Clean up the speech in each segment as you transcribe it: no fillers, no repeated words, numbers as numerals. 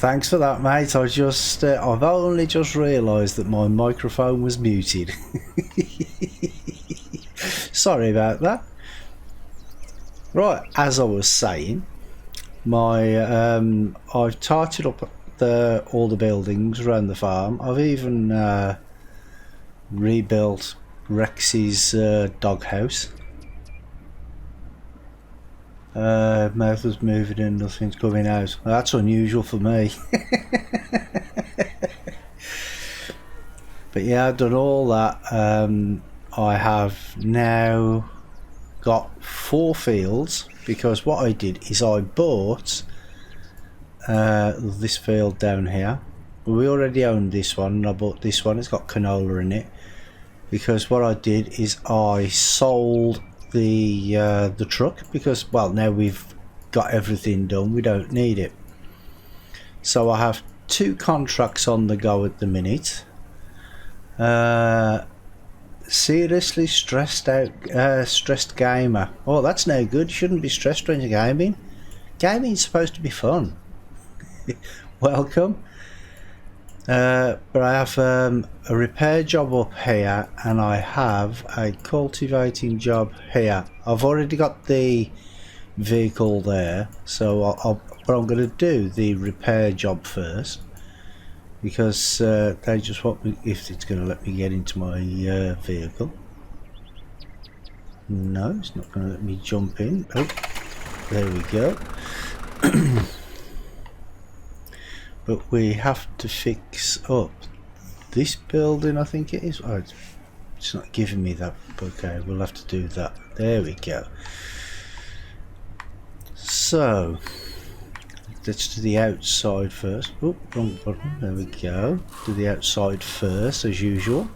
Thanks for that, mate. I've only just realised that my microphone was muted. Sorry about that. Right, as I was saying, I've tarted up all the buildings around the farm. I've even rebuilt Rex's doghouse. Mouth was moving in, nothing's coming out. That's unusual for me. But yeah, I've done all that. I have now got 4 fields, because what I did is I bought this field down here. We already owned this one, and I bought this one. It's got canola in it, because what I did is I sold the truck, because, well, now we've got everything done, we don't need it. So I have 2 contracts on the go at the minute. Seriously stressed gamer. Oh, that's no good. You shouldn't be stressed when you're gaming. Gaming's supposed to be fun. Welcome. But I have a repair job up here, and I have a cultivating job here. I've already got the vehicle there, so but I'm going to do the repair job first, because they just want me, if it's going to let me get into my vehicle. No, it's not going to let me jump in. Oh, there we go. But we have to fix up this building, I think it is. Oh, it's not giving me that. Okay, we'll have to do that. There we go. So let's do the outside first. Oh, wrong button. There we go. Do the outside first, as usual.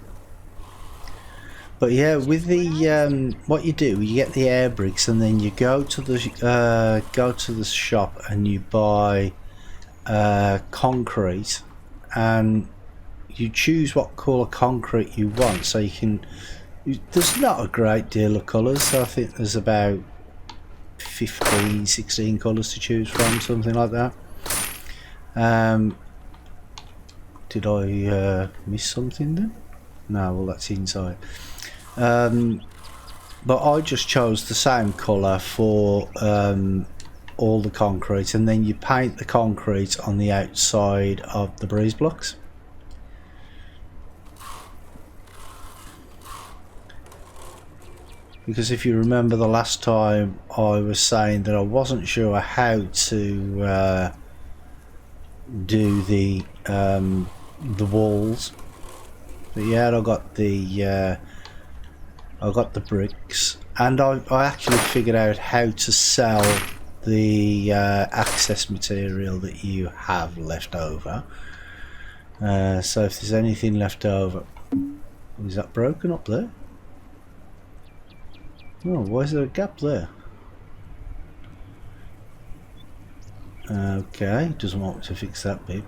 But yeah, with the what you do, you get the air bricks, and then you go to the shop and you buy concrete, and you choose what colour concrete you want. So you can. There's not a great deal of colours. So I think there's about 15, 16 colours to choose from, something like that. Did I miss something then? No, well, that's inside. But I just chose the same colour for all the concrete, and then you paint the concrete on the outside of the breeze blocks. Because if you remember the last time, I was saying that I wasn't sure how to do the walls. But yeah, I got the bricks, and I actually figured out how to sell the access material that you have left over. So if there's anything left over, is that broken up there? Oh, why is there a gap there? Okay, doesn't want to fix that bit.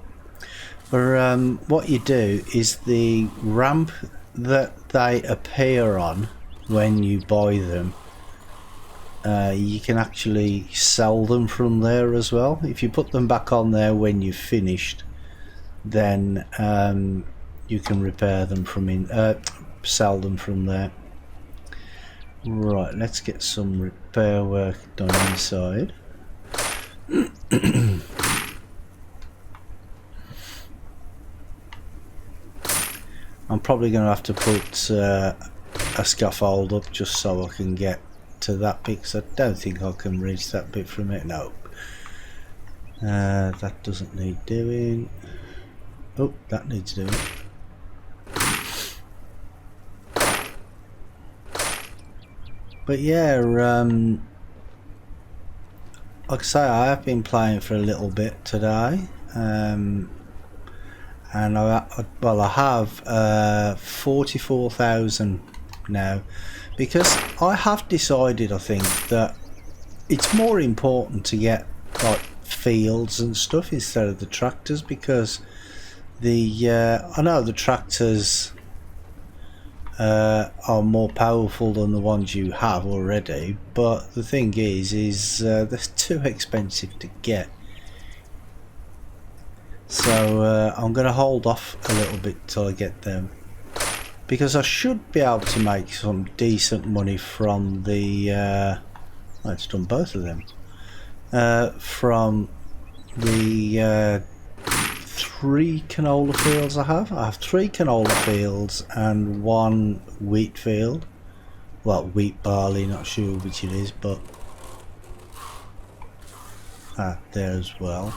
But what you do is the ramp that they appear on when you buy them, you can actually sell them from there as well. If you put them back on there when you've finished, then you can repair them from sell them from there. Right, let's get some repair work done inside. I'm probably going to have to put a scaffold up just so I can get to that bit, because I don't think I can reach that bit from it. No. That doesn't need doing. Oh, that needs doing. But yeah, like I say, I have been playing for a little bit today, and I have 44,000 now, because I have decided, I think, that it's more important to get like fields and stuff instead of the tractors, because I know the tractors are more powerful than the ones you have already, but the thing is they're too expensive to get. So I'm going to hold off a little bit till I get them, because I should be able to make some decent money from the oh, it's done both of them, from the 3 canola fields I have. I have 3 canola fields and 1 wheat field. Well, wheat, barley, not sure which it is, but there as well.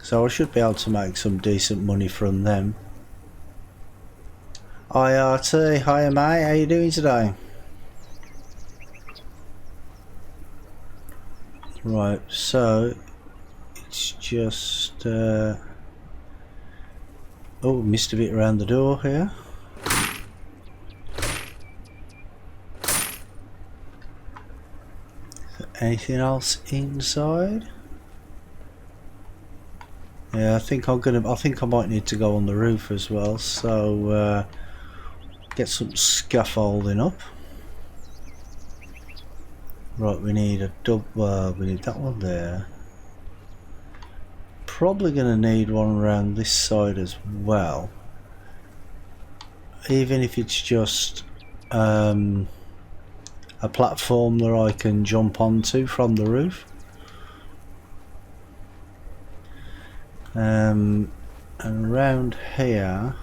So I should be able to make some decent money from them. IRT, hiya mate, how you doing today? Right, so it's just oh, missed a bit around the door here. Anything else inside? Yeah, I think I might need to go on the roof as well, so get some scaffolding up. Right, we need a we need that one there. Probably going to need one around this side as well, even if it's just a platform that I can jump onto from the roof. And around here,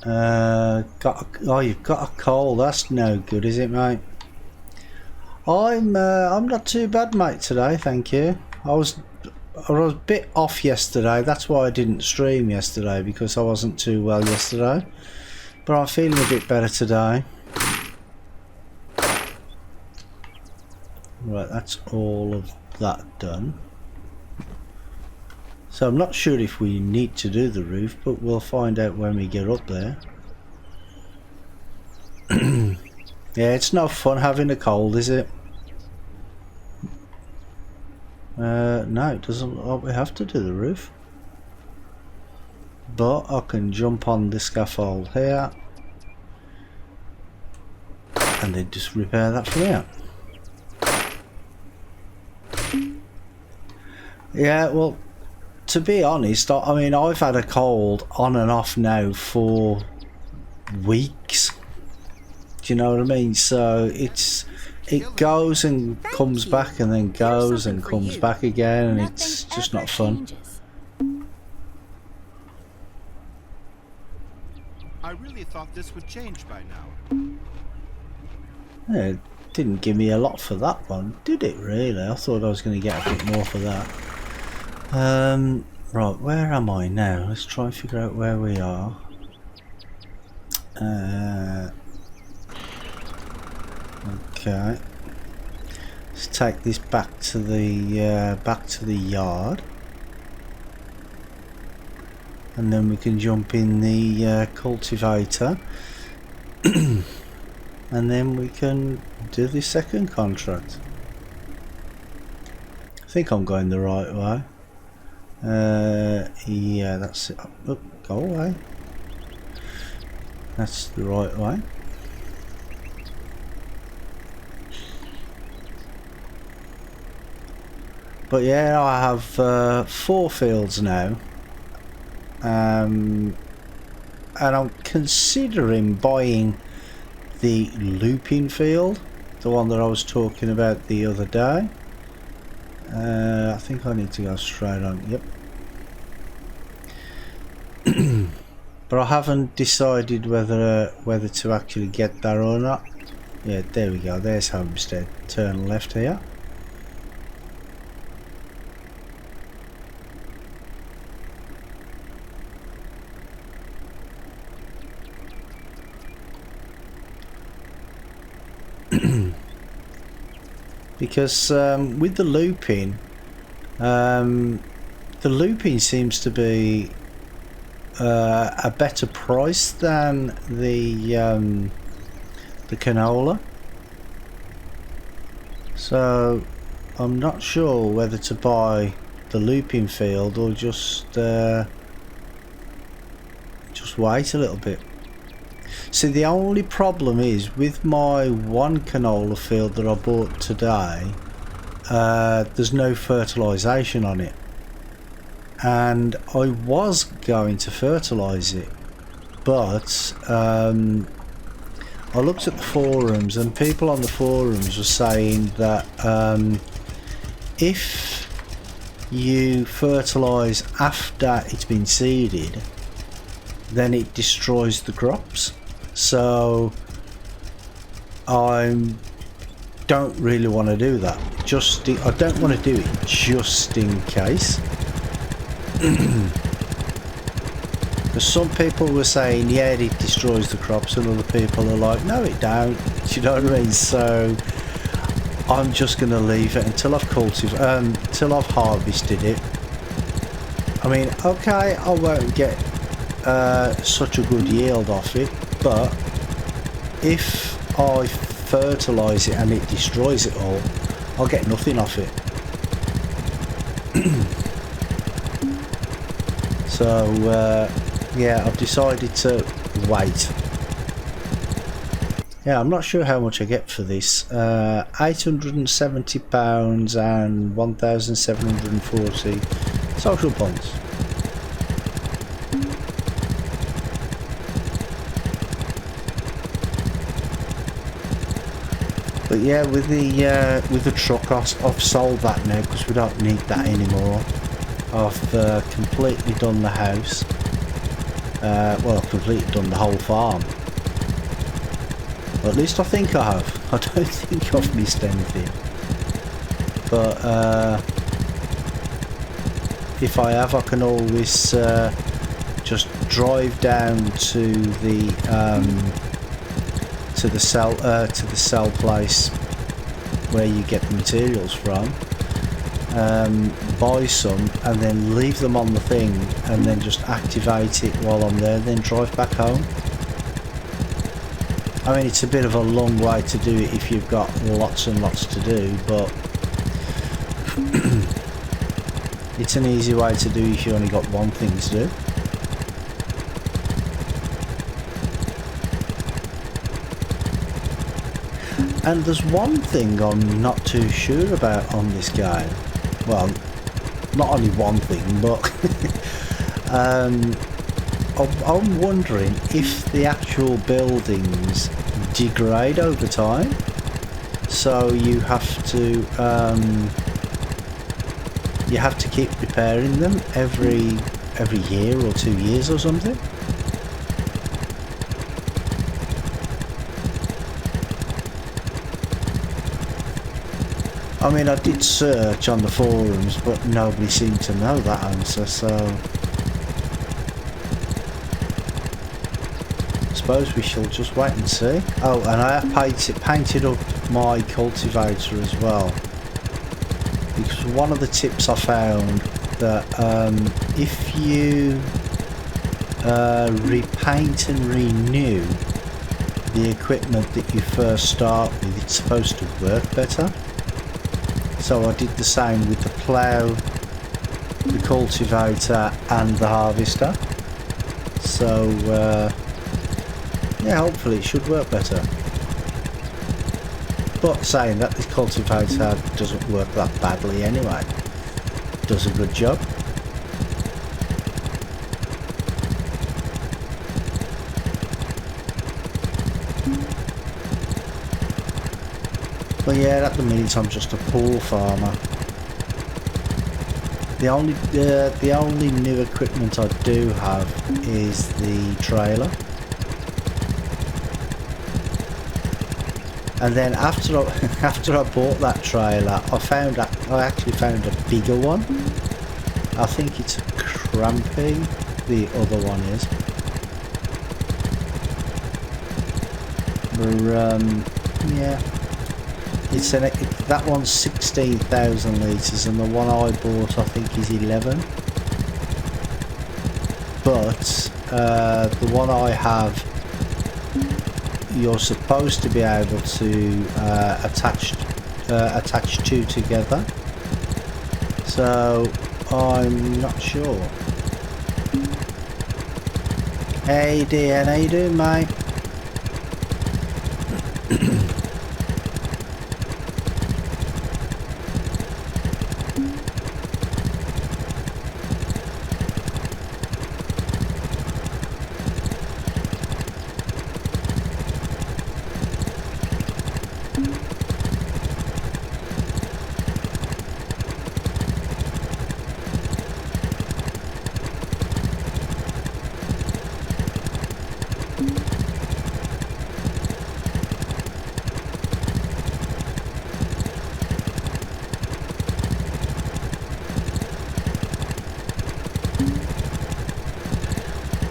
oh, you've got a coal. That's no good, is it, mate? I'm not too bad, mate, today, thank you. I was a bit off yesterday. That's why I didn't stream yesterday, because I wasn't too well yesterday. But I'm feeling a bit better today. Right, that's all of that done. So I'm not sure if we need to do the roof, but we'll find out when we get up there. Yeah, it's no fun having a cold, is it? No, it doesn't look like we have to do the roof. But I can jump on the scaffold here and then just repair that from here. Yeah, well, to be honest, I mean, I've had a cold on and off now for weeks. Do you know what I mean? So it goes and comes back and then goes and comes back again, and it's just not fun. I really thought this would change by now. Yeah, it didn't give me a lot for that one, did it really? I thought I was going to get a bit more for that. Right, where am I now? Let's try and figure out where we are. Okay. Let's take this back to the yard, and then we can jump in the cultivator, and then we can do the second contract. I think I'm going the right way. Yeah, that's it. Oh, go away. That's the right way. But yeah, I have 4 fields now, and I'm considering buying the looping field, the one that I was talking about the other day. I think I need to go straight on. Yep. But I haven't decided whether to actually get that or not. Yeah, there we go. There's Homestead. Turn left here. Because with the looping seems to be a better price than the canola. So I'm not sure whether to buy the looping field or just wait a little bit. See, the only problem is with my 1 canola field that I bought today, there's no fertilisation on it, and I was going to fertilise it, but I looked at the forums, and people on the forums were saying that if you fertilise after it's been seeded, then it destroys the crops. So I don't really want to do that. I don't want to do it just in case. Because some people were saying, yeah, it destroys the crops, and other people are like, no, it don't. Do you know what I mean? So I'm just going to leave it until I've until I've harvested it. I mean, okay, I won't get such a good yield off it, but if I fertilise it and it destroys it all, I'll get nothing off it. So yeah, I've decided to wait. Yeah, I'm not sure how much I get for this. £870 and 1,740 social points. But yeah, with the truck, I've sold that now because we don't need that anymore. I've completely done the house. Well, I've completely done the whole farm. Or at least I think I have. I don't think I've missed anything. But if I have, I can always just drive down to the sell place where you get the materials from, buy some, and then leave them on the thing, and then just activate it while I'm there, then drive back home. I mean, it's a bit of a long way to do it if you've got lots and lots to do, but it's an easy way to do if you only got one thing to do. And there's one thing I'm not too sure about on this game. Well, not only one thing, but I'm wondering if the actual buildings degrade over time. So you have to keep repairing them every year or 2 years or something. I mean, I did search on the forums, but nobody seemed to know that answer, so I suppose we shall just wait and see. Oh, and I painted up my cultivator as well, because one of the tips I found that if you repaint and renew the equipment that you first start with, it's supposed to work better. So I did the same with the plough, the cultivator and the harvester. So yeah, hopefully it should work better. But saying that, this cultivator doesn't work that badly anyway. It does a good job. But yeah, at the minute I'm just a poor farmer. The only new equipment I do have is the trailer. And then after I bought that trailer, I actually found a bigger one. I think it's a Crampy, the other one is. But yeah. That one's 16,000 litres, and the one I bought I think is 11. But the one I have, you're supposed to be able to attach two together. So I'm not sure. Hey DN, how you doing, mate?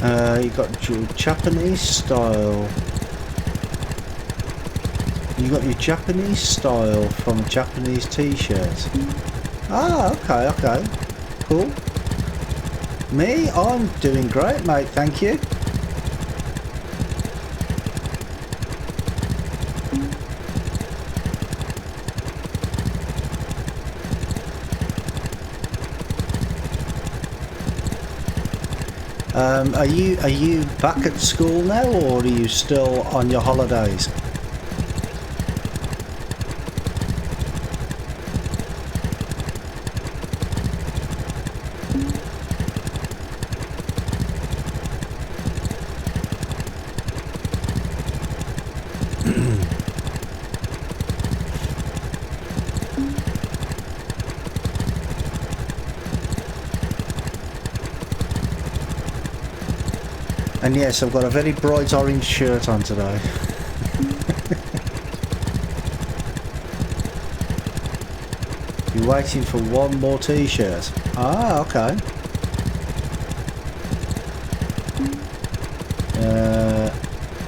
You got your Japanese style. You got your Japanese style from a Japanese t-shirt. Ah, okay, okay. Cool. Me? I'm doing great, mate, thank you. Are you back at school now, or are you still on your holidays? And yes, I've got a very bright orange shirt on today. You're waiting for one more t-shirt? Ah, okay.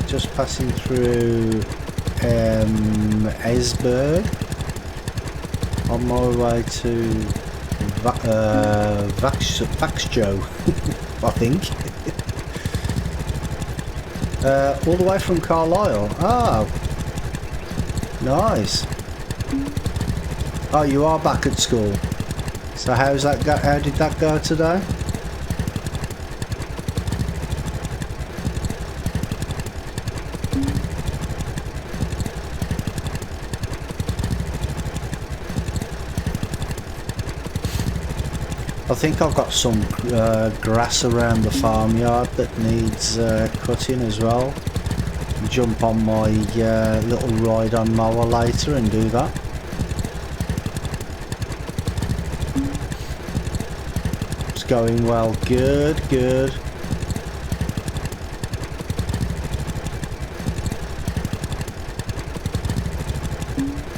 Just passing through Esberg on my way to Vaxjo, I think. All the way from Carlisle. Ah, nice. Oh, you are back at school. So how's that go? How did that go today? I think I've got some grass around the farmyard that needs cutting as well. Jump on my little ride on mower later and do that. It's going well. Good, good.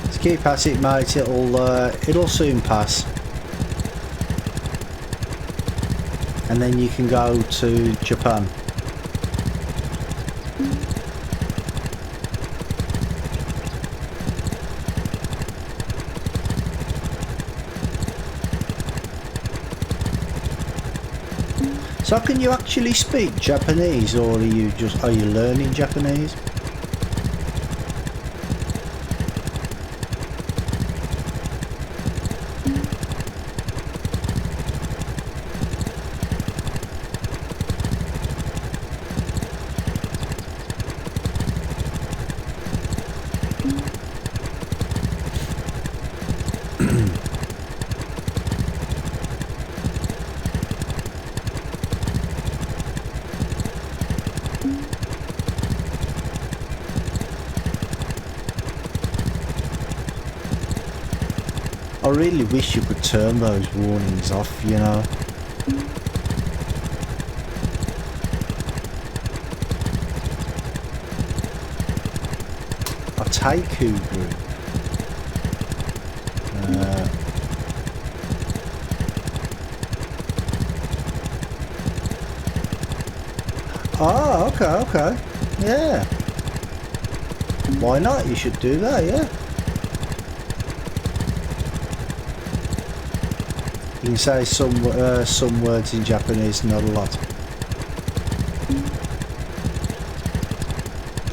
Just keep at it, mate. It'll soon pass. And then you can go to Japan. So can you actually speak Japanese, or are you learning Japanese? I really wish you could turn those warnings off, you know. A Taiku group. Oh, okay, okay. Yeah. Why not? You should do that, yeah. You can say some words in Japanese, not a lot.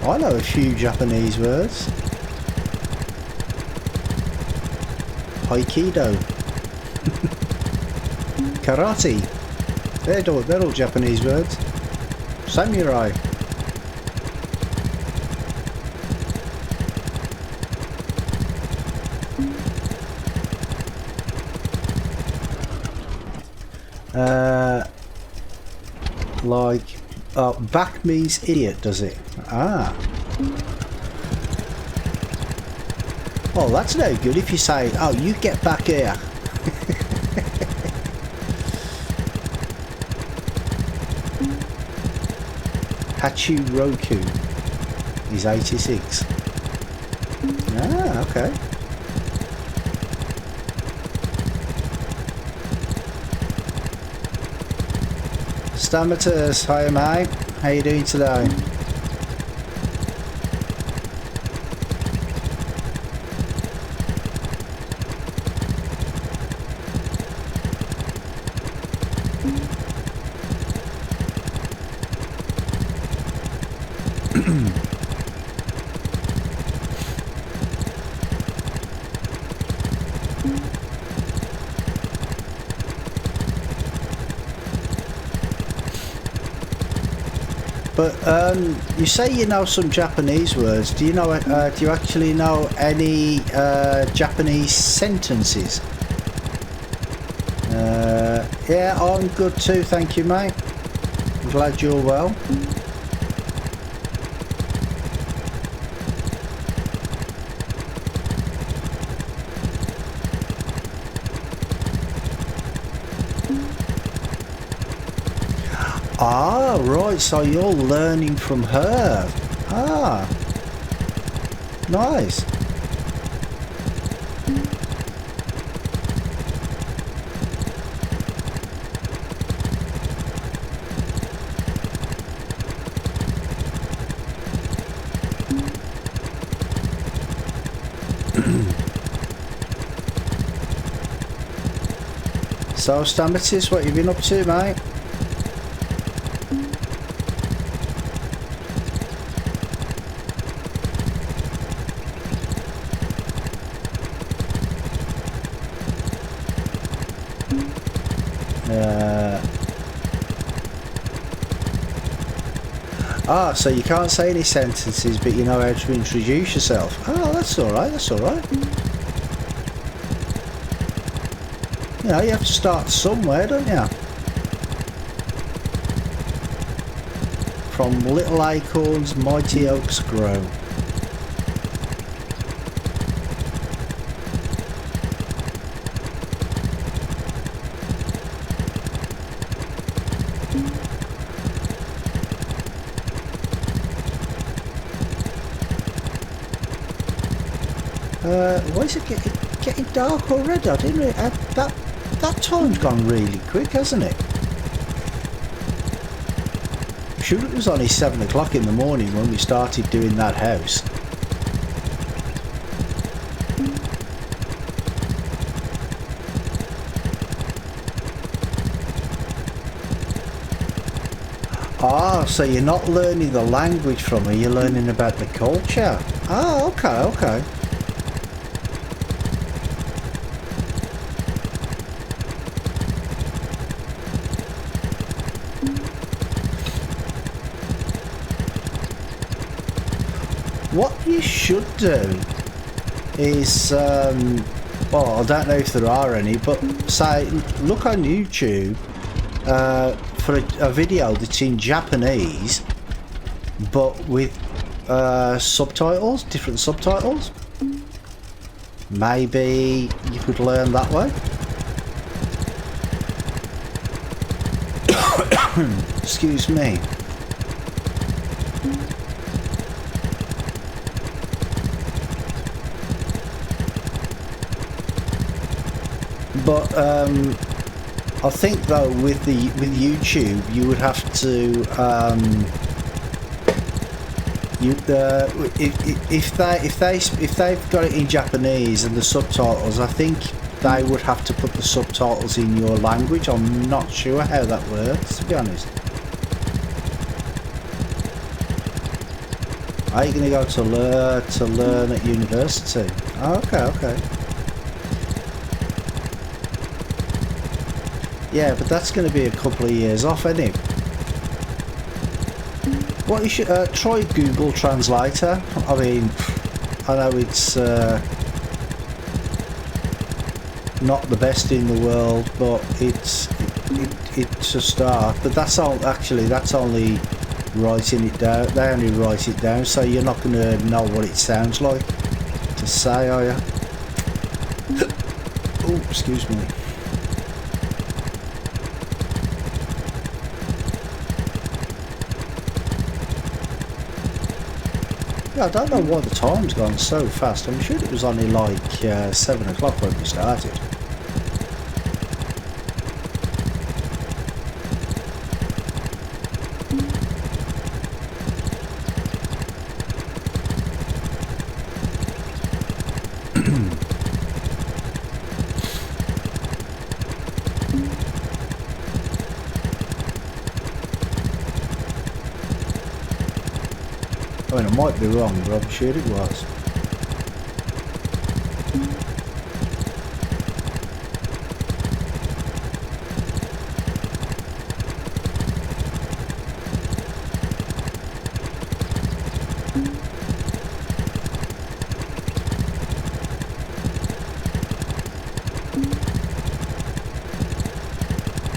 I know a few Japanese words. Aikido. Karate. They're all Japanese words. Samurai. Back means idiot, does it? Ah. Well, that's no good if you say, oh, you get back here. Hachiroku is 86. Ah, okay. Stamatus, hi mate. How you doing today? But you say you know some Japanese words. Do you know? Do you actually know any Japanese sentences? Yeah, I'm good too, thank you, mate. I'm glad you're well. Ah, right, so you're learning from her. Ah, nice. So, Stamatis, what you been up to, mate? So you can't say any sentences, but you know how to introduce yourself. Oh, that's alright, that's alright. You know, you have to start somewhere, don't you? From little acorns, mighty oaks grow. Why is it getting dark already? I didn't really, that time's gone really quick, hasn't it? I'm sure it was only 7 o'clock in the morning when we started doing that house. Ah, so you're not learning the language from her, you're learning about the culture. Ah, okay, okay. What you should do is, well, I don't know if there are any, but say, look on YouTube for a video that's in Japanese, but with subtitles, different subtitles. Maybe you could learn that way. Excuse me. But I think though with YouTube you would have to if they've got it in Japanese and the subtitles, I think they would have to put the subtitles in your language. I'm not sure how that works, to be honest. Are you going to go to learn at university? Oh, okay, okay. Yeah, but that's going to be a couple of years off, isn't it? What you should try Google Translator. I mean, I know it's not the best in the world, but it's a start. But that's all. Actually, that's only writing it down. They only write it down, so you're not going to know what it sounds like to say, are you? Oh, excuse me. Yeah, I don't know why the time's gone so fast. I'm sure it was only like 7 o'clock when we started. I mean, I might be wrong, but I'm sure it was.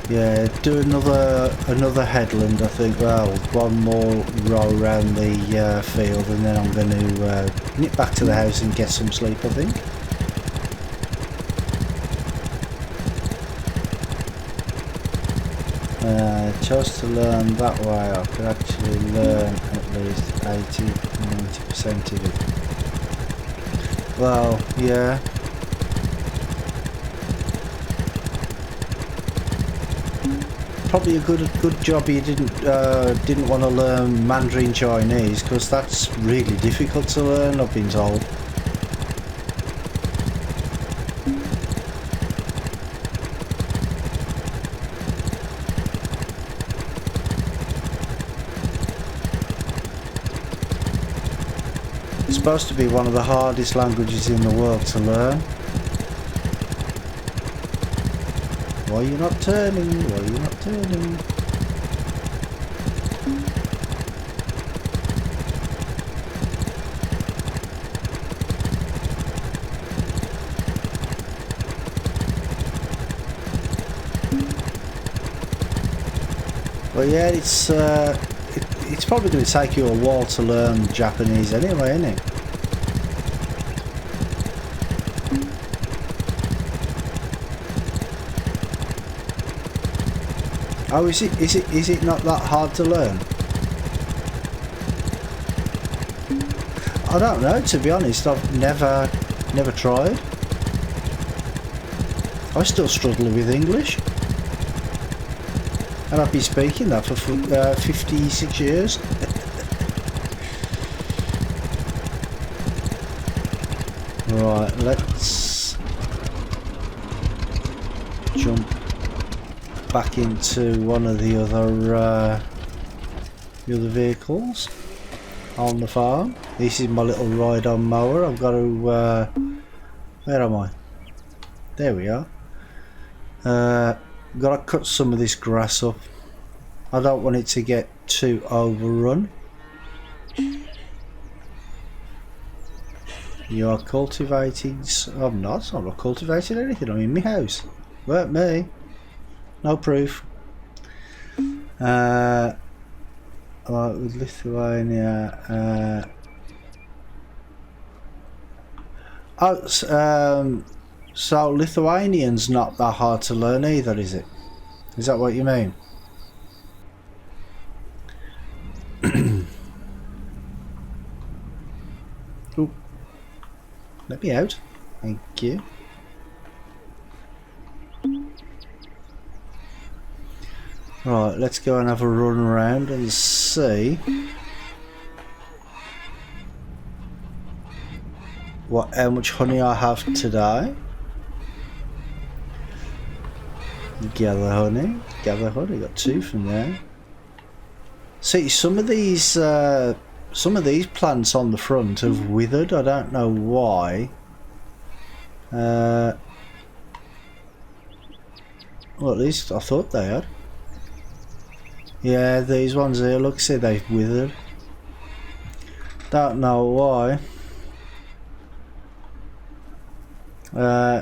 Yeah, do another headland. I think. Well, one more row around the field, and then I'm going to nip back to the house and get some sleep. I think. Chose to learn that way. I could actually learn at least 80–90% of it. Well, yeah. Probably a good job you didn't want to learn Mandarin Chinese, because that's really difficult to learn, I've been told. It's supposed to be one of the hardest languages in the world to learn. Why are you not turning? Why are you not turning? Well, yeah, it's probably going to take you a while to learn Japanese anyway, isn't it? Oh, is it not that hard to learn? I don't know, to be honest. I've never tried. I still struggle with English, and I've been speaking that for 56 years. Right, let's jump back into one of the other vehicles on the farm. This is my little ride-on mower. I've got to where am I? There we are. Got to cut some of this grass up. I don't want it to get too overrun. You are cultivating. I'm not cultivating anything. I'm in my house. Weren't me. No proof. Right, with Lithuania. So Lithuanian's not that hard to learn either, is it? Is that what you mean? Ooh. Let me out. Thank you. Right, let's go and have a run around and see how much honey I have today. Gather honey, got 2 from there. See, some of these plants on the front have withered. I don't know why. Well, at least I thought they had. Yeah, these ones here, look, see, they've withered. Don't know why.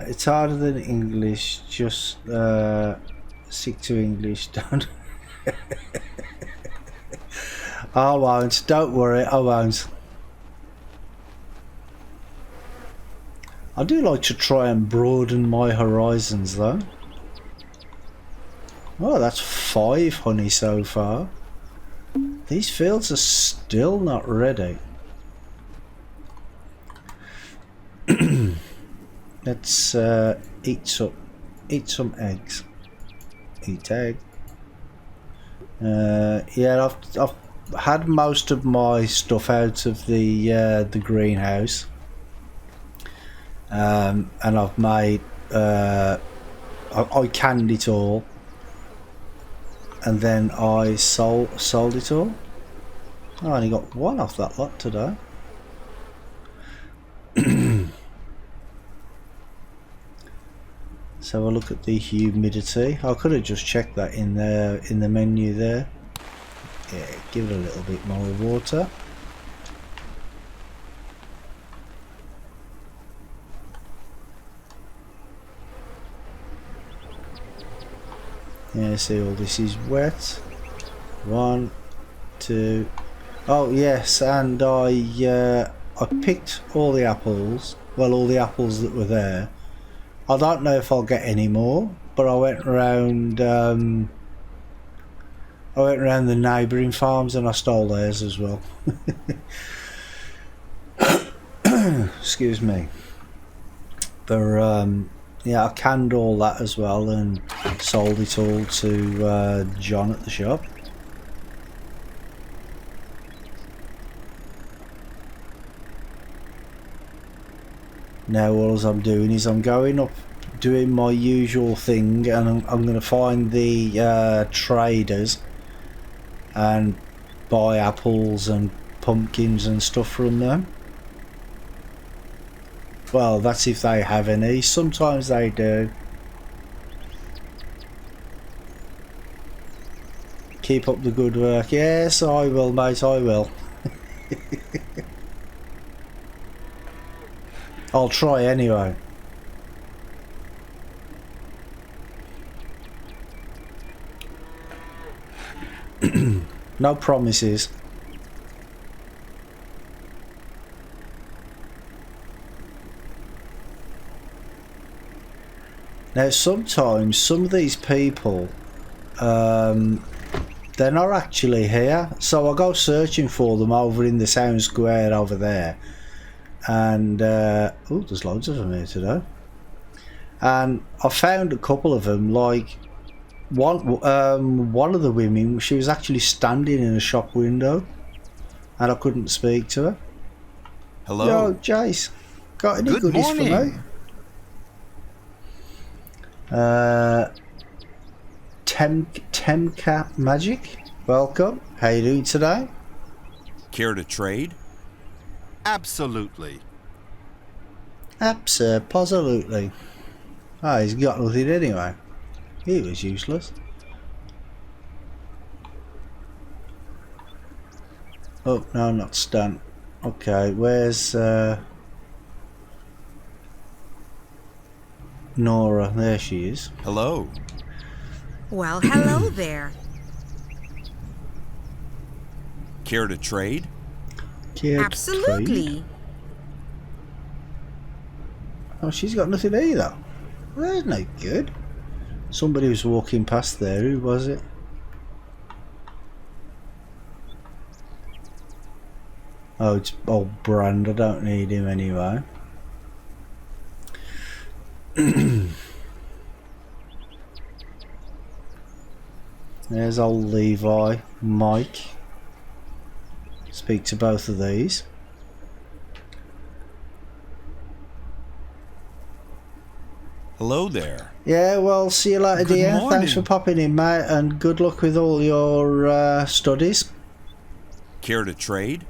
It's harder than English, just stick to English, don't. I won't, don't worry, I won't. I do like to try and broaden my horizons though. Oh, that's 5 honey so far. These fields are still not ready. Let's eat some eggs. Eat egg. Yeah, I've had most of my stuff out of the greenhouse, and I've made I canned it all, and then I sold it all. I only got one off that lot today. So we'll look at the humidity. I could have just checked that in the menu there. Yeah, give it a little bit more water. Yeah, see, all this is wet. 1, 2. Oh yes, and I picked all the apples. Well, all the apples that were there. I don't know if I'll get any more, but I went around. I went around the neighbouring farms and I stole theirs as well. Excuse me. But yeah, I canned all that as well and sold it all to John at the shop. Now all I'm doing is I'm going up, doing my usual thing, and I'm going to find the traders and buy apples and pumpkins and stuff from them. Well, that's if they have any. Sometimes they do. Keep up the good work. Yes, I will, mate, I will. I'll try anyway. No promises. Now sometimes some of these people they're not actually here, so I go searching for them over in the town square over there, and oh, there's loads of them here today, and I found a couple of them. Like one of the women, she was actually standing in a shop window and I couldn't speak to her. Hello. Yo, Jace, got any Good goodies morning. for me? Temcat Magic, welcome. How you doing today? Care to trade? Absolutely. Absolutely. Oh, he's got nothing anyway. He was useless. Oh, no, not Stan. Okay, where's Nora? There she is. Hello. Well, hello there. Care to trade? Care to Absolutely. trade? Oh, she's got nothing either. Well, that's no good. Somebody was walking past there. Who was it? Oh, it's old Brand. I don't need him anyway. There's old Levi, Mike. Speak to both of these. Hello there. Yeah, well, see you later, Good dear. morning. Thanks for popping in, mate, and good luck with all your studies. Care to trade?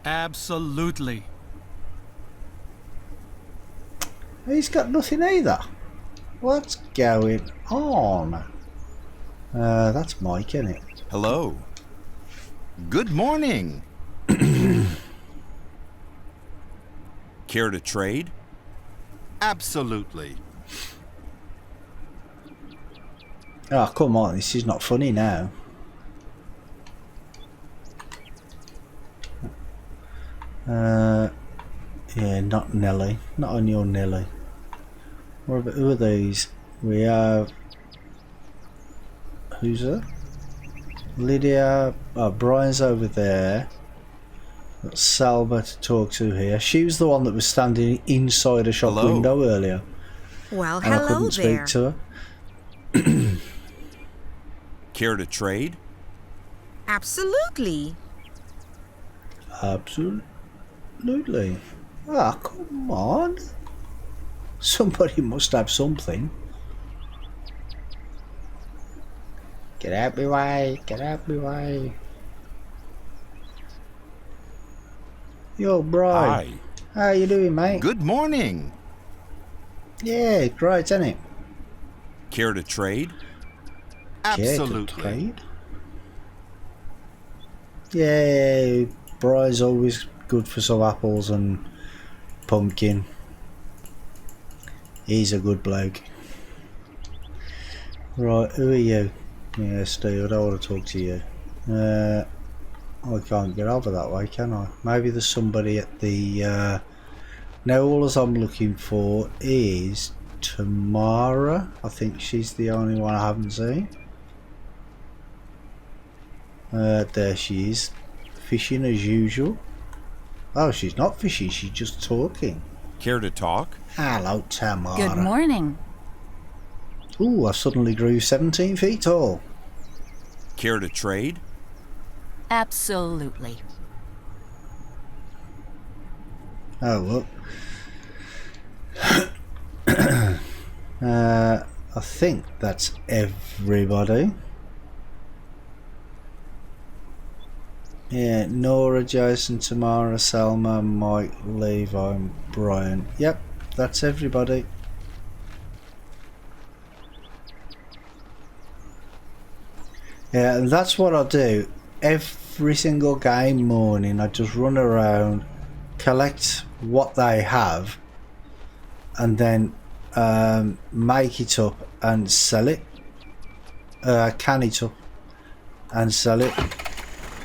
Absolutely. He's got nothing either. What's going on? That's Mike, isn't it? Hello. Good morning. Care to trade? Absolutely. Oh, come on, this is not funny now. Yeah, not Nelly. Not on your Nelly. Who are these? We have... Who's that? Lydia. Oh, Brian's over there. Got Salma to talk to here. She was the one that was standing inside a shop Hello. window earlier. Well, And I hello couldn't there. speak to her. Care to trade? Absolutely. Absolutely. Ah, come on. Somebody must have something. Get out my way. Get out my way. Yo, Brian. Hi. How you doing, mate? Good morning. Yeah, great, isn't it? Care to trade? Care to Absolutely. trade? Yeah, Brian's always good for some apples and pumpkin. He's a good bloke. Right, who are you? Yeah, Steve, I don't want to talk to you. I can't get over that way, can I? Maybe there's somebody at the... Now all as I'm looking for is Tamara. I think she's the only one I haven't seen. There she is. Fishing as usual. Oh, she's not fishing, she's just talking. Care to talk? Hello, Tamara. Good morning. Ooh, I suddenly grew 17 feet tall. Care to trade? Absolutely. Oh, well. I think that's everybody. Yeah, Nora, Jason, Tamara, Selma, Mike, Levi, and Brian. Yep, that's everybody. Yeah, and that's what I do. Every single game morning, I just run around, collect what they have, and then make it up and sell it. Can it up and sell it.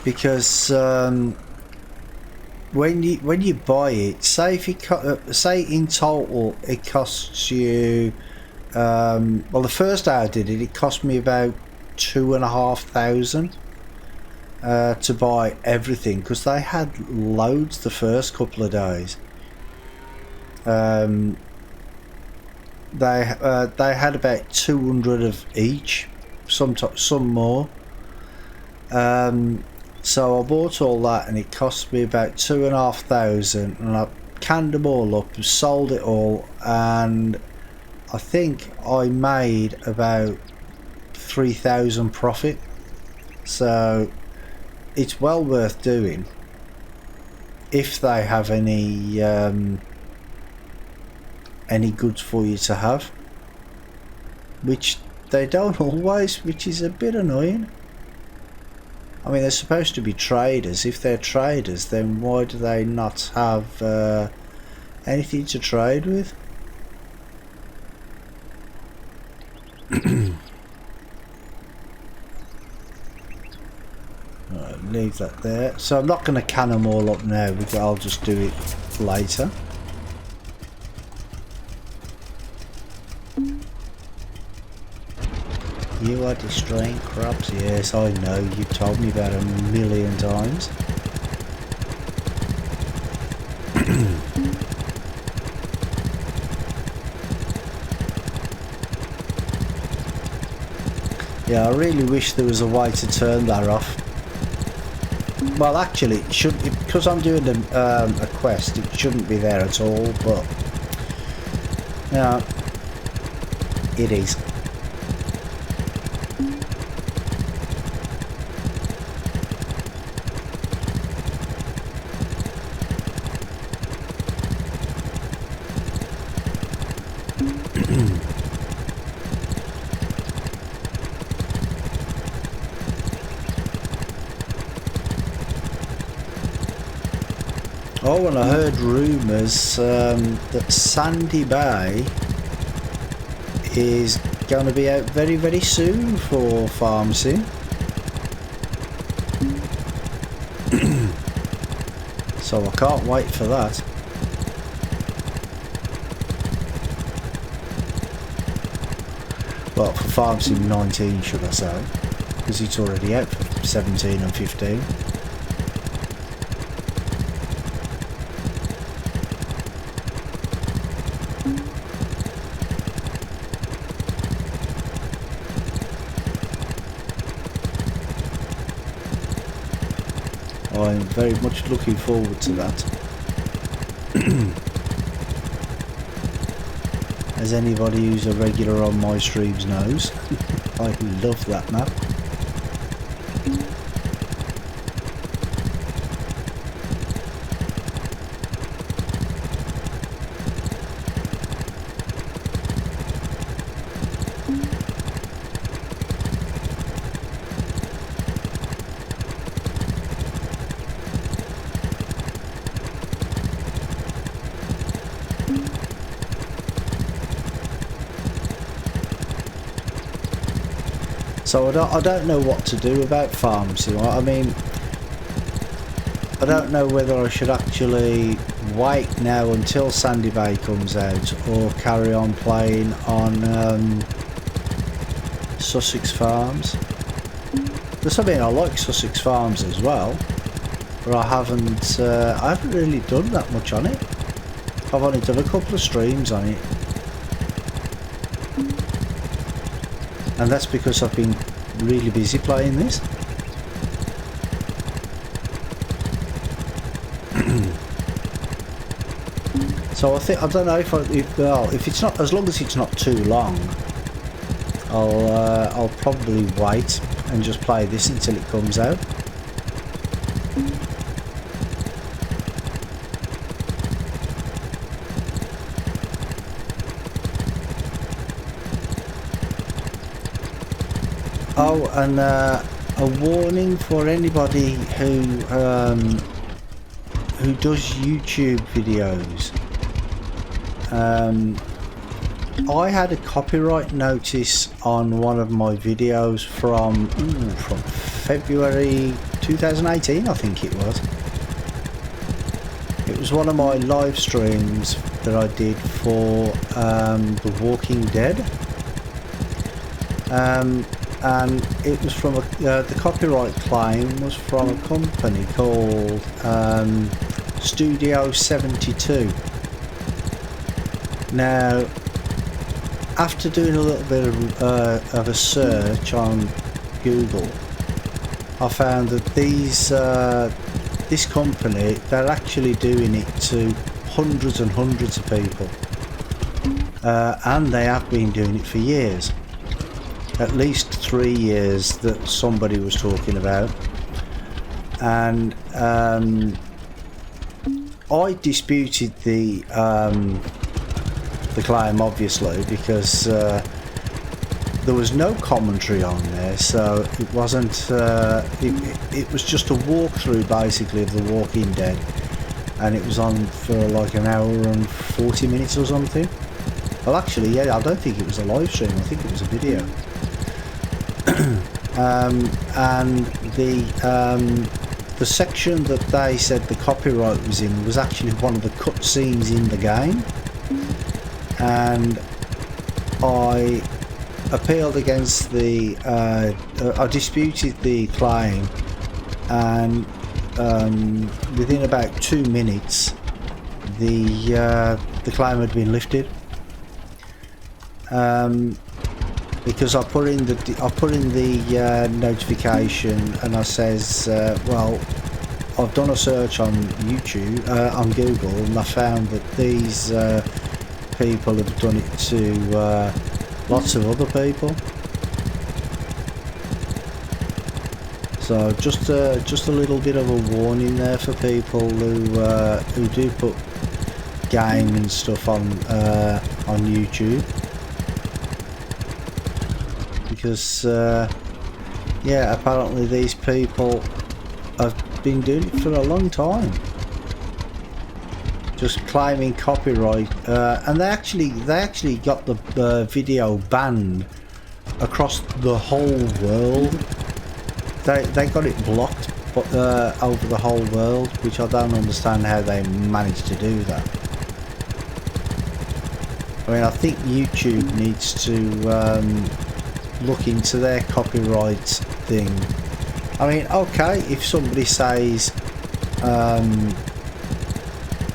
Because when you buy it, say if you say in total it costs you, well, the first day I did it, it cost me about 2,500 to buy everything, because they had loads the first couple of days. They had about 200 of each, some more. So I bought all that, and it cost me about 2,500, and I canned them all up, sold it all, and I think I made about 3,000 profit. So it's well worth doing if they have any goods for you to have, which they don't always, which is a bit annoying. I mean, they're supposed to be traders. If they're traders, then why do they not have anything to trade with? Right, leave that there. So I'm not going to can them all up now, because I'll just do it later. You are destroying crops. Yes, I know. You've told me about it a million times. Yeah, I really wish there was a way to turn that off. Well, actually, it should, because I'm doing a quest, it shouldn't be there at all, but yeah, it is. Oh, and I heard rumours that Sandy Bay is going to be out very, very soon for Farm Sim. So I can't wait for that. Well, for Farm Sim 19, should I say, because it's already out for 17 and 15. I'm very much looking forward to that. As anybody who's a regular on my streams knows, I love that map. So I don't know what to do about farms. You know, I mean, I don't know whether I should actually wait now until Sandy Bay comes out or carry on playing on Sussex Farms. There's something I like Sussex Farms as well, but I haven't really done that much on it. I've only done a couple of streams on it, and that's because I've been really busy playing this. So I don't know if it's not, as long as it's not too long, I'll probably wait and just play this until it comes out. Oh, and a warning for anybody who does YouTube videos. I had a copyright notice on one of my videos from February 2018, I think it was. It was one of my live streams that I did for The Walking Dead. And it was from the copyright claim was from a company called Studio 72. Now, after doing a little bit of a search on Google, I found that this company, they're actually doing it to hundreds and hundreds of people, and they have been doing it for years. At least 3 years that somebody was talking about, and I disputed the claim, obviously, because there was no commentary on there, so it wasn't. It was just a walkthrough, basically, of The Walking Dead, and it was on for like an hour and 40 minutes or something. Well, actually, yeah, I don't think it was a live stream. I think it was a video. And the section that they said the copyright was in was actually one of the cutscenes in the game, and I appealed against the I disputed the claim, and within about 2 minutes the claim had been lifted. Because I put in the notification, and I says, well, I've done a search on YouTube, on Google, and I found that these people have done it to lots of other people. So just a little bit of a warning there for people who do put game and stuff on YouTube. Because yeah, apparently these people have been doing it for a long time, just claiming copyright, and they actually got the video banned across the whole world. They got it blocked over the whole world, which I don't understand how they managed to do that. I mean, I think YouTube needs to look into their copyright thing. I mean, okay, if somebody says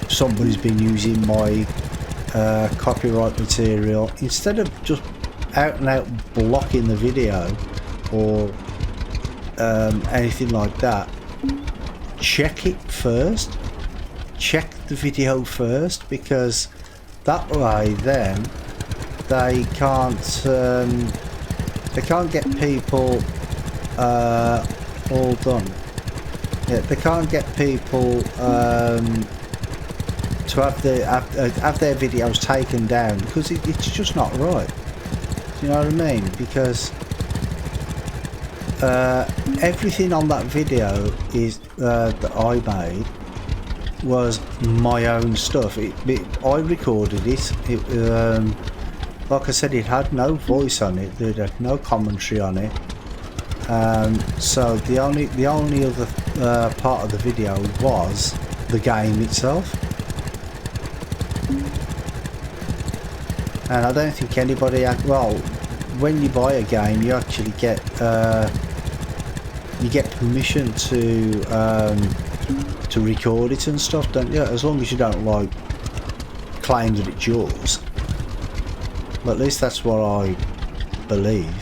somebody's been using my copyright material, instead of just out and out blocking the video or anything like that, check it first. Check the video first, because that way then they can't get people all done. Yeah, they can't get people to have their videos taken down, because it's just not right. Do you know what I mean? Because everything on that video is that I made was my own stuff. I recorded it. Like I said, it had no voice on it. There had no commentary on it. So the only other part of the video was the game itself, and I don't think anybody well, when you buy a game you actually get permission to record it and stuff, don't you? As long as you don't like claim that it's yours. But at least that's what I believe.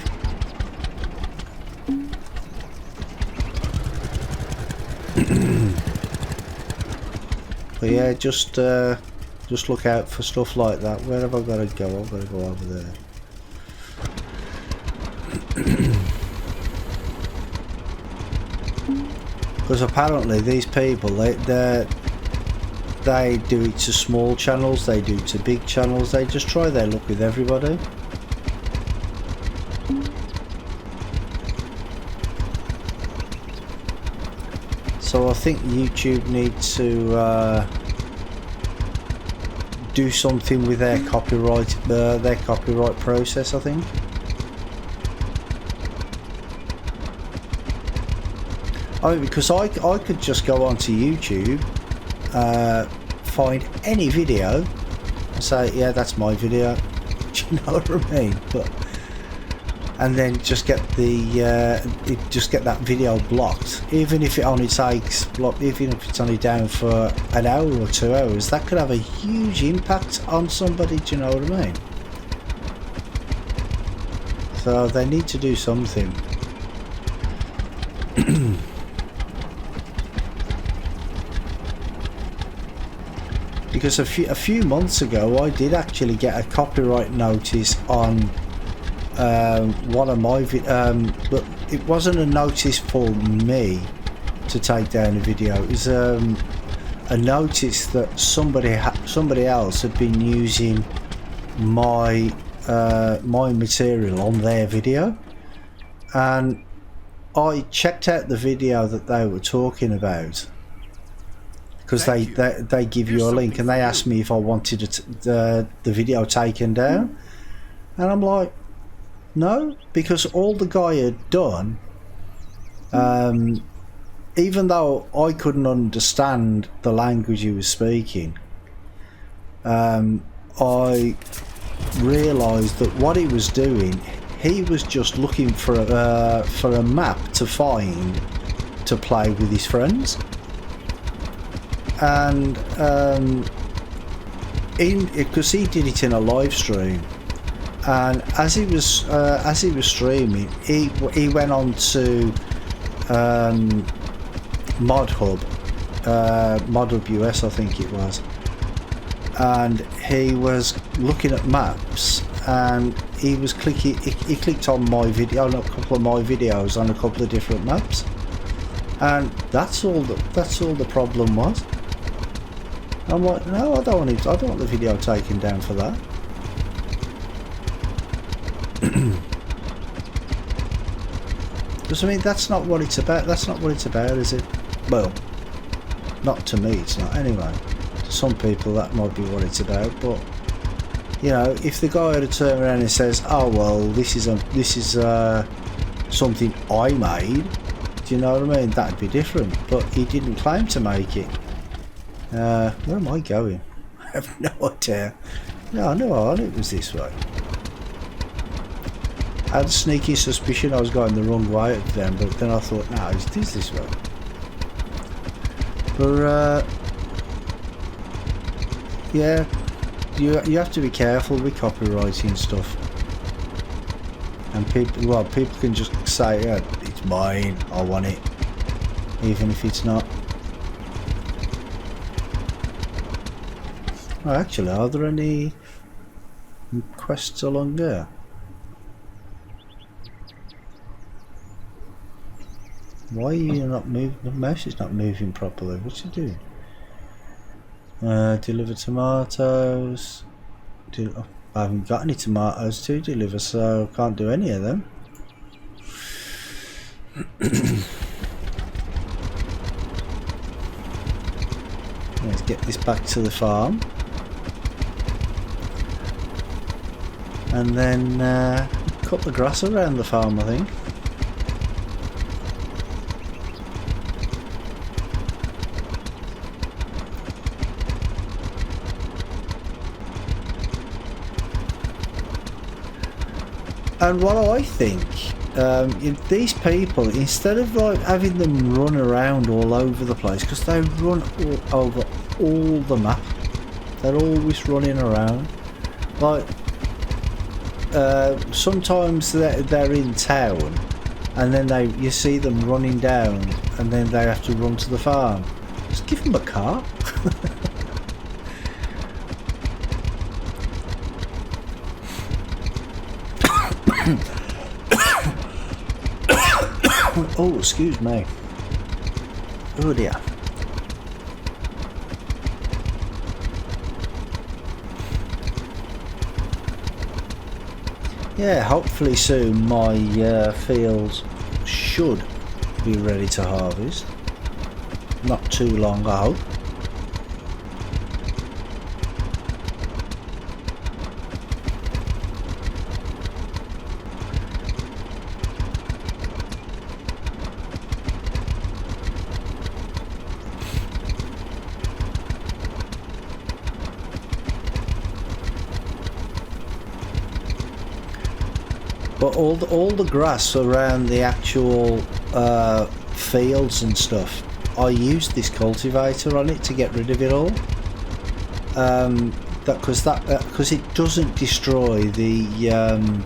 But yeah, just look out for stuff like that. Where have I got to go? I've got to go over there. Because apparently these people, they do it to small channels, they do it to big channels, they just try their luck with everybody. So I think YouTube need to do something with their copyright process, I think. I mean, because I could just go onto YouTube, find any video and say, yeah, that's my video. Do you know what I mean? But and then just get that video blocked, even if it only takes even if it's only down for an hour or 2 hours. That could have a huge impact on somebody. Do you know what I mean? So they need to do something. Because a few months ago I did actually get a copyright notice on one of my but it wasn't a notice for me to take down a video. It was a notice that somebody else had been using my my material on their video, and I checked out the video that they were talking about. Because they give you a link, and they asked me if I wanted the video taken down, and I'm like, no, because all the guy had done, even though I couldn't understand the language he was speaking, I realised that what he was doing, he was just looking for a map to find to play with his friends. And because he did it in a live stream, and as he was streaming, he went on to ModHub US, I think it was, and he was looking at maps, and he clicked on my video, on a couple of my videos on a couple of different maps, and that's all the problem was. I'm like, no, I don't want the video taken down for that. Because I mean, that's not what it's about. That's not what it's about, is it? Well, not to me, it's not anyway. To some people that might be what it's about, but you know, if the guy had to turn around and says, oh well, this is something I made, do you know what I mean? That'd be different. But he didn't claim to make it. Where am I going? I have no idea. No, I knew it was this way. I had a sneaky suspicion I was going the wrong way at them, but then I thought, no, it is this way. But yeah, you have to be careful with copywriting stuff. And people can just say, yeah, it's mine, I want it, even if it's not. Oh, actually, are there any quests along there? Why are you not moving? The mouse is not moving properly. What's it doing? Deliver tomatoes. I haven't got any tomatoes to deliver, so I can't do any of them. Let's get this back to the farm. And then cut the grass around the farm, I think. And what I think, if these people, instead of like having them run around all over the place, because they run all over all the map, they're always running around. Like sometimes they're in town, and then you see them running down, and then they have to run to the farm. Just give them a car. Oh, excuse me. Oh dear. Yeah, hopefully soon my fields should be ready to harvest. Not too long, I hope. But all the grass around the actual fields and stuff, I used this cultivator on it to get rid of it all. Because it doesn't destroy the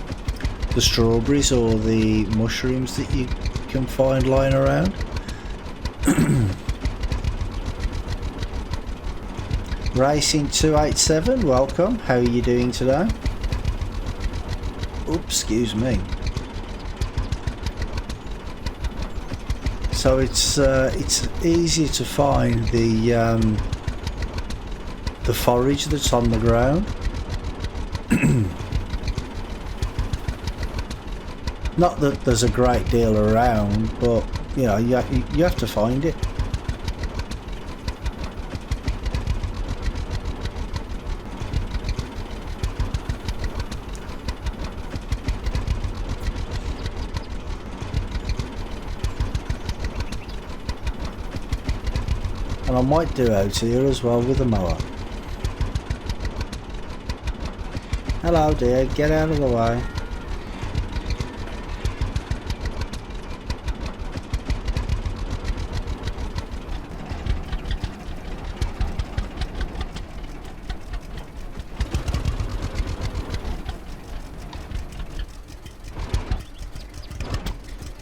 strawberries or the mushrooms that you can find lying around. Racing 287, welcome. How are you doing today? Oops, excuse me. So it's easier to find the forage that's on the ground. Not that there's a great deal around, but you know, you have to find it. And I might do out here as well with a mower. Hello dear, get out of the way.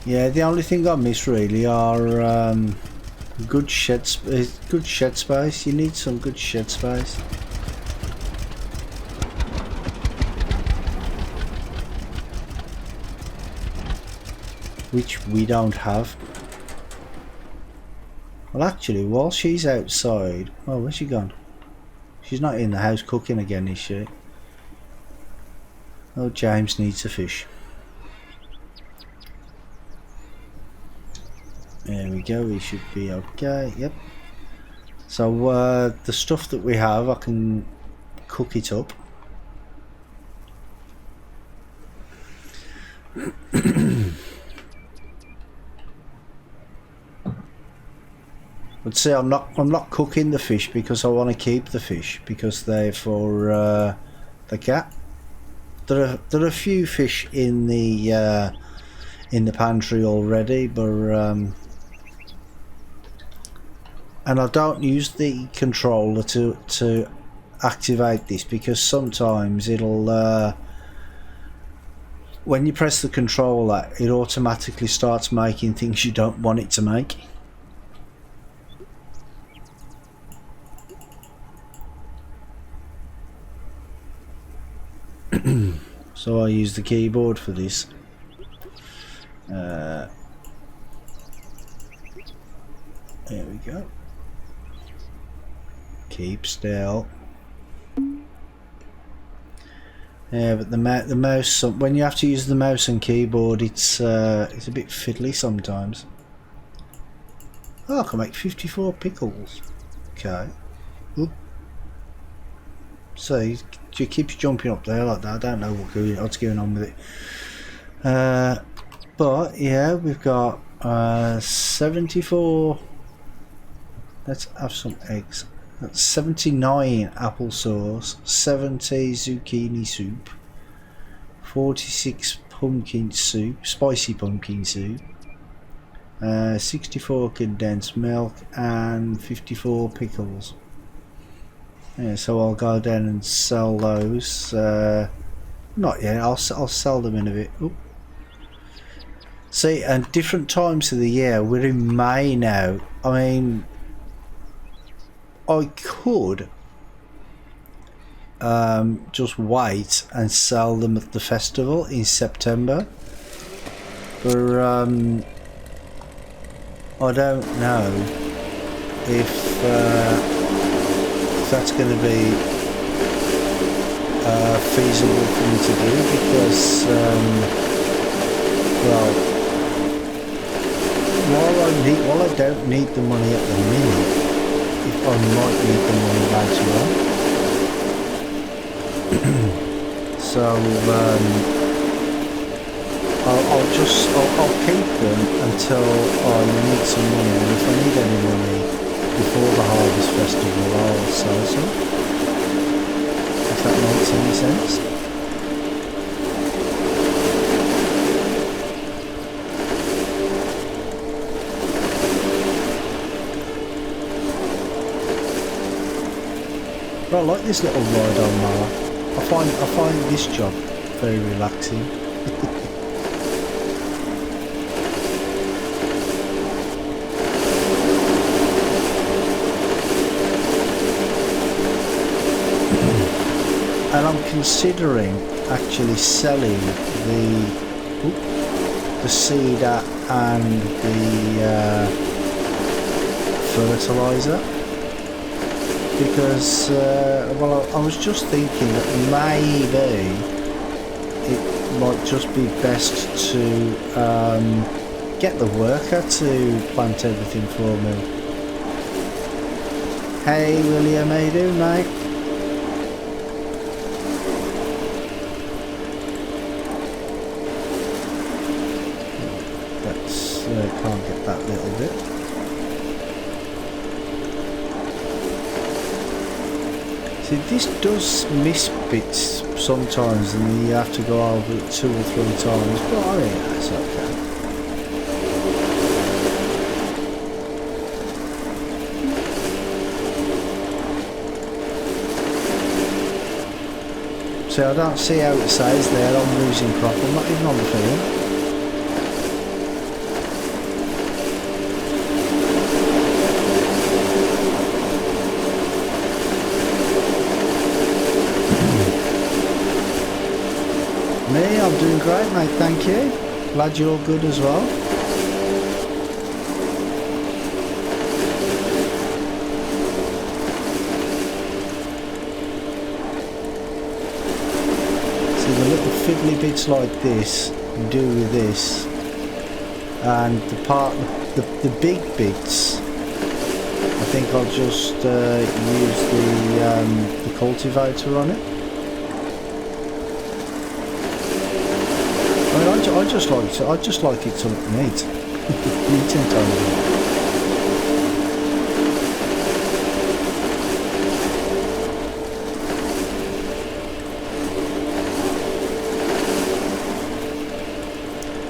Yeah, the only thing I miss really are good shed space. You need some good shed space. Which we don't have. Well actually, while she's outside... Oh, where's she gone? She's not in the house cooking again, is she? Oh, James needs a fish. There we go, we should be okay, yep. So the stuff that we have, I can cook it up. But see, I'm not cooking the fish because I want to keep the fish because they're for the cat. There are a few fish in the pantry already, but and I don't use the controller to activate this because sometimes it'll when you press the controller it automatically starts making things you don't want it to make. So I use the keyboard for this. There we go. Keep still. Yeah, but the mouse, when you have to use the mouse and keyboard, it's a bit fiddly sometimes. Oh, I can make 54 pickles. Okay. Oop. So she keeps jumping up there like that. I don't know what's going on with it. But yeah, we've got 74. Let's have some eggs. That's 79 applesauce, 70 zucchini soup, 46 pumpkin soup, spicy pumpkin soup, 64 condensed milk, and 54 pickles. Yeah, so I'll go down and sell those. Not yet. I'll sell them in a bit. Oop. See, and different times of the year. We're in May now. I mean, I could just wait and sell them at the festival in September, but I don't know if that's going to be feasible for me to do, because well, while I don't need the money at the minute, I might need the money later on. So I'll keep them until I need some money, and if I need any money before the Harvest Festival, I'll sell some. If that makes any sense. But I like this little ride on mower. I find this job very relaxing. And I'm considering actually selling the seeder and the fertilizer, because well, I was just thinking that maybe it might just be best to get the worker to plant everything for me. Hey William, how you doing, mate? Can't get that little bit. See, this does miss bits sometimes, and then you have to go over it 2 or 3 times, but I mean, that's okay. See, I don't see how it says there I'm losing crop. I'm not even on the field. I'm doing great, mate, thank you. Glad you're all good as well. See, the little fiddly bits like this do with this, and the big bits, I think I'll just use the cultivator on it. I just like it to look neat. Neat and tidy.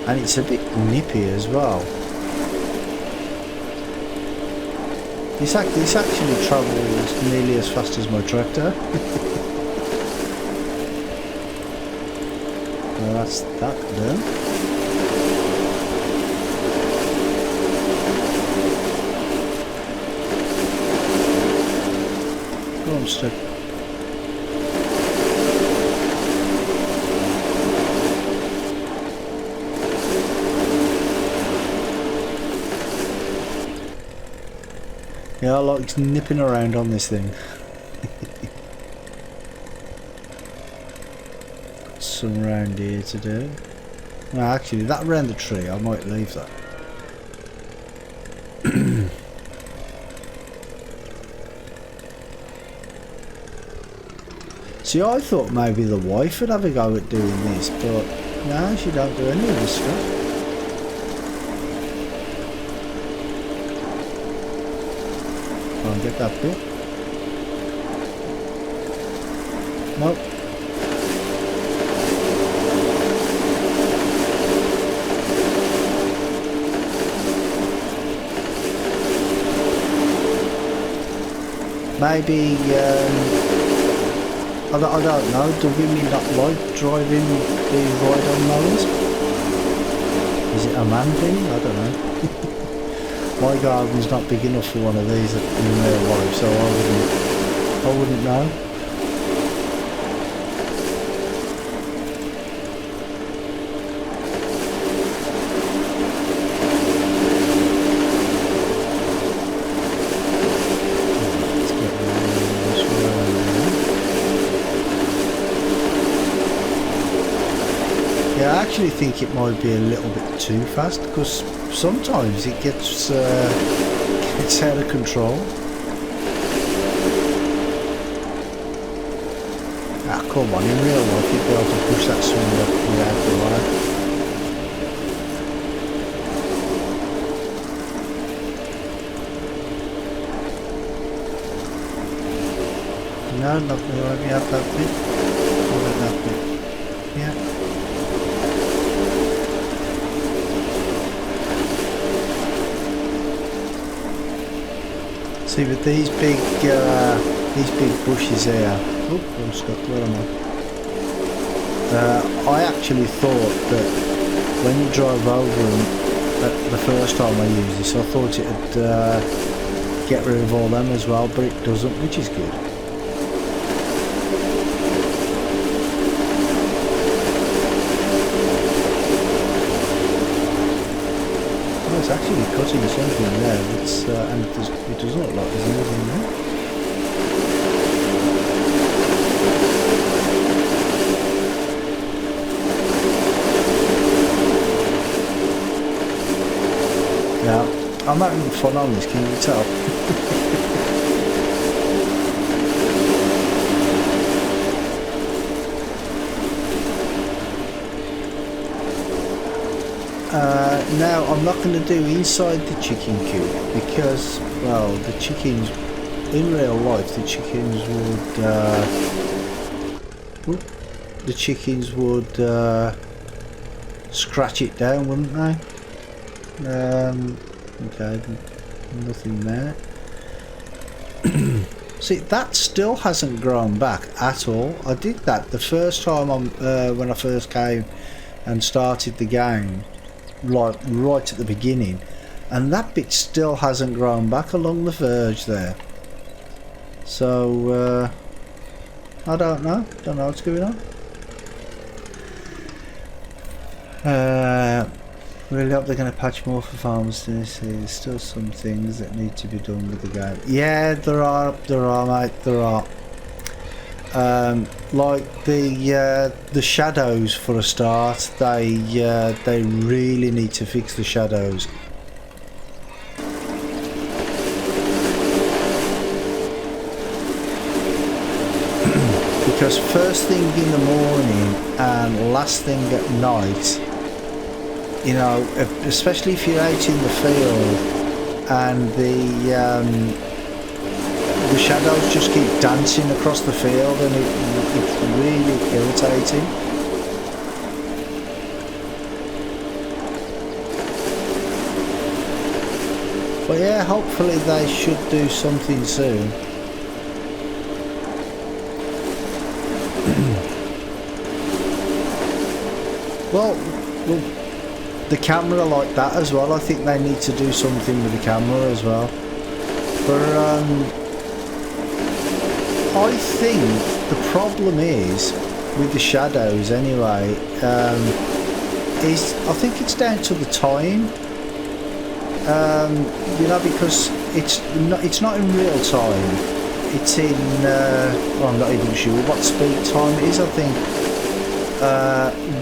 And it's a bit nippy as well. This actually travels nearly as fast as my tractor. Well, that's that done. Go on, stick. Yeah, I like nipping around on this thing. Some round here to do. No, actually, that around the tree, I might leave that. See, I thought maybe the wife would have a go at doing this, but no, she don't do any of this stuff. Can't get that bit. Nope. maybe I don't know. Do women not like driving the ride-on mowers? Is it a man thing? I don't know. My garden's not big enough for one of these in real life, so I wouldn't know. Yeah, I actually think it might be a little bit too fast because sometimes it gets out of control. Ah, come on, in real life you'd be able to push that swing up without the line. No, not going to let me have that bit. I'll let that bit. Yeah. See, with these big bushes here. Oh, I'm stuck. Where am I? I actually thought that when you drive over them, the first time I used this, I thought it'd get rid of all them as well, but it doesn't, which is good. It's actually cutting something there, and it doesn't look like there's anything there. Yeah, I'm having fun on this, can you tell? Now I'm not going to do inside the chicken coop because, well, the chickens in real life, the chickens would scratch it down, wouldn't they? Okay, nothing there. See, that still hasn't grown back at all. I did that the first time when I first came and started the game, like right at the beginning, and that bit still hasn't grown back along the verge there. So I don't know what's going on. Really hope they're going to patch more for farmers. There's still some things that need to be done with the game. Yeah, there are mate, there are. Like the shadows for a start, they really need to fix the shadows. Because first thing in the morning and last thing at night, you know, especially if you're out in the field and the shadows just keep dancing across the field, and it's really irritating. But yeah, hopefully they should do something soon. well, the camera like that as well. I think they need to do something with the camera as well. But I think the problem is with the shadows anyway, is I think it's down to the time, you know, because it's not in real time, it's in well, I'm not even sure what speed time it is. I think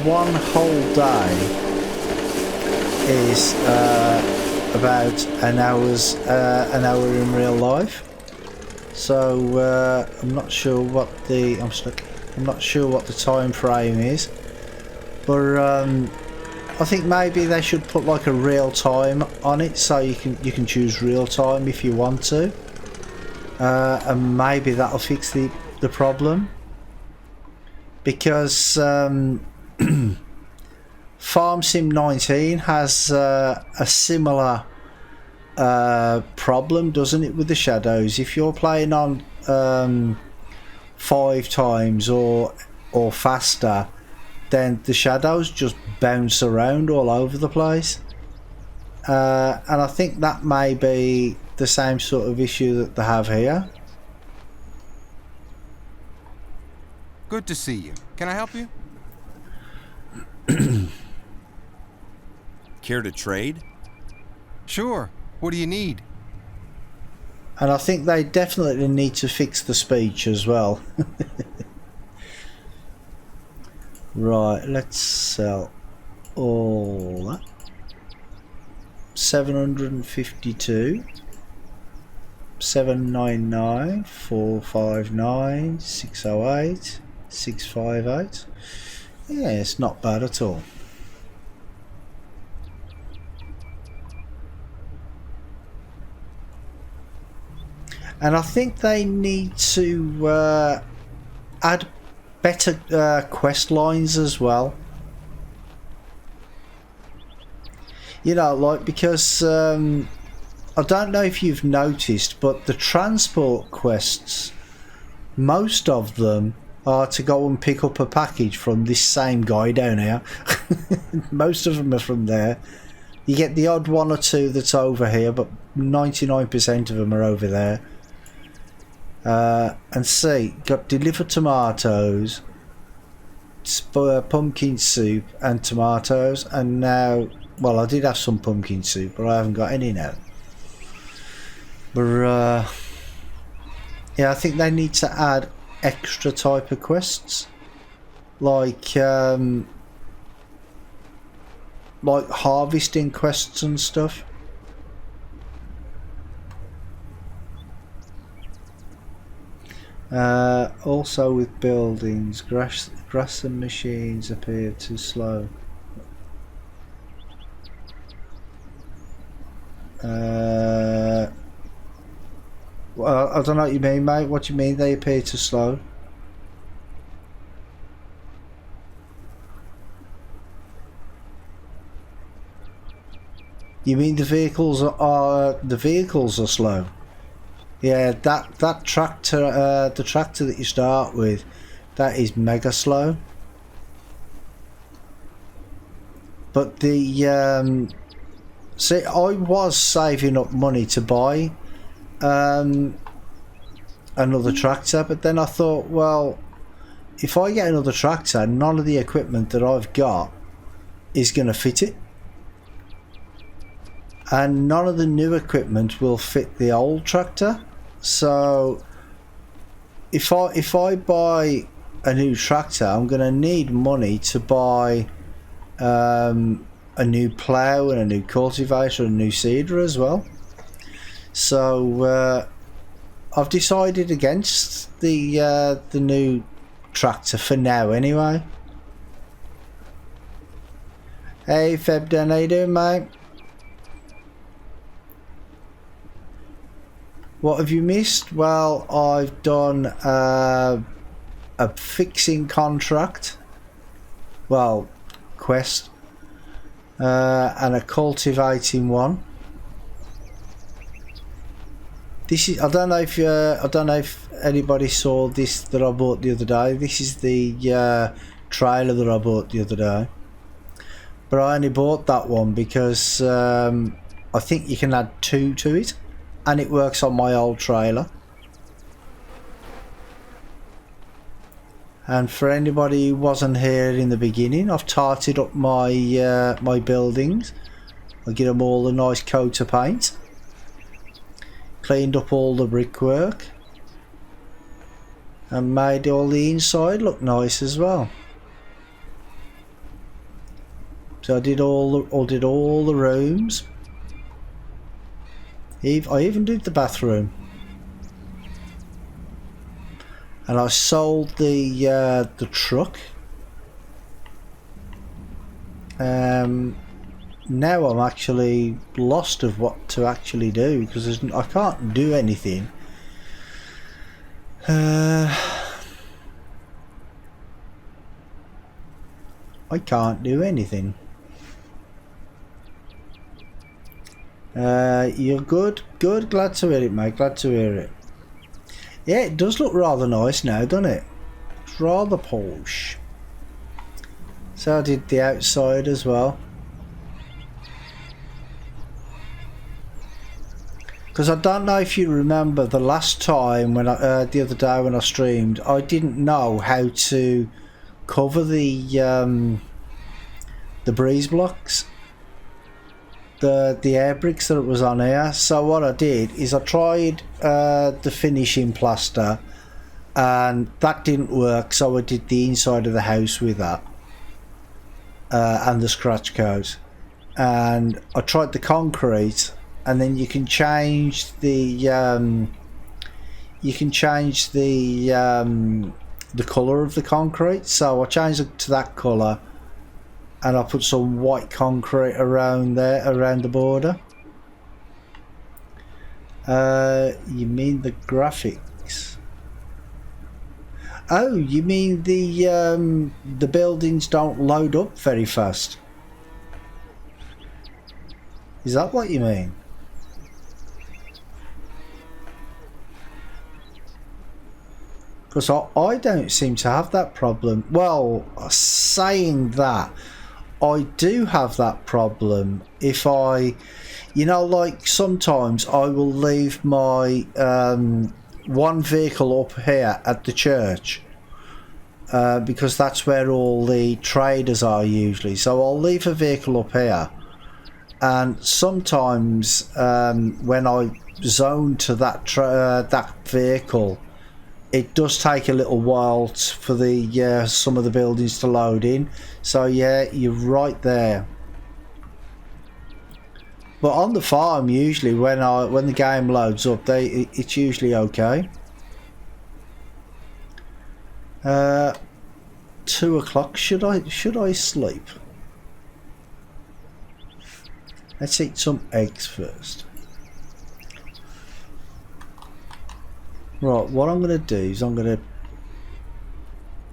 one whole day is about an hour in real life. So I'm not sure what the time frame is, but I think maybe they should put like a real time on it, so you can choose real time if you want to, and maybe that'll fix the problem. Because Farm Sim 19 has a similar problem, doesn't it, with the shadows? If you're playing on 5 times or faster, then the shadows just bounce around all over the place. And I think that may be the same sort of issue that they have here. Good to see you. Can I help you? Care to trade? Sure. What do you need? And I think they definitely need to fix the speech as well. Right, let's sell all that. 752, 799, 459, 608, 658. Yeah, it's not bad at all. And I think they need to add better quest lines as well. You know, like, because I don't know if you've noticed, but the transport quests, most of them are to go and pick up a package from this same guy down here. Most of them are from there. You get the odd one or two that's over here, but 99% of them are over there. And see, got delivered tomatoes, pumpkin soup and tomatoes, and now, well, I did have some pumpkin soup, but I haven't got any now. But yeah, I think they need to add extra type of quests, like harvesting quests and stuff. Also with buildings, grass and machines appear too slow. Well, I don't know what you mean, mate. What do you mean they appear too slow? You mean the vehicles are slow? Yeah, that tractor, the tractor that you start with, that is mega slow. But the see, I was saving up money to buy another tractor, but then I thought, well, if I get another tractor, none of the equipment that I've got is going to fit it. And none of the new equipment will fit the old tractor. So if I buy a new tractor, I'm going to need money to buy a new plough and a new cultivator and a new seeder as well. So I've decided against the new tractor for now anyway. Hey Febden, how you doing, mate? What have you missed? Well, I've done a fixing contract, well, quest, and a cultivating one. This is, I don't know if anybody saw this that I bought the other day. This is the trailer that I bought the other day, but I only bought that one because I think you can add 2 to it. And it works on my old trailer. And for anybody who wasn't here in the beginning, I've tarted up my my buildings. I give them all a nice coat of paint. Cleaned up all the brickwork. And made all the inside look nice as well. So I did all the rooms. I even did the bathroom, and I sold the truck. Now I'm actually lost of what to actually do because I can't do anything. I can't do anything. You're good. Good. Glad to hear it, mate. Glad to hear it. Yeah, it does look rather nice now, doesn't it? It's rather posh. So I did the outside as well. Because I don't know if you remember the last time when the other day when I streamed, I didn't know how to cover the breeze blocks, the air bricks that was on here. So what I did is I tried the finishing plaster, and that didn't work. So I did the inside of the house with that and the scratch coat, and I tried the concrete. And then you can change the colour of the concrete. So I changed it to that colour, and I put some white concrete around there, around the border. You mean the graphics? Oh, you mean the buildings don't load up very fast? Is that what you mean? Because I don't seem to have that problem. Well, saying that, I do have that problem if like sometimes I will leave my one vehicle up here at the church because that's where all the traders are usually. So I'll leave a vehicle up here, and sometimes when I zone to that vehicle, it does take a little while for the some of the buildings to load in. So yeah, you're right there. But on the farm, usually when the game loads up, it's usually okay. 2 o'clock. Should I sleep? Let's eat some eggs first. Right, what I'm going to do is I'm going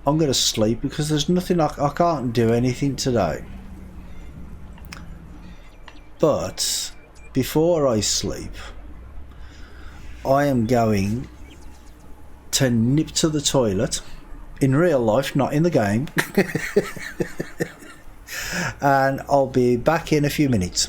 to sleep because there's nothing I can't do anything today. But before I sleep, I am going to nip to the toilet in real life, not in the game. And I'll be back in a few minutes.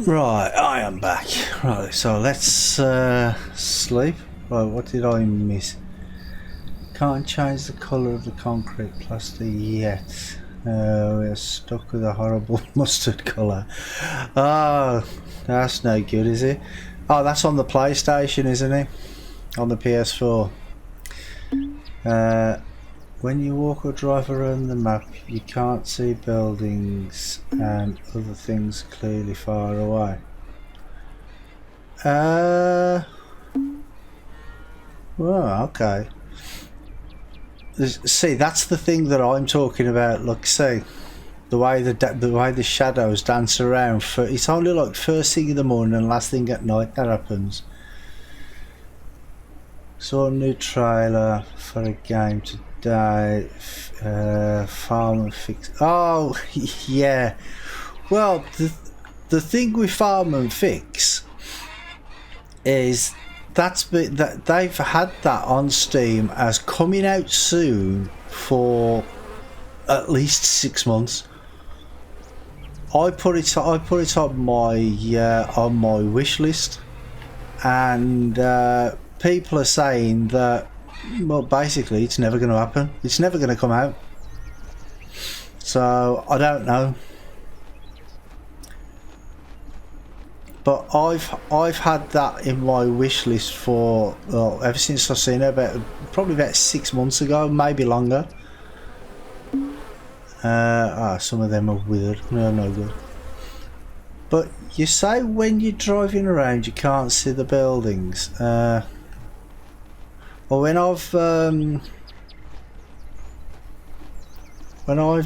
Right, I am back. Right, so let's sleep. Right, what did I miss? Can't change the colour of the concrete plaster yet. We're stuck with a horrible mustard colour. Oh, that's no good, is it? Oh, that's on the PlayStation, isn't it? On the PS4. When you walk or drive around the map, you can't see buildings and other things clearly far away. Well, okay. See, that's the thing that I'm talking about. Look, see, the way the shadows dance around. It's only like first thing in the morning and last thing at night that happens. Saw a new trailer for a game today. Farm and Fix. Oh, yeah. Well, the thing with Farm and Fix is that they've had that on Steam as coming out soon for at least 6 months. I put it on my wish list, and people are saying that, well, basically it's never going to happen. It's never going to come out. So I don't know. But I've had that in my wish list for, well, ever since I've seen it, probably about 6 months ago, maybe longer. Some of them are withered. No good. But you say when you're driving around you can't see the buildings. Well, when I've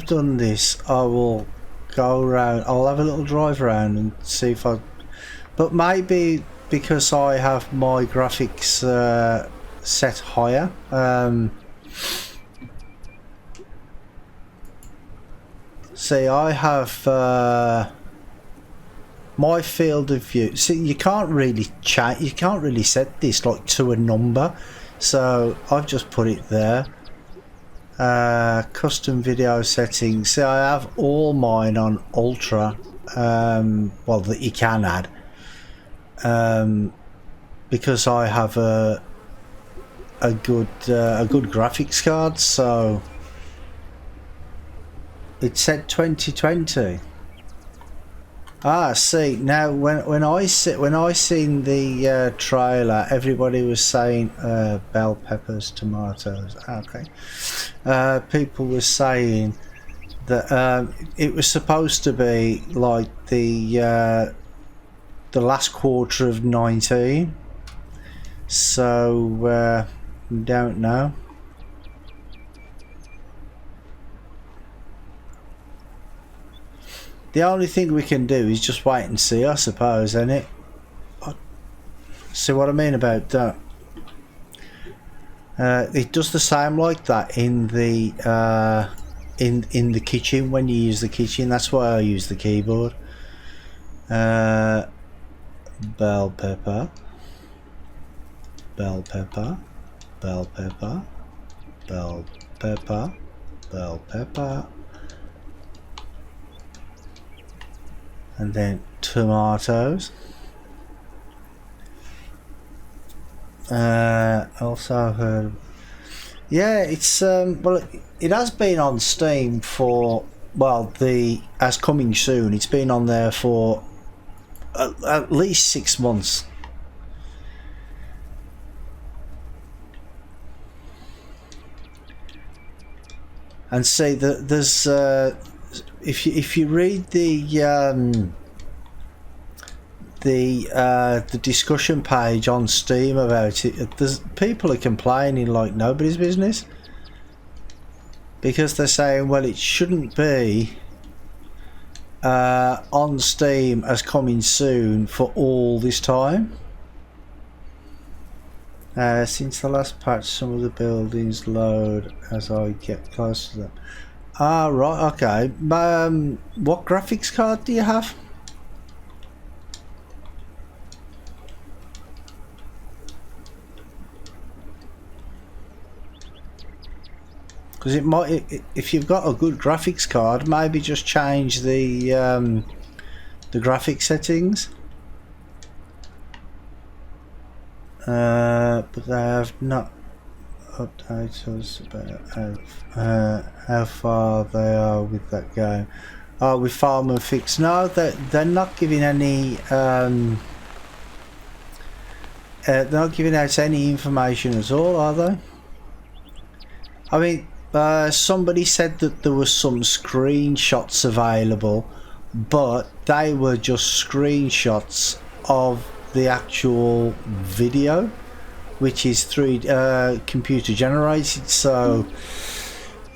done this, I will go around. I'll have a little drive around and see if I. But maybe because I have my graphics set higher. See, I have my field of view. See, you can't really change. You can't really set this like to a number. So I've just put it there. Custom video settings. See, I have all mine on ultra. Well, that you can add. Because I have a good graphics card, so it said 2020. See, now when I seen the trailer, everybody was saying bell peppers, tomatoes. Okay, people were saying that it was supposed to be like the last quarter of 19, so don't know. The only thing we can do is just wait and see, I suppose, isn't it? See what I mean about that? It does the same like that in the in the kitchen when you use the kitchen. That's why I use the keyboard. Bell pepper, bell pepper, bell pepper, bell pepper, bell pepper, and then tomatoes. Also heard, yeah, it's well, it has been on Steam for, well, as coming soon. It's been on there for at least 6 months. And see, there's if you read the discussion page on Steam about it, there's people are complaining like nobody's business, because they're saying, well, it shouldn't be on Steam as coming soon for all this time. Since the last patch, some of the buildings load as I get close to them. Right, okay. What graphics card do you have? Because it might, if you've got a good graphics card, maybe just change the the graphic settings. But they have not updated us about how far they are with that game. Oh, with Farm and Fix. No, they're not giving any. They're not giving out any information at all, are they? I mean, somebody said that there were some screenshots available, but they were just screenshots of the actual video, which is through computer generated. So,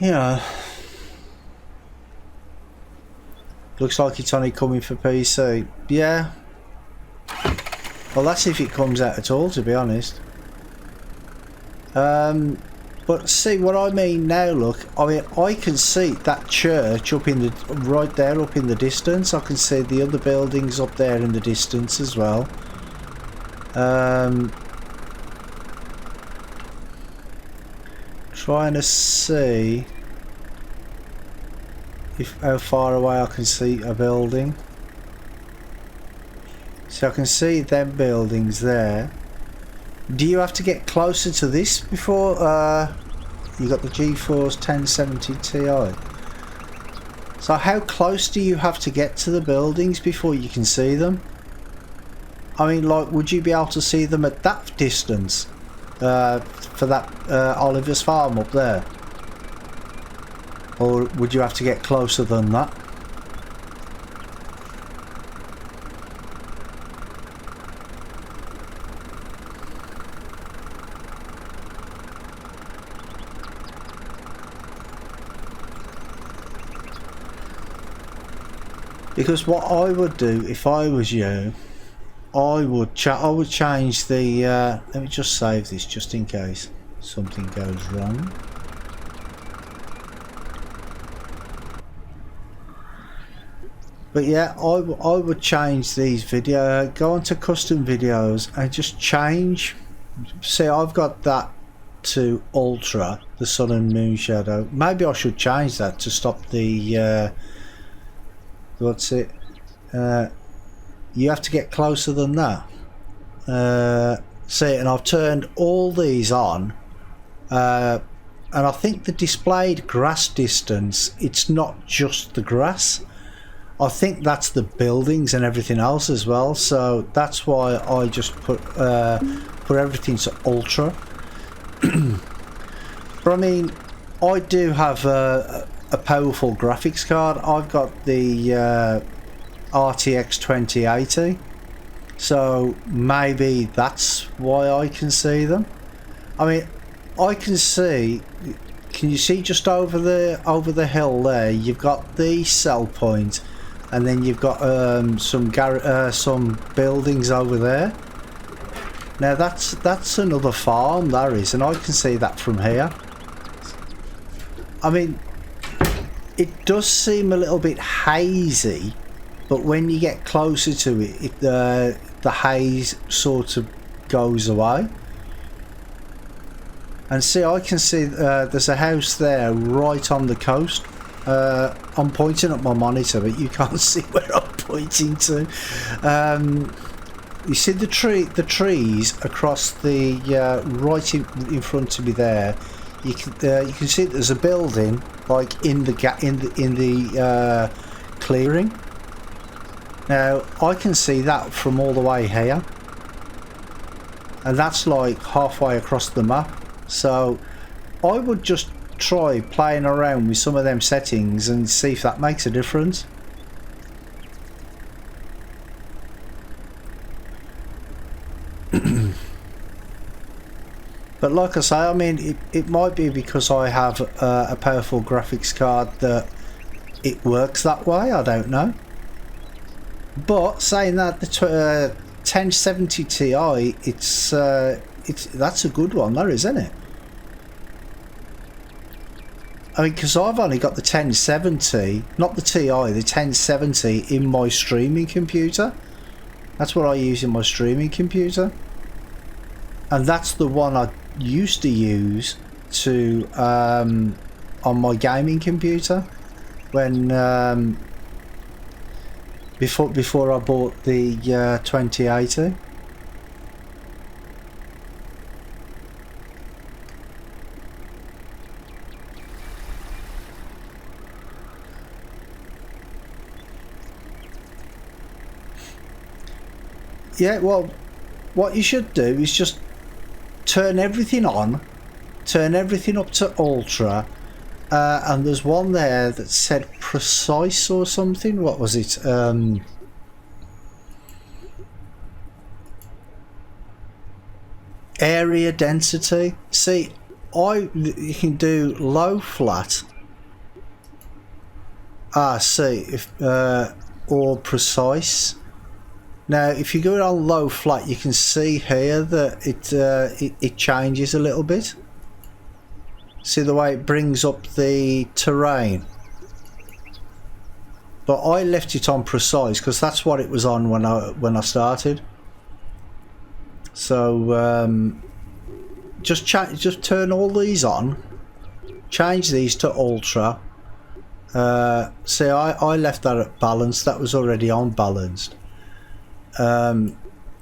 you know, looks like it's only coming for PC. Yeah. Well, that's if it comes out at all, to be honest. But see what I mean now, look, I mean, I can see that church up in the, right there up in the distance. I can see the other buildings up there in the distance as well. Trying to see if how far away I can see a building. So I can see them buildings there. Do you have to get closer to this before you got the GeForce 1070 Ti? So how close do you have to get to the buildings before you can see them? I mean, like, would you be able to see them at that distance for that Oliver's farm up there? Or would you have to get closer than that? Because what I would do if I was you, I would change the. Let me just save this just in case something goes wrong. But yeah, I would change these video. Go on to custom videos and just change. See, I've got that to ultra, the sun and moon shadow. Maybe I should change that to stop the. What's it? You have to get closer than that. See, and I've turned all these on, and I think the displayed grass distance, it's not just the grass. I think that's the buildings and everything else as well. So that's why I just put everything to ultra. But I mean, I do have a powerful graphics card. I've got the RTX 2080, so maybe that's why I can see them. I mean, I can see. Can you see just over the hill there? You've got the sell point, and then you've got some buildings over there. Now that's another farm, that is, and I can see that from here. I mean, it does seem a little bit hazy, but when you get closer to it, the haze sort of goes away. And see, I can see there's a house there right on the coast. I'm pointing at my monitor, but you can't see where I'm pointing to. You see the trees across the right in front of me there. You can see there's a building like in the clearing. Now I can see that from all the way here, and that's like halfway across the map. So I would just try playing around with some of them settings and see if that makes a difference. But like I say, I mean, it might be because I have a powerful graphics card that it works that way. I don't know. But saying that, the 1070 Ti, that's a good one, there, isn't it? I mean, because I've only got the 1070, not the Ti, the 1070 in my streaming computer. That's what I use in my streaming computer. And that's the one I used to use to on my gaming computer when before I bought the 2080. Yeah, well, what you should do is just turn everything on, turn everything up to ultra, and there's one there that said precise or something. What was it? Area density. See, you can do low flat. See, if or precise. Now, if you go on low flat, you can see here that it changes a little bit. See the way it brings up the terrain. But I left it on precise because that's what it was on when I started. So just turn all these on, change these to ultra. See, I left that at balanced. That was already on balanced. And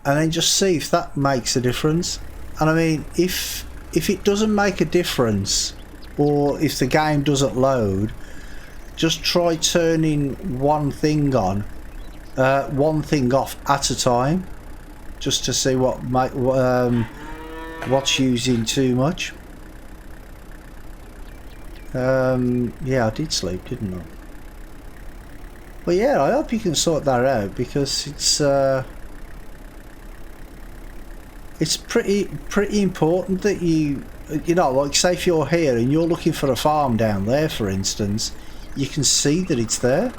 then just see if that makes a difference. And I mean, if it doesn't make a difference, or if the game doesn't load, just try turning one thing on, one thing off at a time, just to see what's using too much. Yeah, I did sleep, didn't I? Well, yeah, I hope you can sort that out, because it's pretty important that you know, like, say if you're here and you're looking for a farm down there, for instance, you can see that it's there,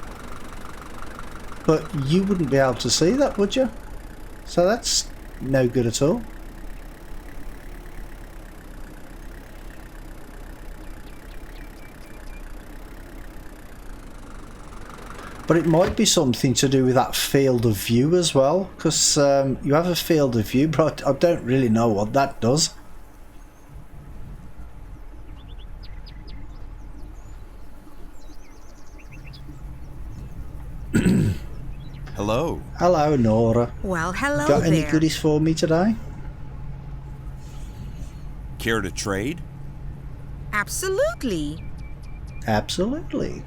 but you wouldn't be able to see that, would you? So that's no good at all. But it might be something to do with that field of view as well, because you have a field of view, but I don't really know what that does. Hello. Hello, Nora. Well, hello Got any there. goodies for me today? Care to trade? Absolutely. Absolutely.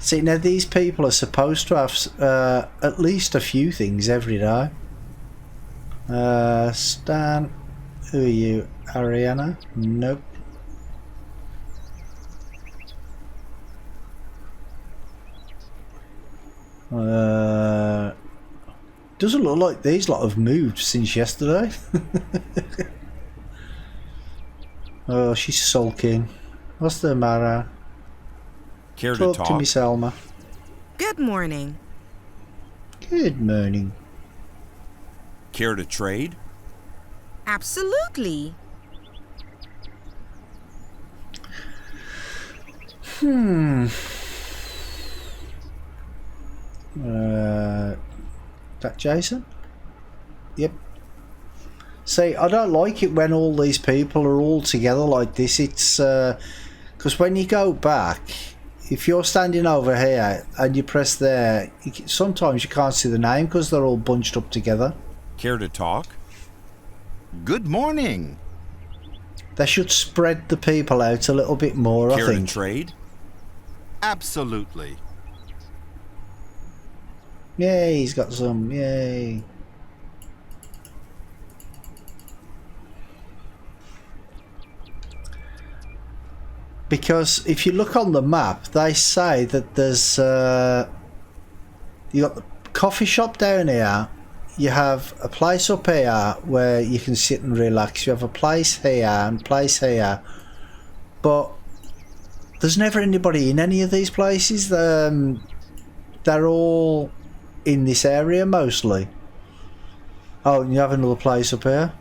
See, now these people are supposed to have at least a few things every day. Stan, who are you? Ariana? Nope. Doesn't look like these lot have moved since yesterday. Oh, she's sulking. What's the matter? Care to Talk talk? to me, Selma. Good morning. Good morning. Care to trade? Absolutely. That Jason? Yep. See, I don't like it when all these people are all together like this. It's because when you go back, if you're standing over here and you press there, sometimes you can't see the name because they're all bunched up together. Care to talk? Good morning. They should spread the people out a little bit more, I Care to think. trade? Absolutely. Yay, he's got some. Yay. Because if you look on the map, they say that there's you got the coffee shop down here, you have a place up here where you can sit and relax, you have a place here and place here, but there's never anybody in any of these places. They're all in this area mostly. Oh, and you have another place up here.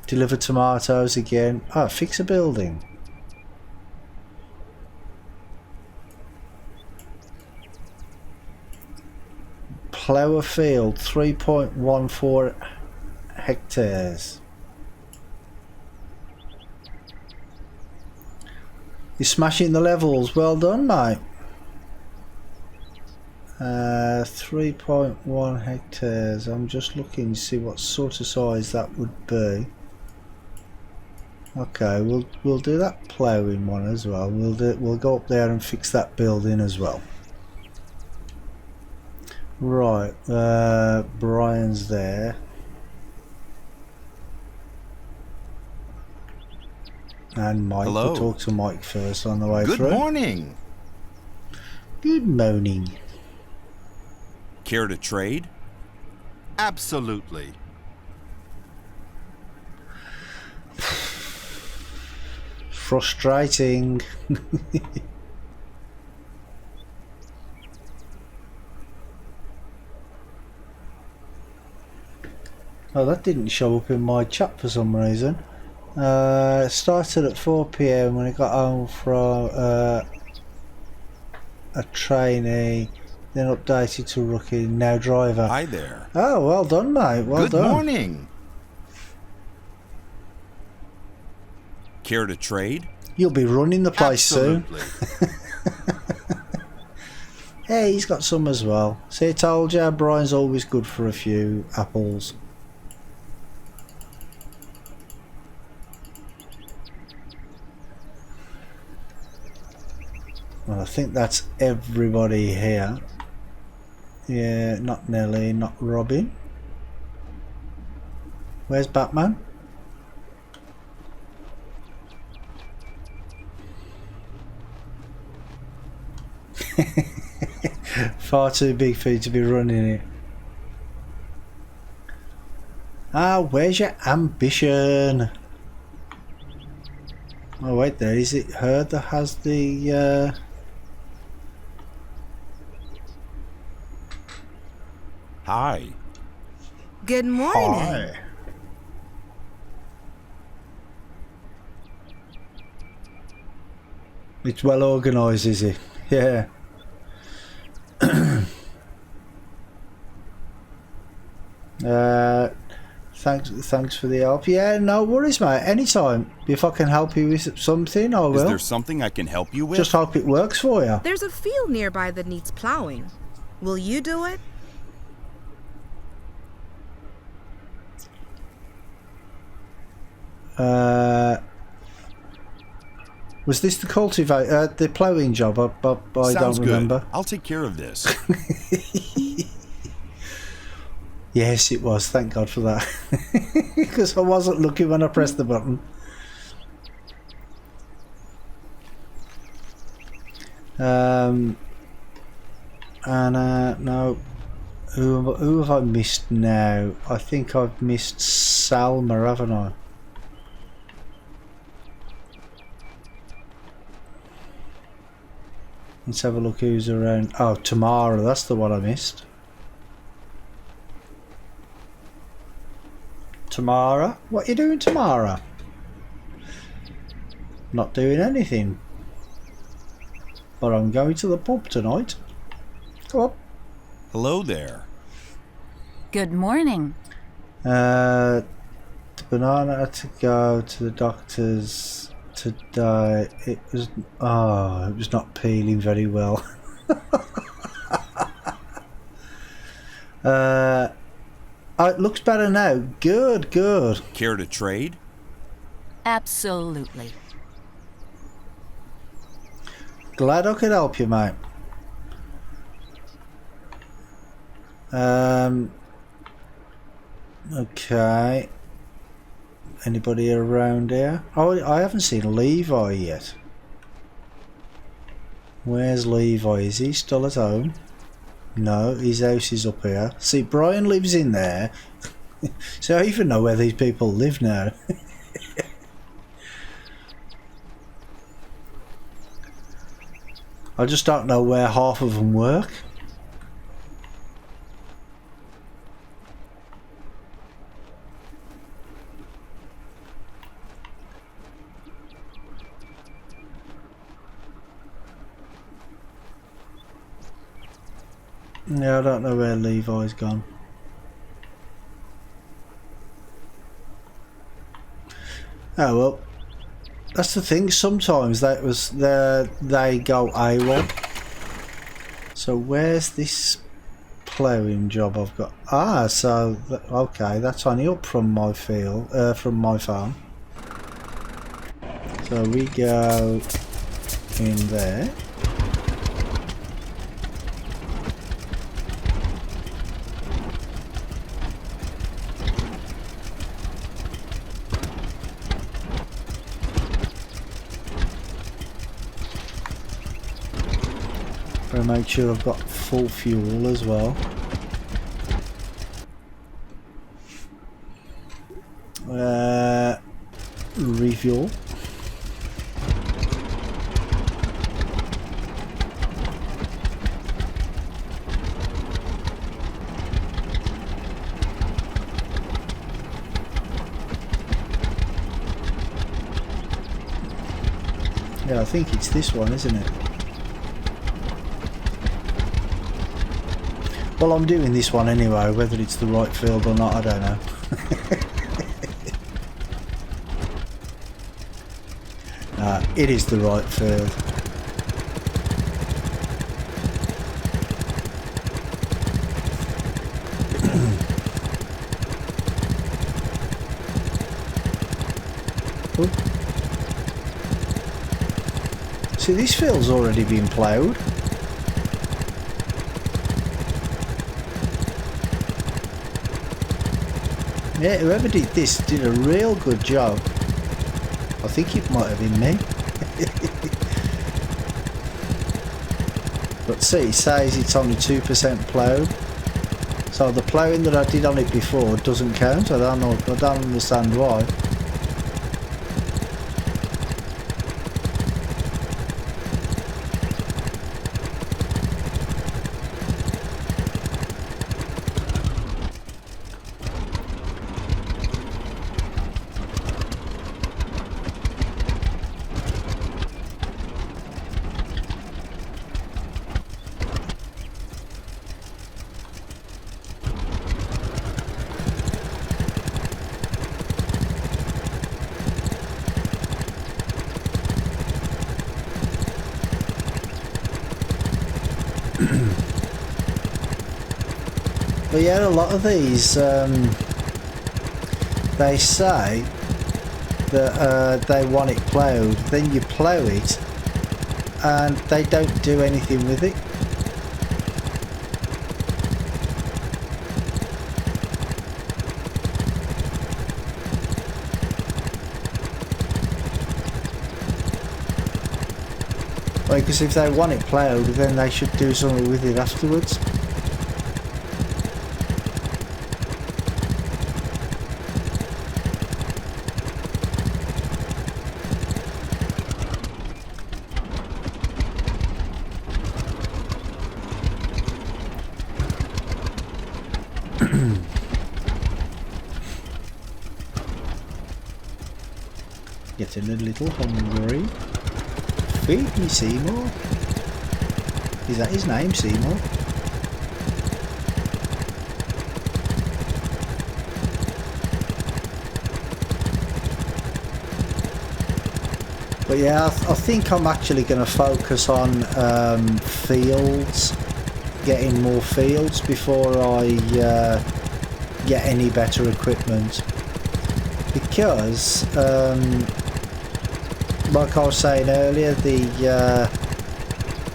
Deliver tomatoes again. Oh, fix a building. Plough a field, 3.14 hectares. You're smashing the levels. Well done, mate. 3.1 hectares. I'm just looking to see what sort of size that would be. Okay, we'll do that ploughing one as well. We'll go up there and fix that building as well. Right, Brian's there. And Mike. Hello. We'll talk to Mike first on the way Good through. morning. Good morning. Care to trade? Absolutely. Frustrating. Oh, that didn't show up in my chat for some reason. Started at 4 PM when I got home from a trainee, then updated to rookie, now driver. Hi there. Oh, well done, mate. Well Good done. morning. Care to trade? You'll be running the place soon. Absolutely. Hey, he's got some as well. See, I told you, Brian's always good for a few apples. Well, I think that's everybody here. Yeah, not Nelly, not Robin. Where's Batman? Far too big for you to be running it. Ah, where's your ambition? Oh wait, there is it her that has the Hi. Good morning. Hi. It's well organised, is it? Yeah. Thanks for the help. Yeah, no worries, mate. Anytime. If I can help you with something, I will. Is there something I can help you with? Just hope it works for you. There's a field nearby that needs plowing. Will you do it? Was this the cultivate, the ploughing job? I Sounds don't remember. good. I'll take care of this. Yes, it was. Thank God for that. Because I wasn't looking when I pressed the button. No. Who have I missed now? I think I've missed Salma, haven't I? Let's have a look who's around. Oh, Tamara, that's the one I missed. Tamara? What you doing, Tamara? Not doing anything. But I'm going to the pub tonight. Come on. Hello there. Good morning. The banana had to go to the doctor's today. It was not peeling very well. It looks better now. Good. Care to trade? Absolutely. Glad I could help you, mate. Okay. Anybody around here? Oh, I haven't seen Levi yet. Where's Levi? Is he still at home? No, his house is up here. See, Brian lives in there. So I even know where these people live now. I just don't know where half of them work. Yeah, I don't know where Levi's gone. Oh well, that's the thing. Sometimes they go AWOL. So where's this ploughing job I've got? Ah, so okay, that's only up from my field, from my farm. So we go in there. Gotta make sure I've got full fuel as well. Refuel. Yeah, I think it's this one, isn't it? Well, I'm doing this one anyway, whether it's the right field or not, I don't know. It is the right field. See, this field's already been ploughed. Yeah, whoever did this did a real good job. I think it might have been me. But see, it says it's only 2% ploughed. So the ploughing that I did on it before doesn't count. I don't know, I don't understand why. But yeah, a lot of these, they say that they want it ploughed, then you plough it and they don't do anything with it. Because if they want it ploughed, then they should do something with it afterwards. Getting a little hungry. Feed me, Seymour. Is that his name, Seymour? But yeah, I think I'm actually going to focus on fields, getting more fields before I get any better equipment. Because like I was saying earlier, the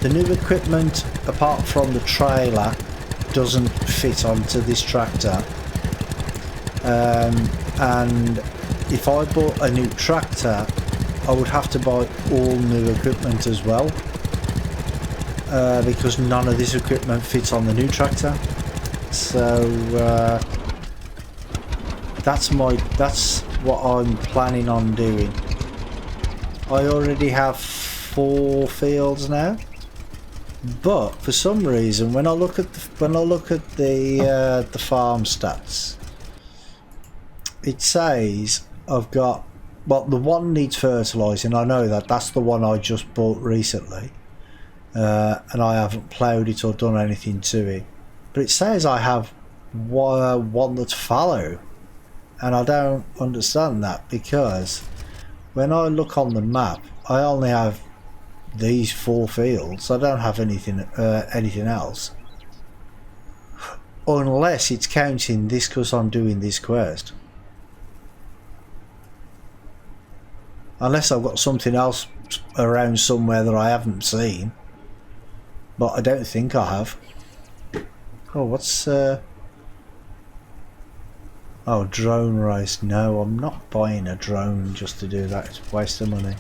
new equipment, apart from the trailer, doesn't fit onto this tractor. And if I bought a new tractor, I would have to buy all new equipment as well, because none of this equipment fits on the new tractor. So that's what I'm planning on doing. I already have 4 fields now, but for some reason, when I look at the farm stats, it says I've got, well, the one needs fertilising. I know that. That's the one I just bought recently, and I haven't ploughed it or done anything to it. But it says I have one that's fallow, and I don't understand that, because when I look on the map, I only have these 4 fields. I don't have anything else. Unless it's counting this because I'm doing this quest. Unless I've got something else around somewhere that I haven't seen. But I don't think I have. Oh, what's... Oh, drone race. No, I'm not buying a drone just to do that. It's a waste of money.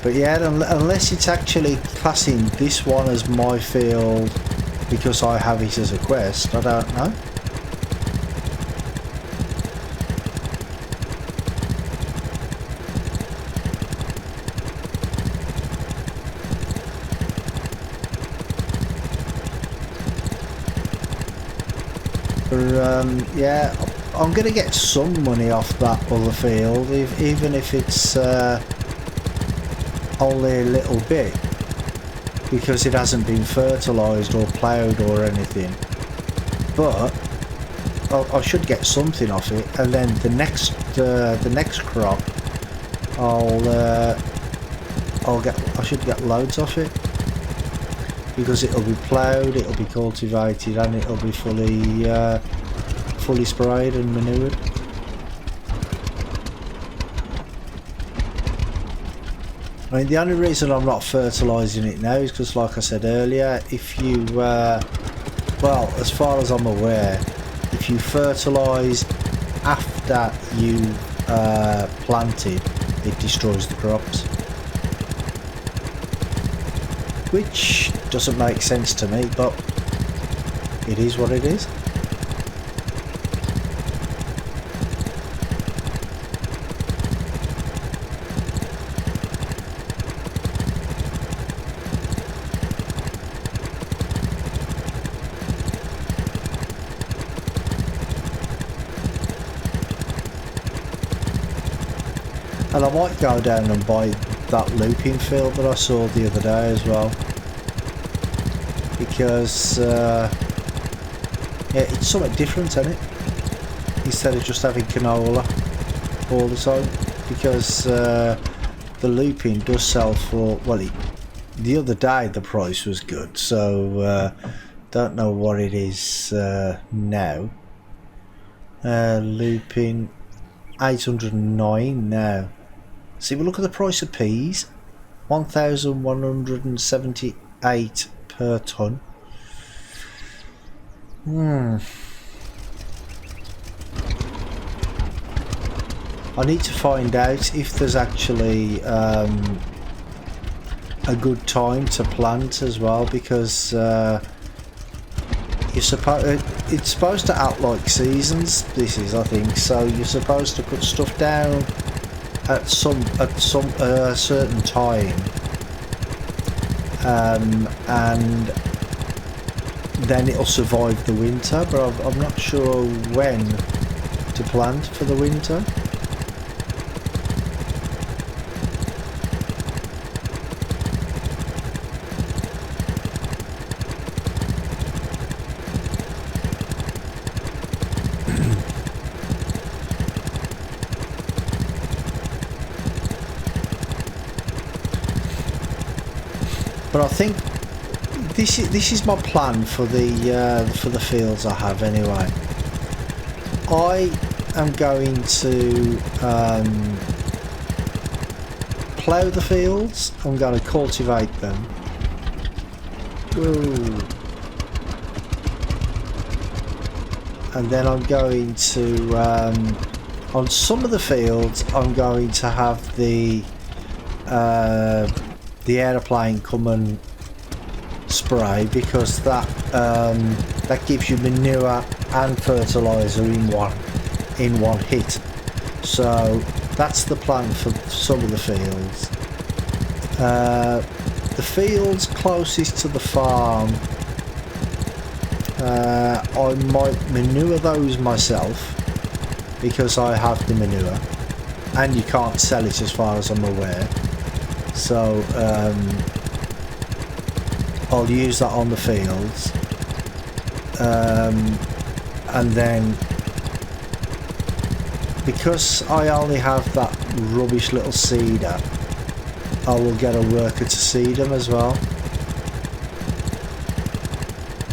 But yeah, unless it's actually classing this one as my field because I have it as a quest, I don't know. But yeah, I'm going to get some money off that other field, even if it's only a little bit, because it hasn't been fertilised or ploughed or anything. But I should get something off it, and then the next crop, I should get loads off it, because it'll be ploughed, it'll be cultivated, and it'll be fully sprayed and manured. I mean, the only reason I'm not fertilising it now is because, like I said earlier, if you, well, as far as I'm aware, if you fertilise after you planted, it destroys the crops. Which doesn't make sense to me, but it is what it is. And I might go down and buy that looping field that I saw the other day as well, because yeah, it's something different, isn't it? Instead of just having canola all the time, because the looping does sell for, well, the other day the price was good, so don't know what it is now. Looping 809 now. See, we look at the price of peas, 1,178 per tonne. I need to find out if there's actually a good time to plant as well, because it's supposed to act like seasons. This is, I think, so you're supposed to put stuff down at some certain time, and then it'll survive the winter, but I'm not sure when to plant for the winter. But I think this is my plan for the fields I have anyway. I am going to plough the fields. I'm going to cultivate them. Ooh. And then I'm going to on some of the fields I'm going to have the aeroplane come and spray, because that gives you manure and fertilizer in one hit. So that's the plan for some of the fields. The fields closest to the farm, I might manure those myself, because I have the manure, and you can't sell it as far as I'm aware. So I'll use that on the fields. and then because I only have that rubbish little seeder, I will get a worker to seed them as well,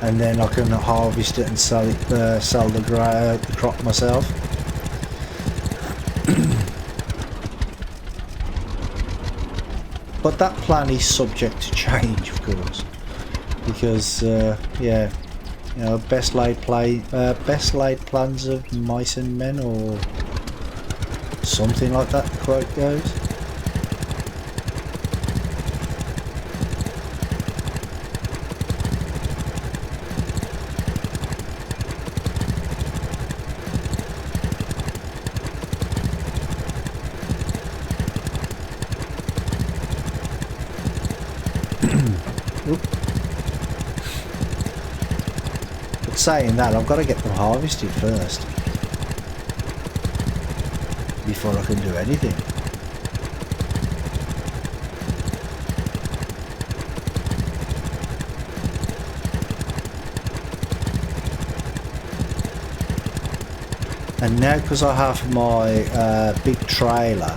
and then I can harvest it and sell it, sell the crop myself. But that plan is subject to change, of course, because yeah, you know, best laid plans of mice and men, or something like that. The quote goes. But saying that, I've got to get them harvested first before I can do anything. And now, because I have my big trailer,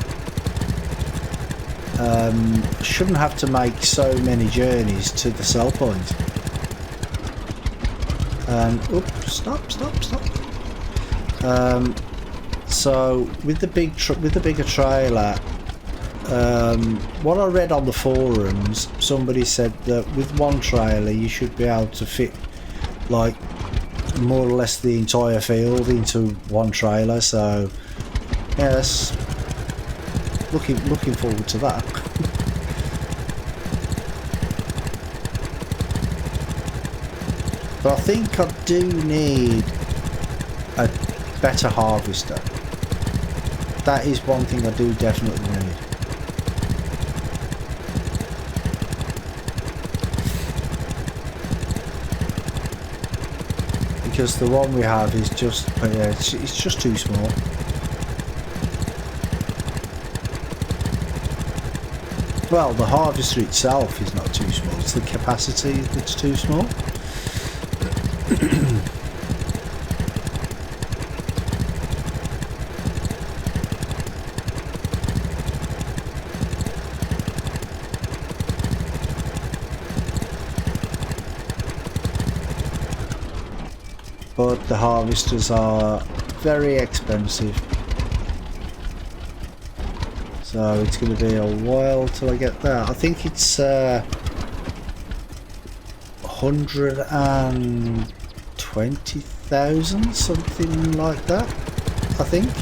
shouldn't have to make so many journeys to the sell point. Oops! Stop! So with the bigger trailer, what I read on the forums, somebody said that with one trailer you should be able to fit like more or less the entire field into one trailer. So yes, looking forward to that. But I think I do need a better harvester. That is one thing I do definitely need. Because the one we have is just, it's just too small. Well, the harvester itself is not too small, it's the capacity that's too small. But the harvesters are very expensive, so it's going to be a while till I get that. I think it's 120,000, something like that, I think.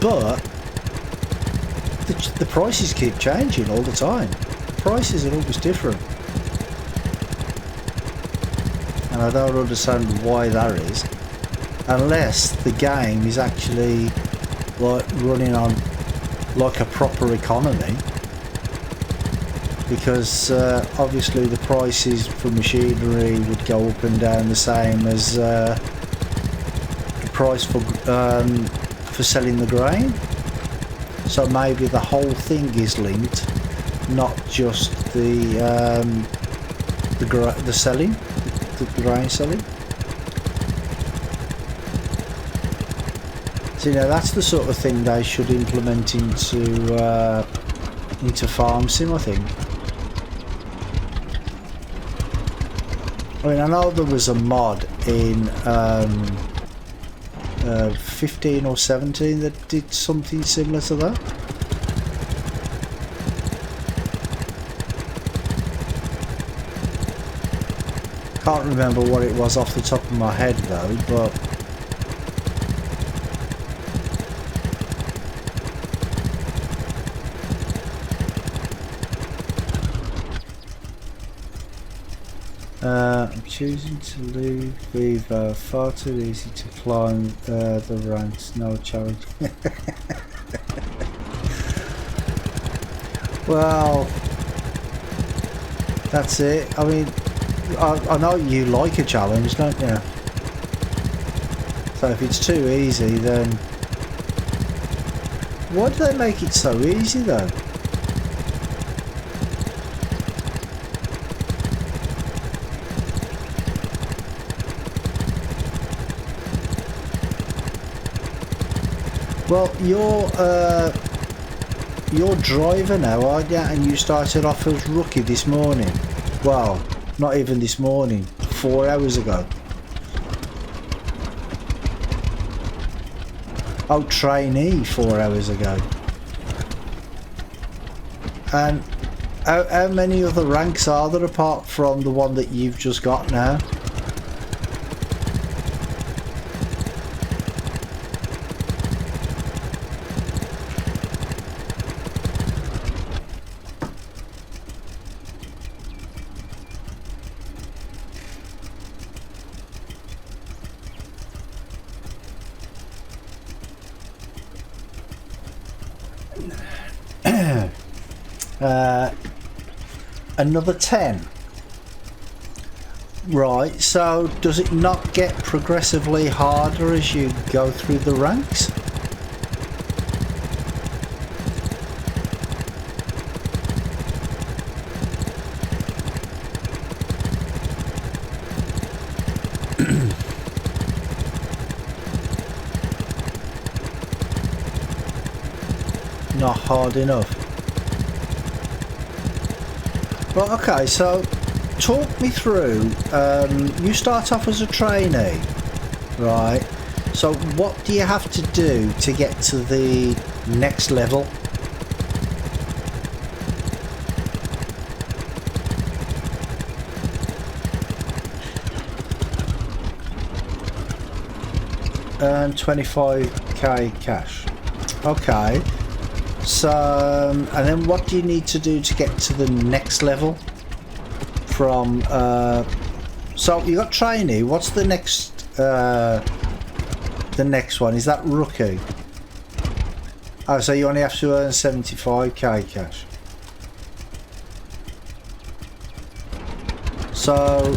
But the prices keep changing all the time. The prices are always different. And I don't understand why that is, unless the game is actually like running on like a proper economy, because obviously the prices for machinery would go up and down the same as the price for selling the grain. So maybe the whole thing is linked, not just the selling. The grain selling. So, you know, that's the sort of thing they should implement into farm sim, I think. I mean, I know there was a mod in 15 or 17 that did something similar to that. Can't remember what it was off the top of my head though, but I'm choosing to leave Vivo. Far too easy to climb the ranks. No challenge. Well, that's it. I mean, I know you like a challenge, don't you? So if it's too easy, then why do they make it so easy though? Well, you're driver now, aren't you? And you started off as rookie this morning. Well, not even this morning. 4 hours ago. Oh, trainee 4 hours ago. And how many other ranks are there apart from the one that you've just got now? Another 10. Right, so does it not get progressively harder as you go through the ranks? Not hard enough. Well, okay, so talk me through, you start off as a trainee, right? So what do you have to do to get to the next level? Earn 25k cash. Okay. So, and then what do you need to do to get to the next level? From, so you got trainee, what's the next one? Is that rookie? Oh, so you only have to earn 75k cash. So,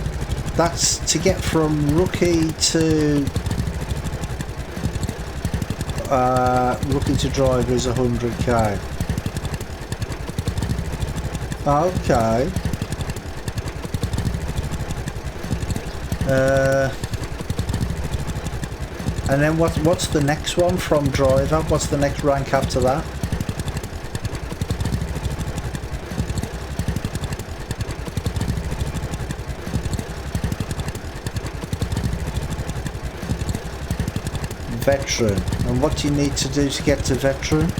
that's to get from rookie to rookie to driver is 100k. Okay. And then what's the next one from driver? What's the next rank after that? Veteran. And what do you need to do to get to veteran?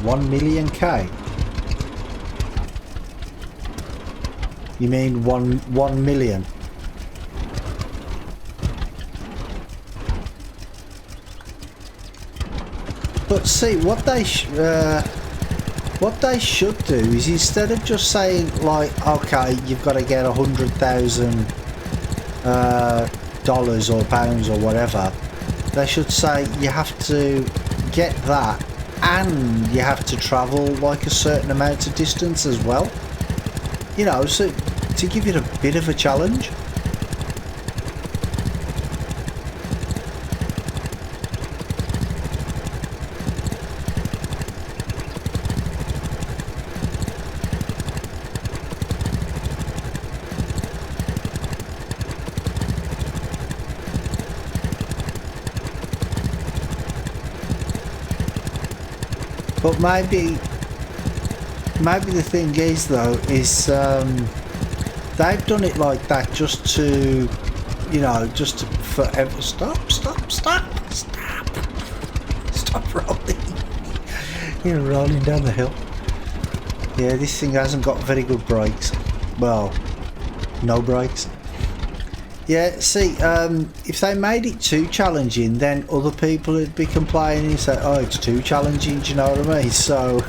$1 million K. You mean one million? But see, what they should do is, instead of just saying like, okay, you've got to get $100,000 or pounds or whatever, they should say you have to get that and you have to travel like a certain amount of distance as well. You know, so to give it a bit of a challenge. But maybe the thing is though, is they've done it like that just to, you know, just to forever. Stop rolling. You're rolling down the hill. Yeah, this thing hasn't got very good brakes. Well, no brakes. Yeah, see, if they made it too challenging, then other people would be complaining and say, oh, it's too challenging, do you know what I mean? So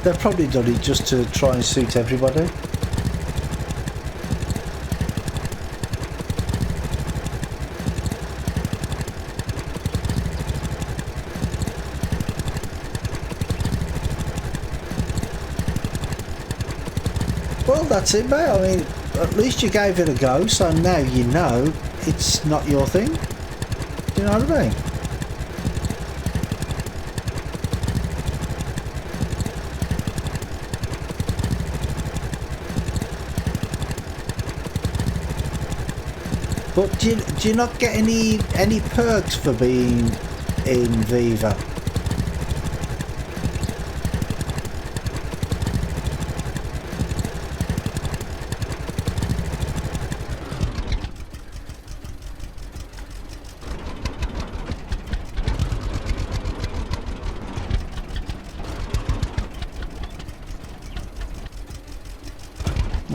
they've probably done it just to try and suit everybody. Well, that's it, mate. I mean, at least you gave it a go, so now you know it's not your thing. Do you know what I mean? But do you not get any perks for being in Viva?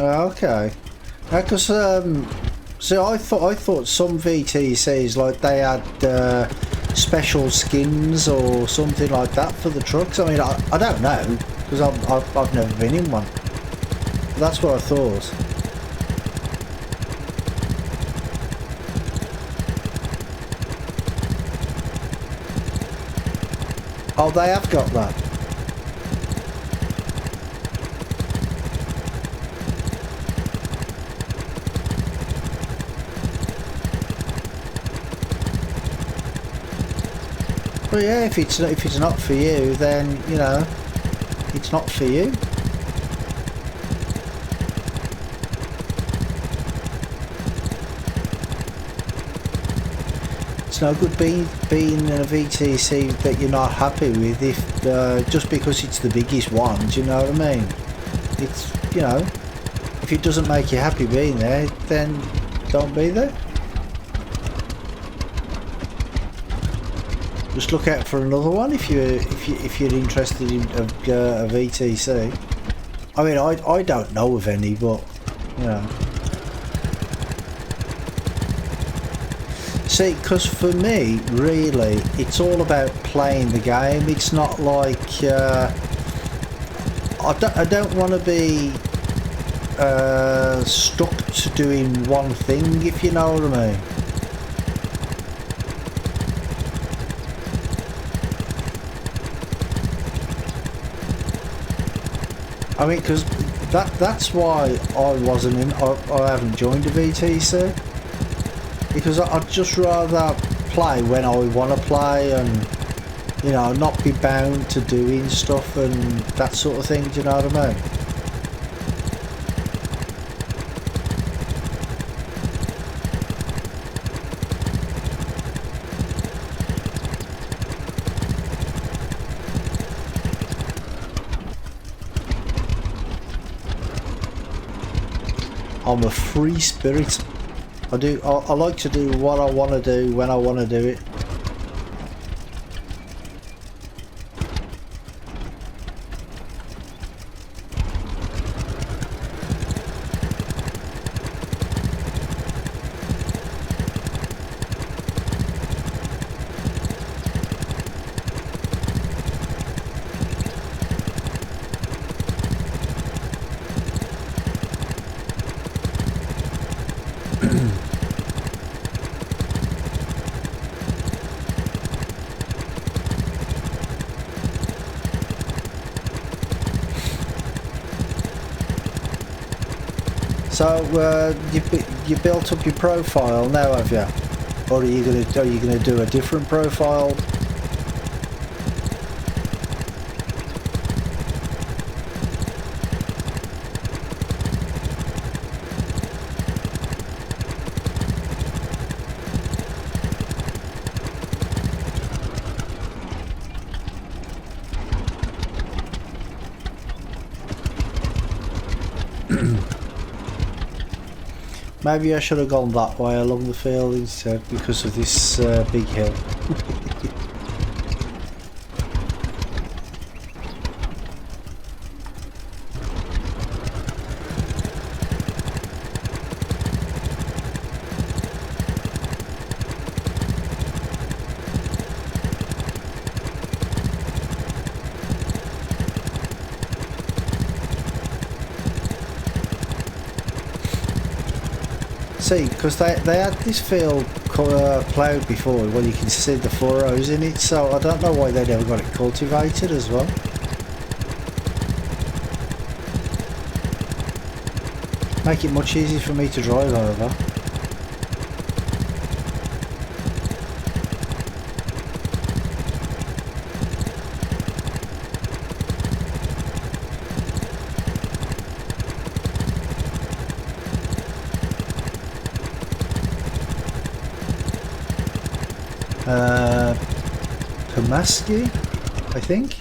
Okay, because see, I thought some VTCs like they had special skins or something like that for the trucks. I mean, I don't know because I've never been in one. That's what I thought. Oh, they have got that. Well, yeah, if it's not for you, then you know it's not for you. It's no good being in a VTC that you're not happy with if just because it's the biggest one. Do you know what I mean? It's, you know, if it doesn't make you happy being there, then don't be there. Just look out for another one if you're interested in a VTC. I mean, I don't know of any, but you know. See, because for me, really, it's all about playing the game. It's not like I don't want to be stuck to doing one thing, if you know what I mean. I mean, because that's why I haven't joined a VTC, because I'd just rather play when I want to play and, you know, not be bound to doing stuff and that sort of thing. Do you know what I mean? I'm a free spirit. I like to do what I want to do when I want to do it. So you built up your profile now, have you? Or are you gonna do a different profile? Maybe I should have gone that way along the field instead because of this big hill. See, because they had this field ploughed before, well, you can see the furrows in it, so I don't know why they never got it cultivated as well. Make it much easier for me to drive over. Pamaski, I think.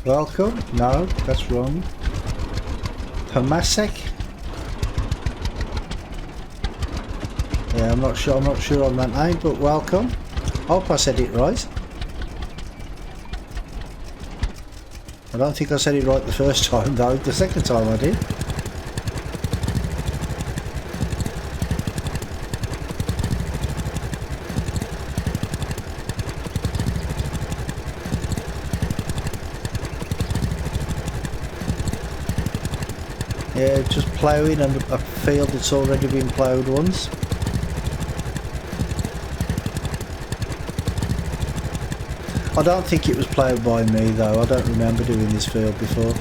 Welcome. No, that's wrong. Pamasek. Yeah, I'm not sure on that name, but welcome. Hope I said it right. I don't think I said it right the first time though. The second time I did. Yeah, just ploughing and a field that's already been ploughed once. I don't think it was ploughed by me though. I don't remember doing this field before.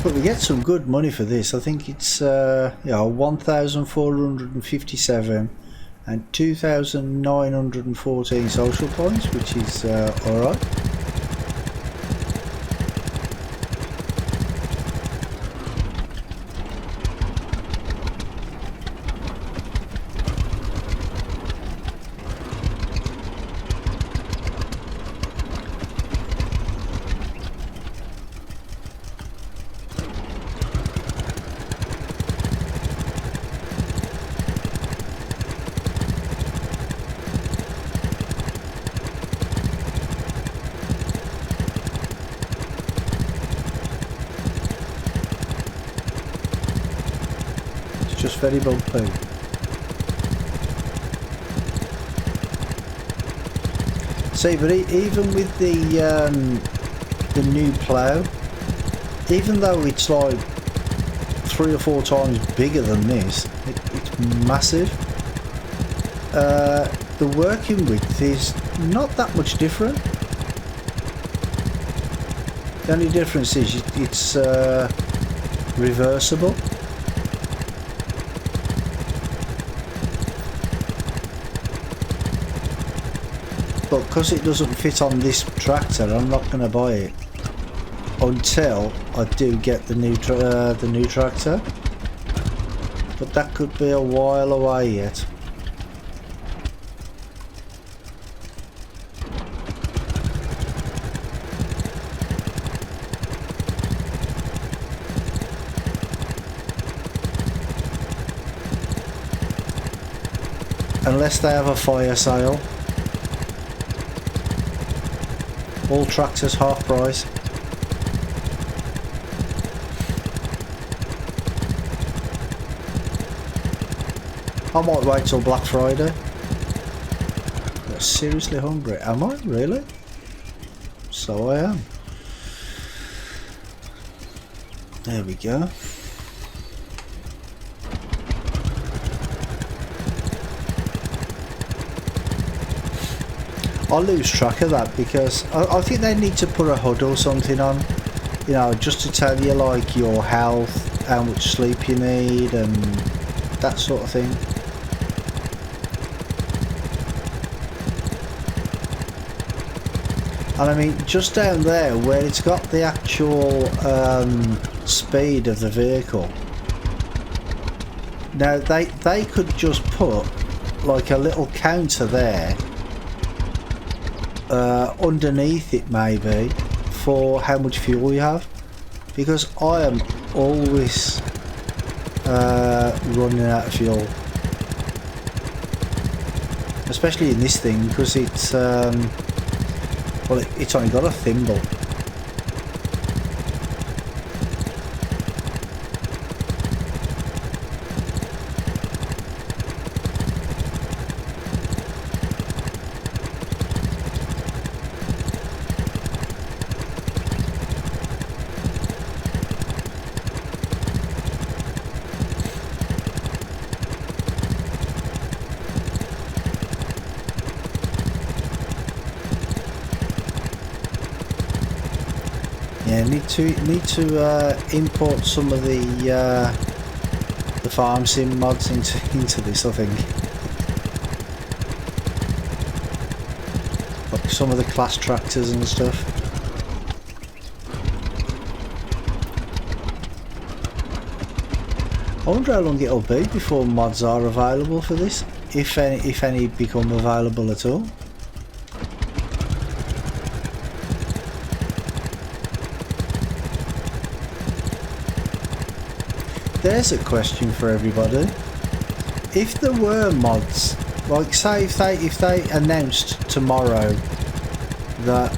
But we get some good money for this. I think it's 1,457 and 2,914 social points, which is alright. Just very bumpy. See, but even with the new plough, even though it's like 3 or 4 times bigger than this, it's massive. The working width is not that much different. The only difference is it's reversible. But because it doesn't fit on this tractor, I'm not going to buy it until I do get the new tractor. But that could be a while away yet. Unless they have a fire sale. All tractors half price. I might wait till Black Friday. I'm seriously hungry. Am I? Really? So I am. There we go. I lose track of that because I think they need to put a HUD or something on, you know, just to tell you like your health, how much sleep you need and that sort of thing. And I mean, just down there where it's got the actual speed of the vehicle, now they could just put like a little counter there underneath it maybe for how much fuel you have, because I am always running out of fuel, especially in this thing because it's well, it's only got a thimble. Yeah, need to import some of the farm sim mods into this, I think. Like some of the class tractors and stuff. I wonder how long it'll be before mods are available for this, if any become available at all. There's a question for everybody. If there were mods, like say if they announced tomorrow that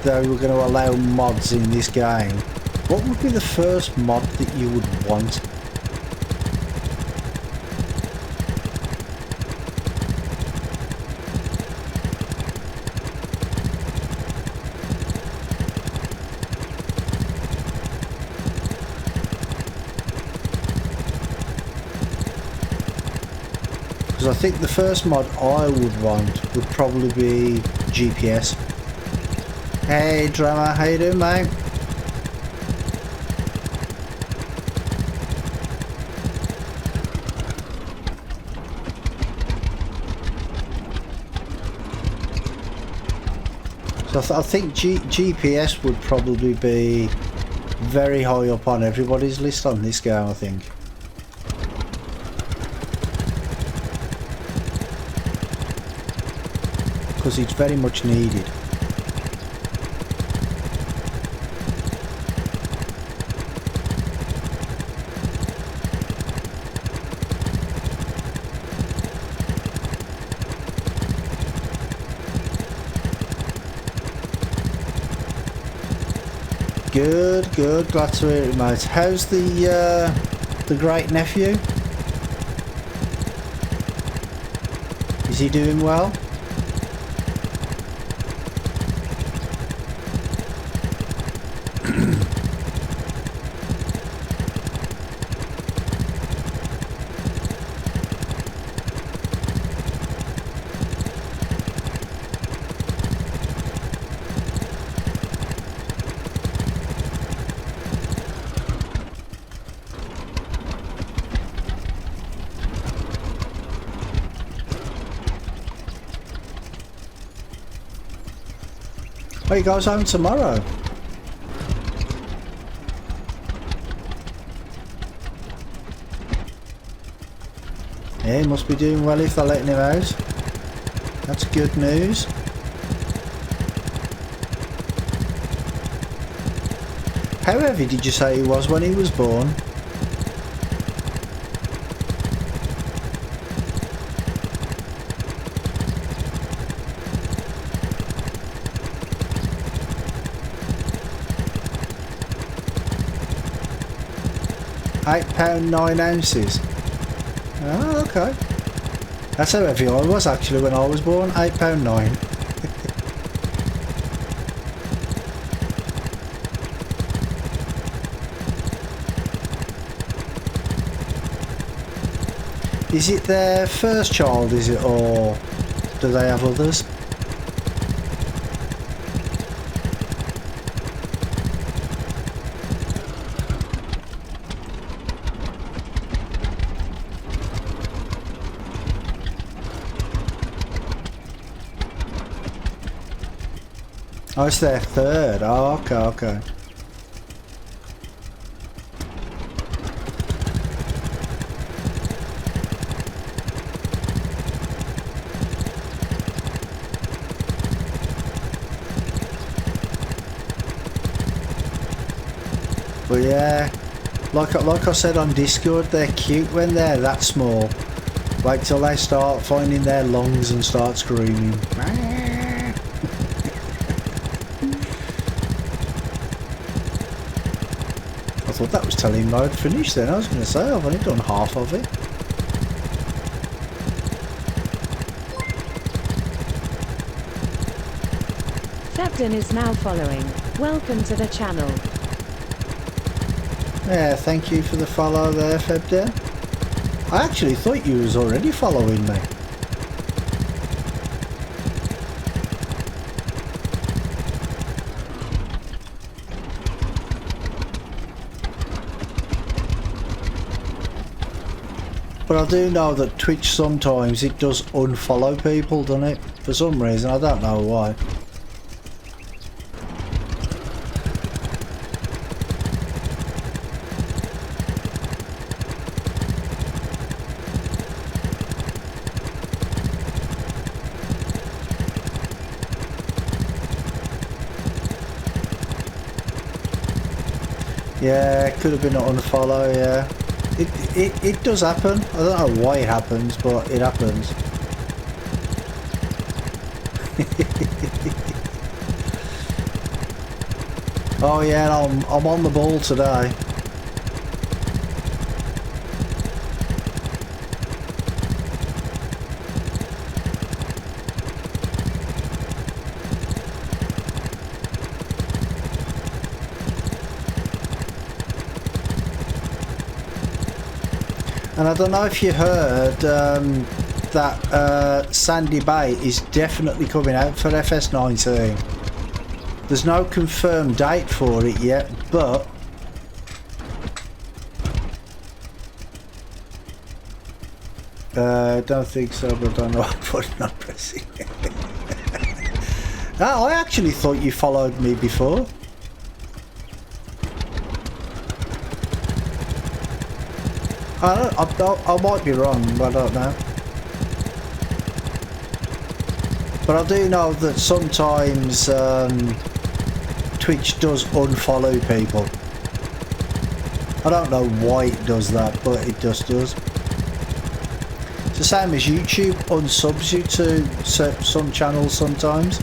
they were going to allow mods in this game, what would be the first mod that you would want? Because I think the first mod I would want would probably be GPS. Hey Drummer, how you doing, mate? So I think GPS would probably be very high up on everybody's list on this game, I think. Because it's very much needed. Good, glad to hear it, mate. How's the great nephew? Is he doing well? Oh, he goes home tomorrow. Yeah, he must be doing well if they're letting him out. That's good news. How heavy did you say he was when he was born? £8 9 ounces. Oh, okay. That's how heavy I was actually when I was born. £8 9. Is it their first child, is it, or do they have others? Oh, it's their third. Oh, okay. But yeah, like I said on Discord, they're cute when they're that small. Wait till they start finding their lungs and start screaming. I thought that was telling me I'd finished then. I was going to say I've only done half of it. Captain is now following. Welcome to the channel. Yeah, thank you for the follow there, Febden. I actually thought you was already following me. But I do know that Twitch sometimes it does unfollow people, doesn't it? For some reason, I don't know why. Yeah, it could have been an unfollow, yeah. It does happen. I don't know why it happens, but it happens. Oh yeah, I'm on the ball today. And I don't know if you heard that Sandy Bay is definitely coming out for FS19. There's no confirmed date for it yet, but don't think so, but I don't know what I'm pressing. I actually thought you followed me before. I might be wrong, but I don't know. But I do know that sometimes Twitch does unfollow people. I don't know why it does that, but it just does. It's the same as YouTube unsubs you to some channels sometimes.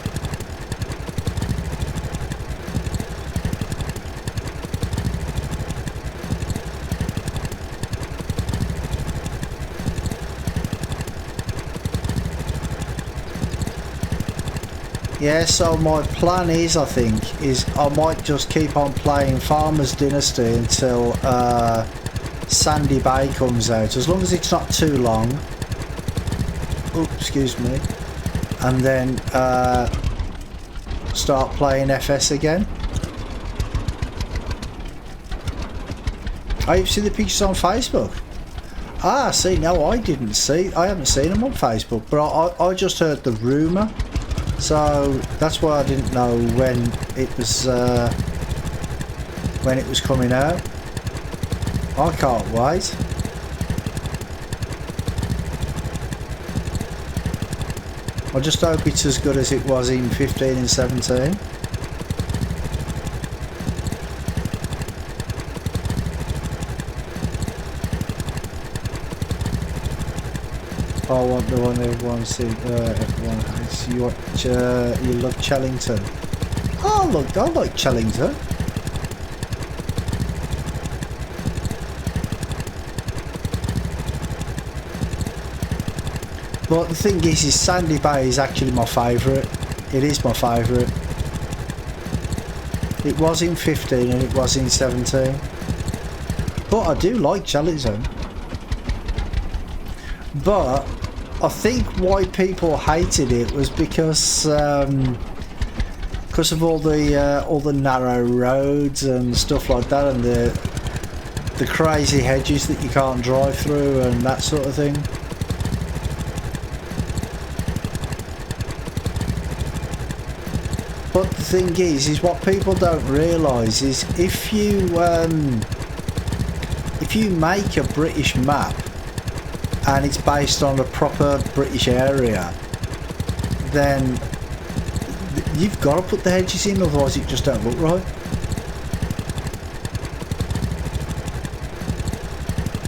Yeah, so my plan is, I might just keep on playing Farmer's Dynasty until Sandy Bay comes out, as long as it's not too long. Oh, excuse me. And then start playing FS again. Oh, you've seen the pictures on Facebook? Ah, see, no, I haven't seen them on Facebook, but I just heard the rumour. So that's why I didn't know when it was coming out. I can't wait. I just hope it's as good as it was in 15 and 17. I want the one everyone seen. Everyone has. You watch. You love Chellington. Oh look, I like Chellington. But the thing is Sandy Bay is actually my favourite. It is my favourite. It was in 15 and it was in 17. But I do like Chellington. But I think why people hated it was because of all the narrow roads and stuff like that, and the crazy hedges that you can't drive through and that sort of thing. But the thing is what people don't realise is if you make a British map and it's based on a proper British area, then you've got to put the hedges in, otherwise it just don't look right.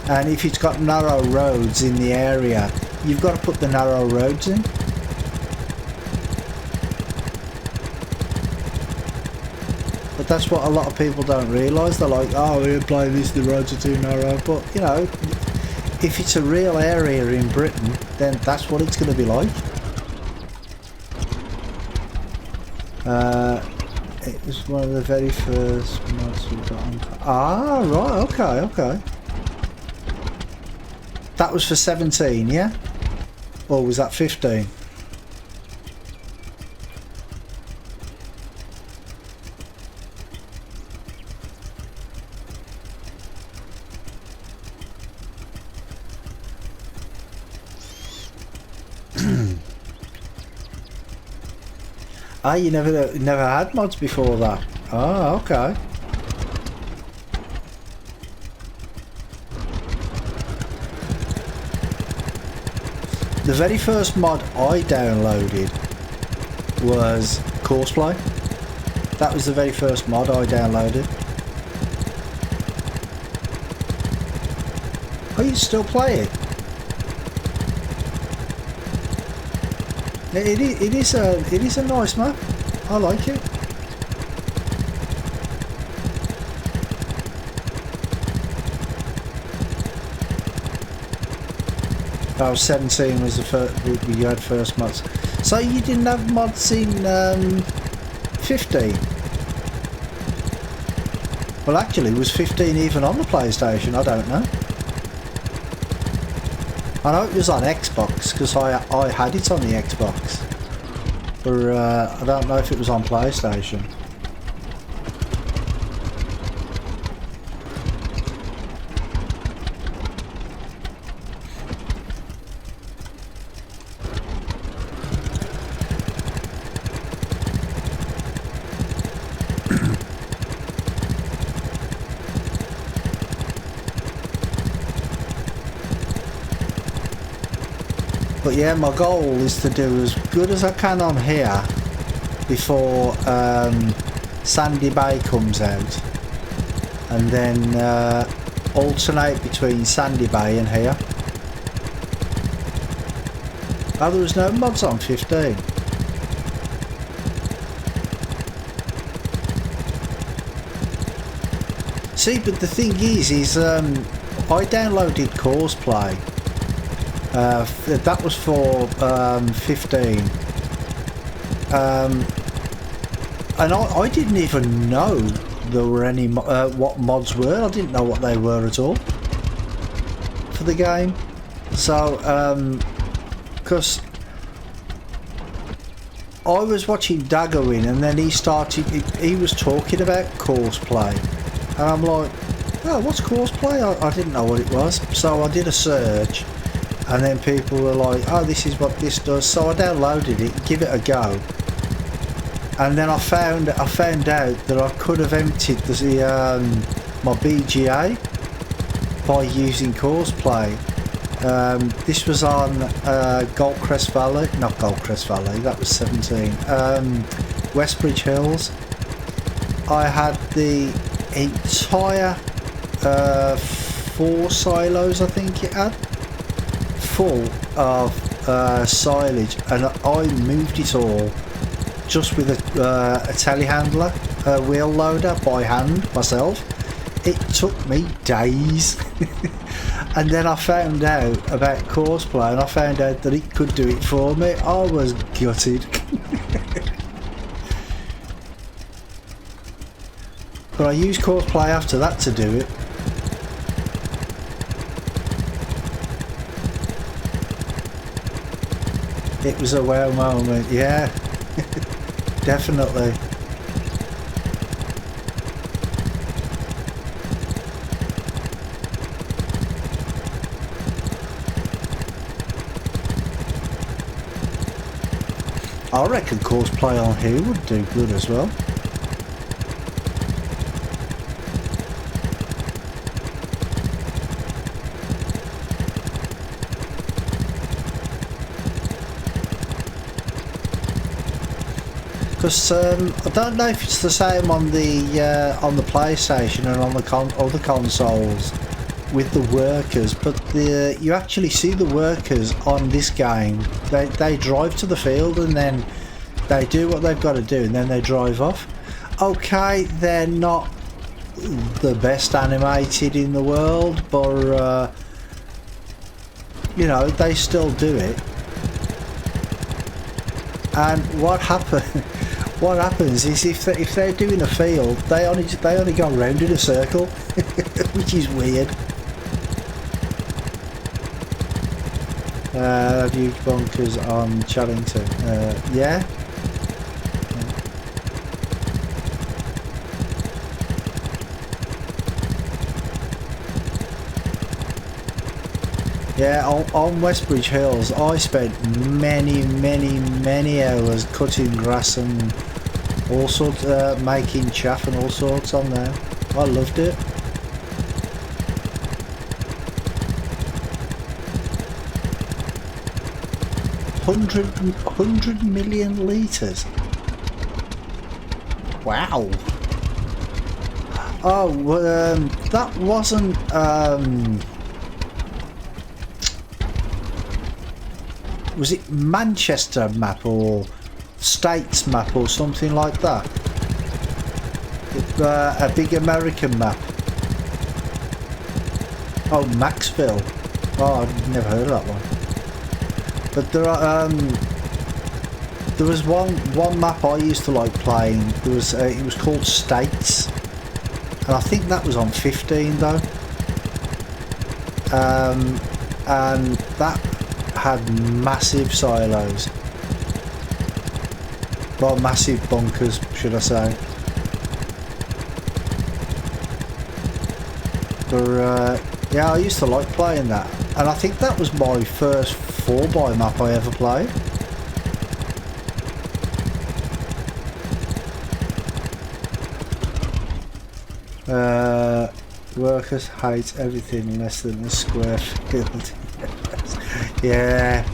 And if it's got narrow roads in the area, you've got to put the narrow roads in. But that's what a lot of people don't realise. They're like, oh, we're playing this, the roads are too narrow. But, you know, if it's a real area in Britain, then that's what it's going to be like. It was one of the very first mods we got on. Ah, right, okay. That was for 17, yeah? Or was that 15? Ah, you never had mods before that? Oh, okay. The very first mod I downloaded was Courseplay. That was the very first mod I downloaded. Oh, you still play it? It is a nice map. I like it. Oh, 17 was the first. You had first mods. So you didn't have mods in 15? Well, actually, was 15 even on the PlayStation? I don't know. I know it was on Xbox because I had it on the Xbox, but I don't know if it was on PlayStation. But yeah, my goal is to do as good as I can on here before Sandy Bay comes out, and then alternate between Sandy Bay and here. Oh, there was no mods on 15. See, but the thing is I downloaded Courseplay. That was for 15, and I didn't even know there were any what mods were. I didn't know what they were at all for the game. So because I was watching Daggerwin, and then he was talking about Courseplay, and I'm like, oh, what's Courseplay? I didn't know what it was, so I did a search. And then people were like, oh, this is what this does. So I downloaded it, give it a go. And then I found out that I could have emptied my BGA by using Courseplay. This was on Goldcrest Valley. Not Goldcrest Valley, that was 17. Westbridge Hills. I had the entire 4 silos, I think it had, full of silage, and I moved it all just with a telehandler, a wheel loader by hand myself. It took me days. And then I found out about Courseplay, and I found out that it could do it for me. I was gutted. But I used Courseplay after that to do it. It was a wow moment, yeah. Definitely. I reckon Courseplay on here would do good as well. Because I don't know if it's the same on the PlayStation and on the other consoles with the workers, but you actually see the workers on this game. They drive to the field and then they do what they've got to do, and then they drive off. Okay, they're not the best animated in the world, but you know, they still do it. And what happens is if they're doing a field, they only go round in a circle, which is weird. Have you bonkers on Challington? Yeah. Yeah, on Westbridge Hills, I spent many hours cutting grass and all sorts, making chaff and all sorts on there. I loved it. Hundred million litres. Wow. Oh, that wasn't. Was it Manchester map or States map or something like that? A big American map. Oh, Maxville. Oh, I've never heard of that one. But there was one map I used to like playing. There was it was called States, and I think that was on 15 though. And that had massive silos. Well, massive bunkers, should I say. But yeah, I used to like playing that, and I think that was my first 4x map I ever played. Workers hate everything less than a square field. Yeah.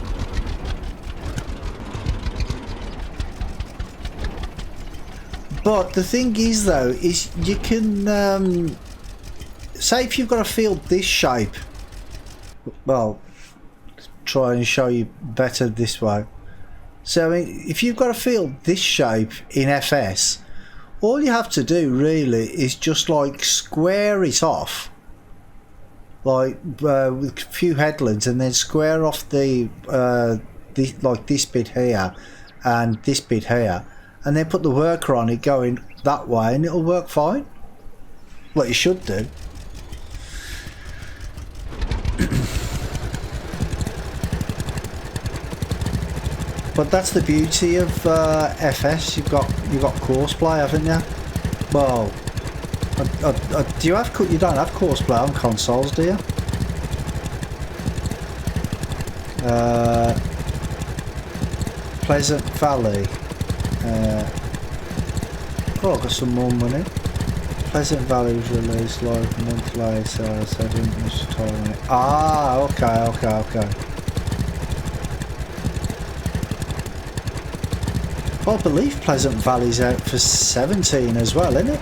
But the thing is though, is you can say if you've got a field this shape, well, try and show you better this way. So I mean, if you've got a field this shape in FS, all you have to do really is just like square it off, like with a few headlands, and then square off the like this bit here and this bit here, and then put the worker on it going that way, and it'll work fine. What you should do. But that's the beauty of FS. You've got courseplay, haven't you? Well, do you have? You don't have courseplay on consoles, do you? Pleasant Valley. Oh, I got some more money. Pleasant Valley was released like a month later, so I didn't much time on it. Ah, okay. Well, I believe Pleasant Valley's out for 17 as well, isn't it?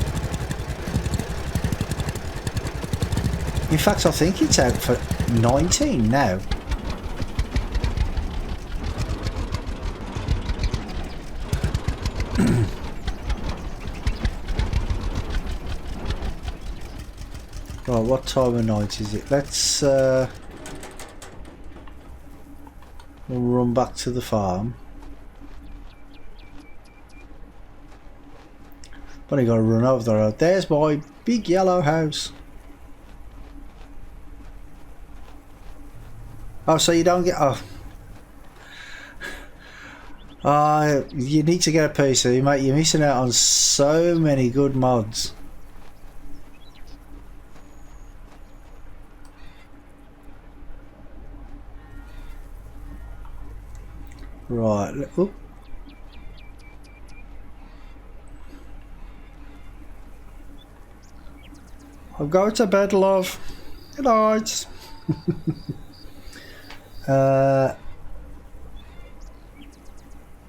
In fact, I think it's out for 19 now. Right, what time of night is it? Let's we'll run back to the farm. But I gotta run over the road. There's my big yellow house. Oh, so you don't get... Oh. You need to get a PC, mate. You're missing out on so many good mods. Right. Oop. I'm going to bed, love. Good night.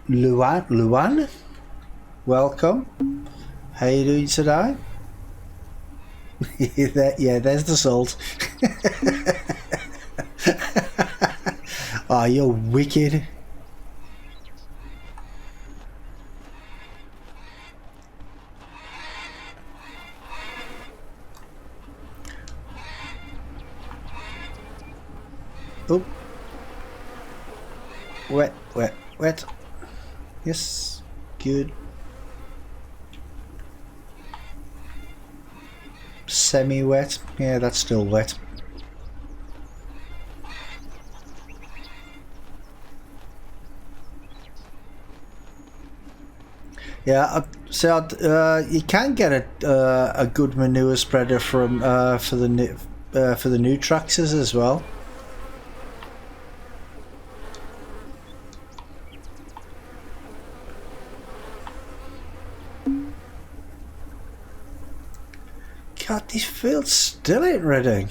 Luan? Welcome. How you doing today? Yeah, there's the salt. Oh, you're wicked. Oh, wet. Yes, good. Semi-wet. Yeah, that's still wet. Yeah, so you can get a good manure spreader from for the new tractors as well. God, this field still ain't ready.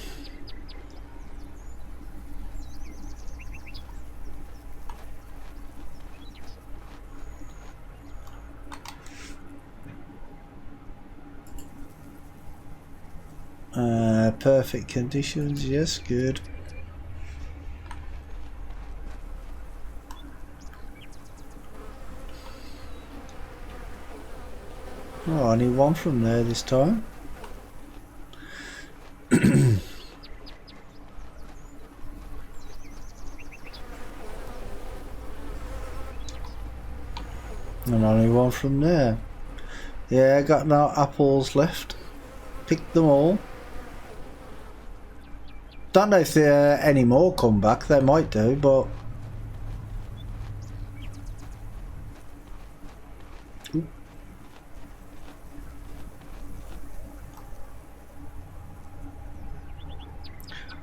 Perfect conditions, yes, good. Oh, only one from there this time. And only one from there. Yeah, I got no apples left. Picked them all. Don't know if there are any more come back. They might do, but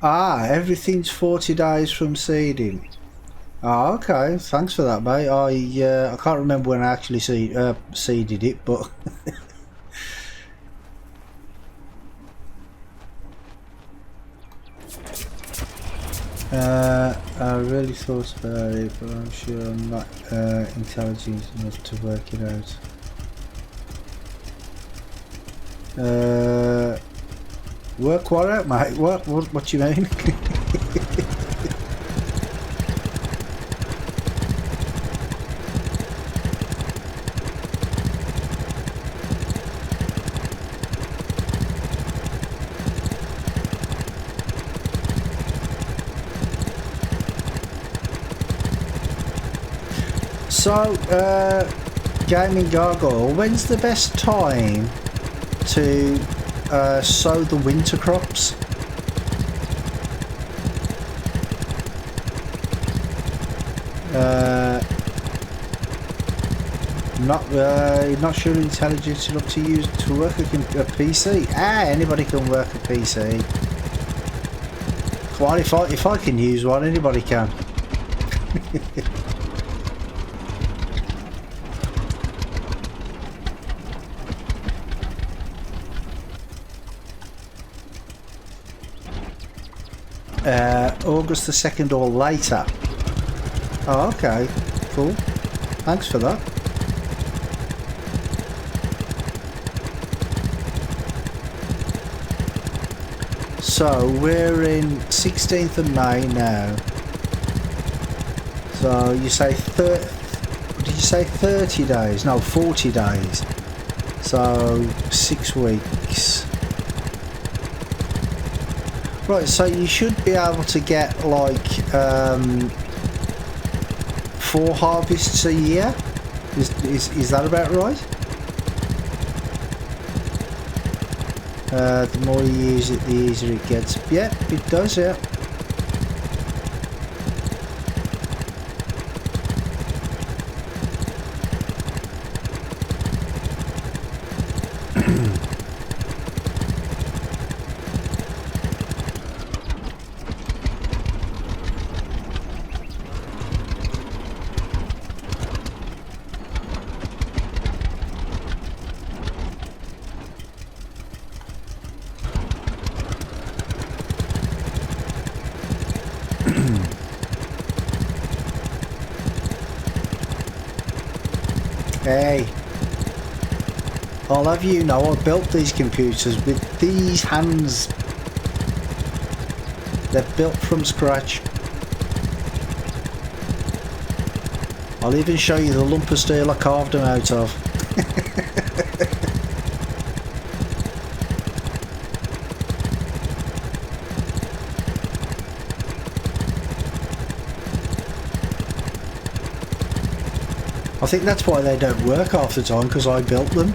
everything's 40 days from seeding. Oh, okay. Thanks for that, mate. I can't remember when I actually seeded it, but I really thought about it, but I'm sure I'm not intelligent enough to work it out. Work what out, mate? What do you mean? So, Gaming Gargoyle, when's the best time to sow the winter crops? Not sure intelligence enough to use to work a PC. Anybody can work a PC. Come on, if I can use one, anybody can. August the 2nd or later. Oh, okay, cool. Thanks for that. So we're in 16th of May now. So you say did you say 30 days? No, 40 days. So 6 weeks. Right, so you should be able to get like 4 harvests a year. Is that about right? The more you use it, the easier it gets. Yeah, it does, yeah. Hey, I'll have you know I built these computers with these hands. They're built from scratch. I'll even show you the lump of steel I carved them out of. I think that's why they don't work half the time, because I built them.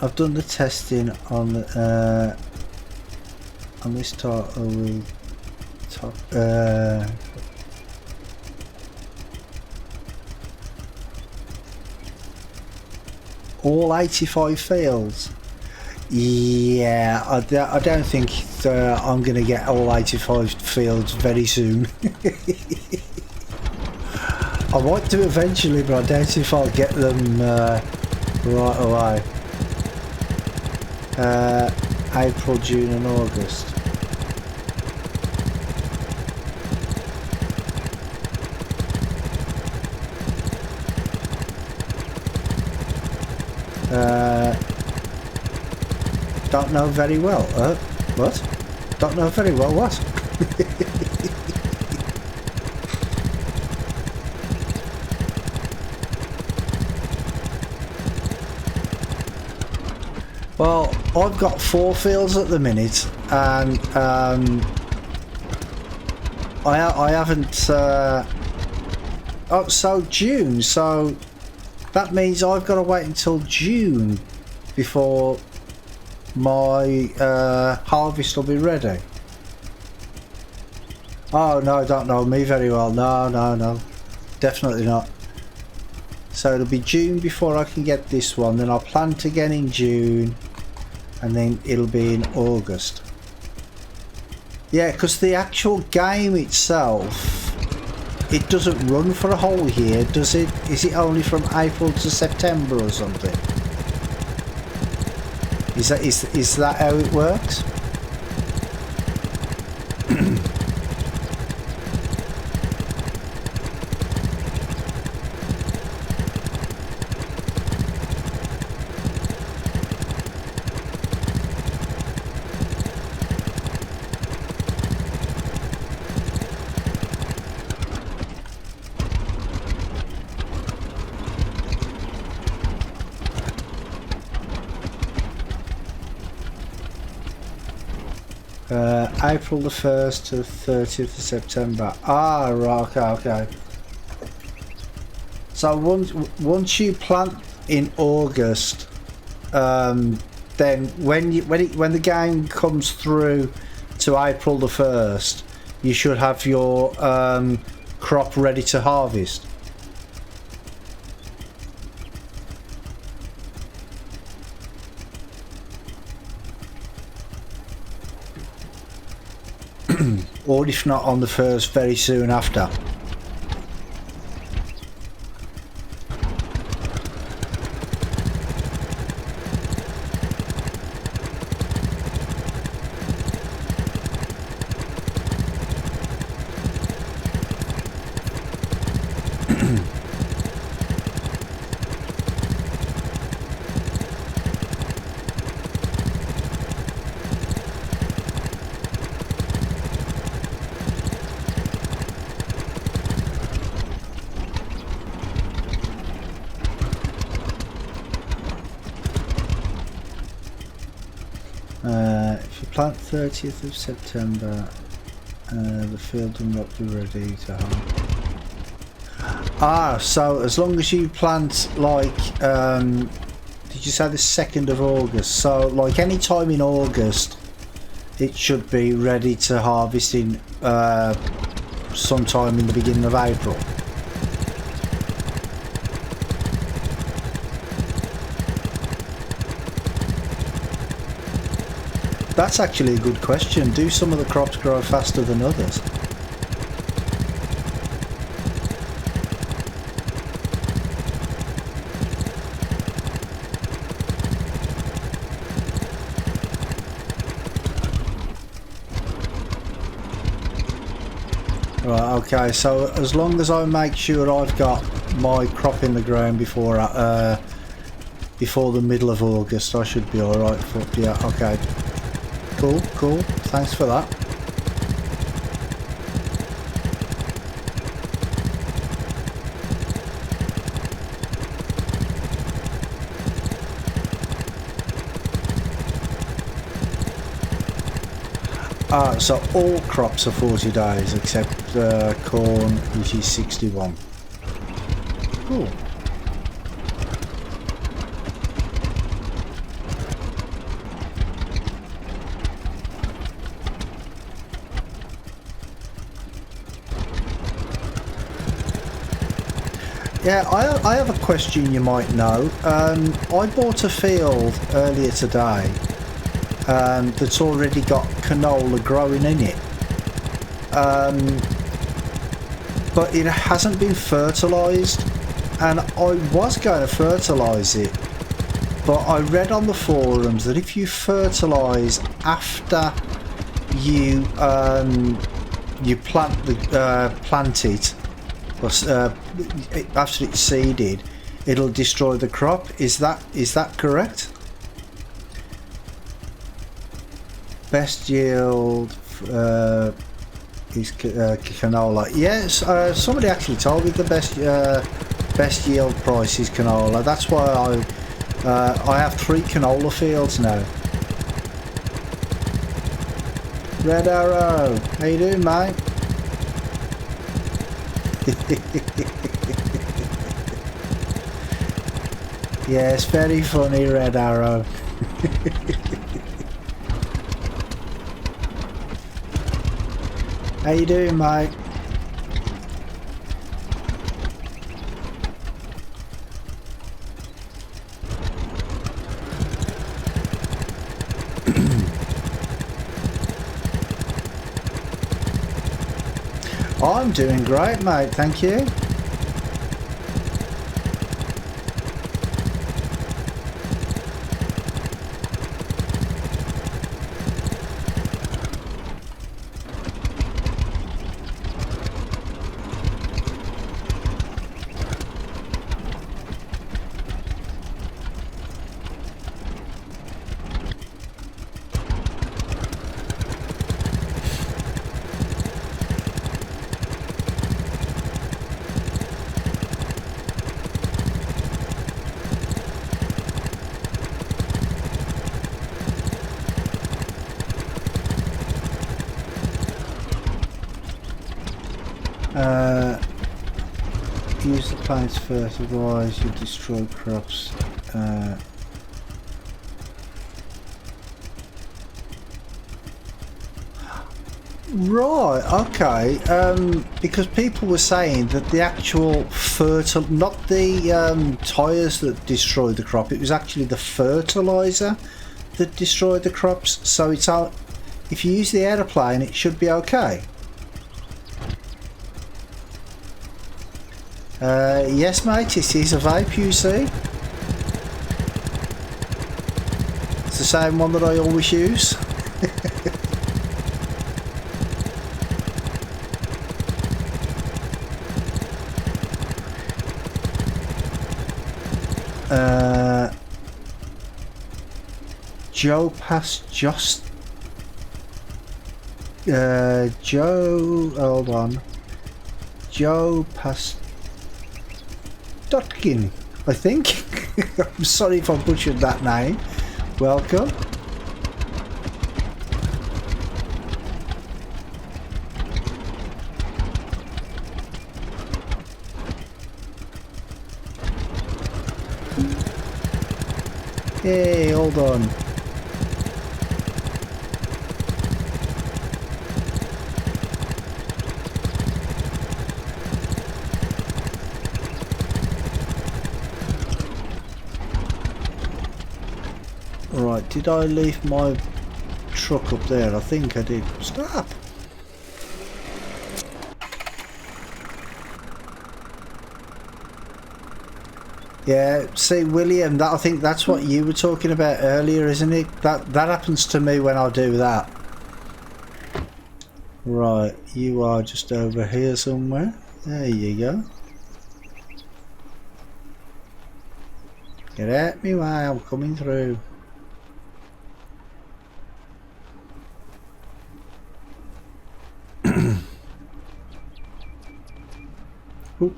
I've done the testing on this title with all 85 fields. Yeah, I don't think I'm going to get all 85 fields very soon. I might do eventually, but I doubt if I'll get them right away. April, June and August. Don't know very well. What? Don't know very well what? Well, I've got 4 fields at the minute, and I haven't. Oh, so June. So that means I've got to wait until June before my harvest will be ready. Oh no, I don't know me very well. No, definitely not. So it'll be June before I can get this one. Then I'll plant again in June, and then it'll be in August. Yeah, because the actual game itself, it doesn't run for a whole year, does it? Is it only from April to September or something? Is that how it works? April the 1st to the 30th of September. Ah, right, okay. So once you plant in August, then when the game comes through to April the 1st, you should have your crop ready to harvest. Or if not on the 1st, very soon after. If you plant 30th of September, the field will not be ready to harvest. Ah, so as long as you plant like, did you say the 2nd of August? So like any time in August, it should be ready to harvest in sometime in the beginning of April. That's actually a good question. Do some of the crops grow faster than others? Right, okay, so as long as I make sure I've got my crop in the ground before the middle of August, I should be alright. Yeah, okay. Cool. Thanks for that. So all crops are 40 days except corn, which is 61. Cool. Yeah, I have a question you might know. I bought a field earlier today that's already got canola growing in it. But it hasn't been fertilised, and I was going to fertilise it, but I read on the forums that if you fertilise after you plant it, or, after it's seeded, it'll destroy the crop. Is that correct? Best yield is canola. Yes, somebody actually told me the best yield price is canola. That's why I have 3 canola fields now. Red Arrow, how you doing, mate? Yeah, it's very funny, Red Arrow. How you doing, mate? I'm doing great, mate, thank you. Use the plants first, otherwise you destroy crops. Right, okay. Because people were saying that the actual not the tyres that destroyed the crop, it was actually the fertiliser that destroyed the crops. So it's out. If you use the aeroplane, it should be okay. Yes, mate, it is a vape, you see. It's the same one that I always use. Joe passed just... Joe... Hold on. Joe passed... Dotkin, I think. I'm sorry if I butchered that name. Welcome. Hey, hold on. Right, did I leave my truck up there? I think I did. Stop! Yeah, see, William, I think that's what you were talking about earlier, isn't it? That happens to me when I do that. Right, you are just over here somewhere. There you go. Get at me while I'm coming through. Oop.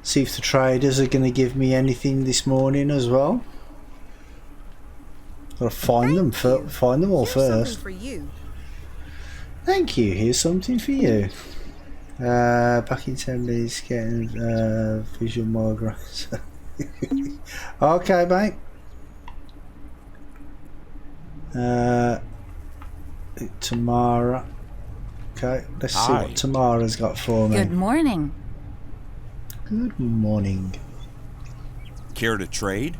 See if the traders are going to give me anything this morning as well. Gotta find them all Here's first. something for you. Thank you. Here's something for you. Back in 10 days, getting visual migrants. Okay, mate. Tamara. Okay, let's see Hi. what Tamara's got for me. Good morning. Good morning. Care to trade?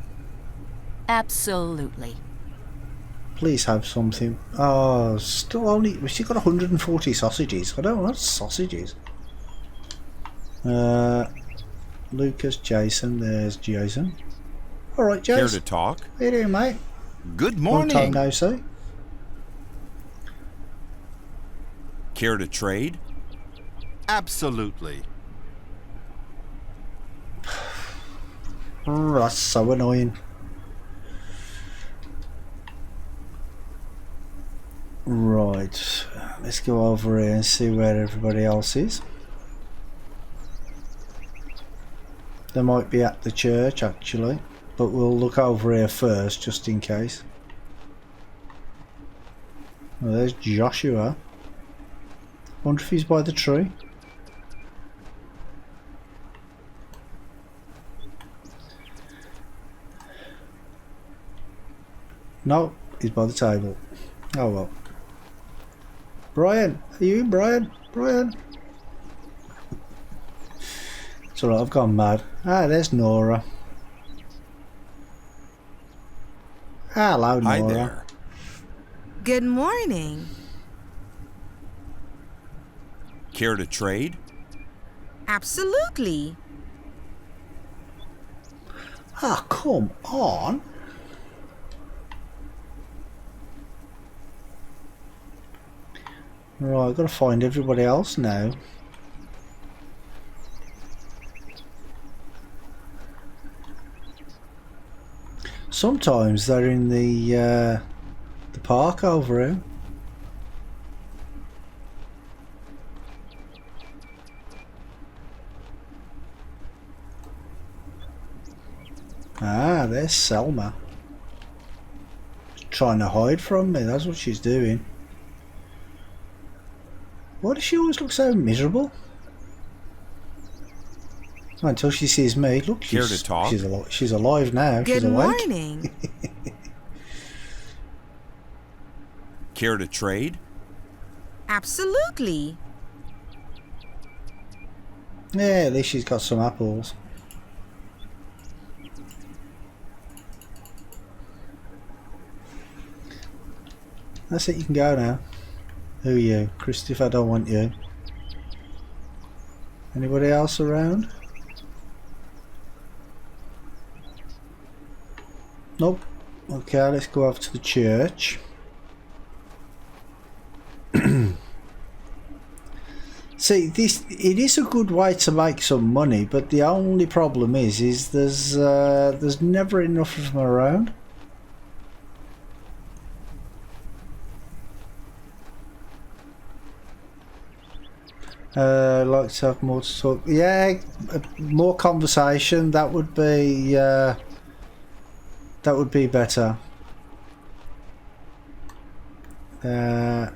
Absolutely. Please have something. Oh, still only... We've still got 140 sausages. I don't want sausages. Lucas, Jason. There's Jason. Alright, Care Jason. to talk? How you doing, mate? Good Long time morning. no see. Care to trade? Absolutely. Oh, that's so annoying. Right, let's go over here and see where everybody else is. They might be at the church actually, but we'll look over here first just in case. Well, there's Joshua. Wonder if he's by the tree. No, he's by the table. Oh well. Brian, are you in, Brian? Brian? It's alright, I've gone mad. Ah, there's Nora. Hello, Nora. Hi there. Good morning. Care to trade? Absolutely. Ah, come on. Right, I've got to find everybody else now. Sometimes they're in the park over here. Ah, there's Selma. She's trying to hide from me, that's what she's doing. Why does she always look so miserable? Until she sees me. Look, Care to talk? she's alive now. Good She's awake. morning. Care to trade? Absolutely. Yeah, at least she's got some apples. That's it, you can go now. Who are you? Christopher, I don't want you. Anybody else around? Nope. Okay, let's go over to the church. See, it is a good way to make some money, but the only problem is there's never enough of them around. Like to have more to talk. Yeah, more conversation. That would be better. And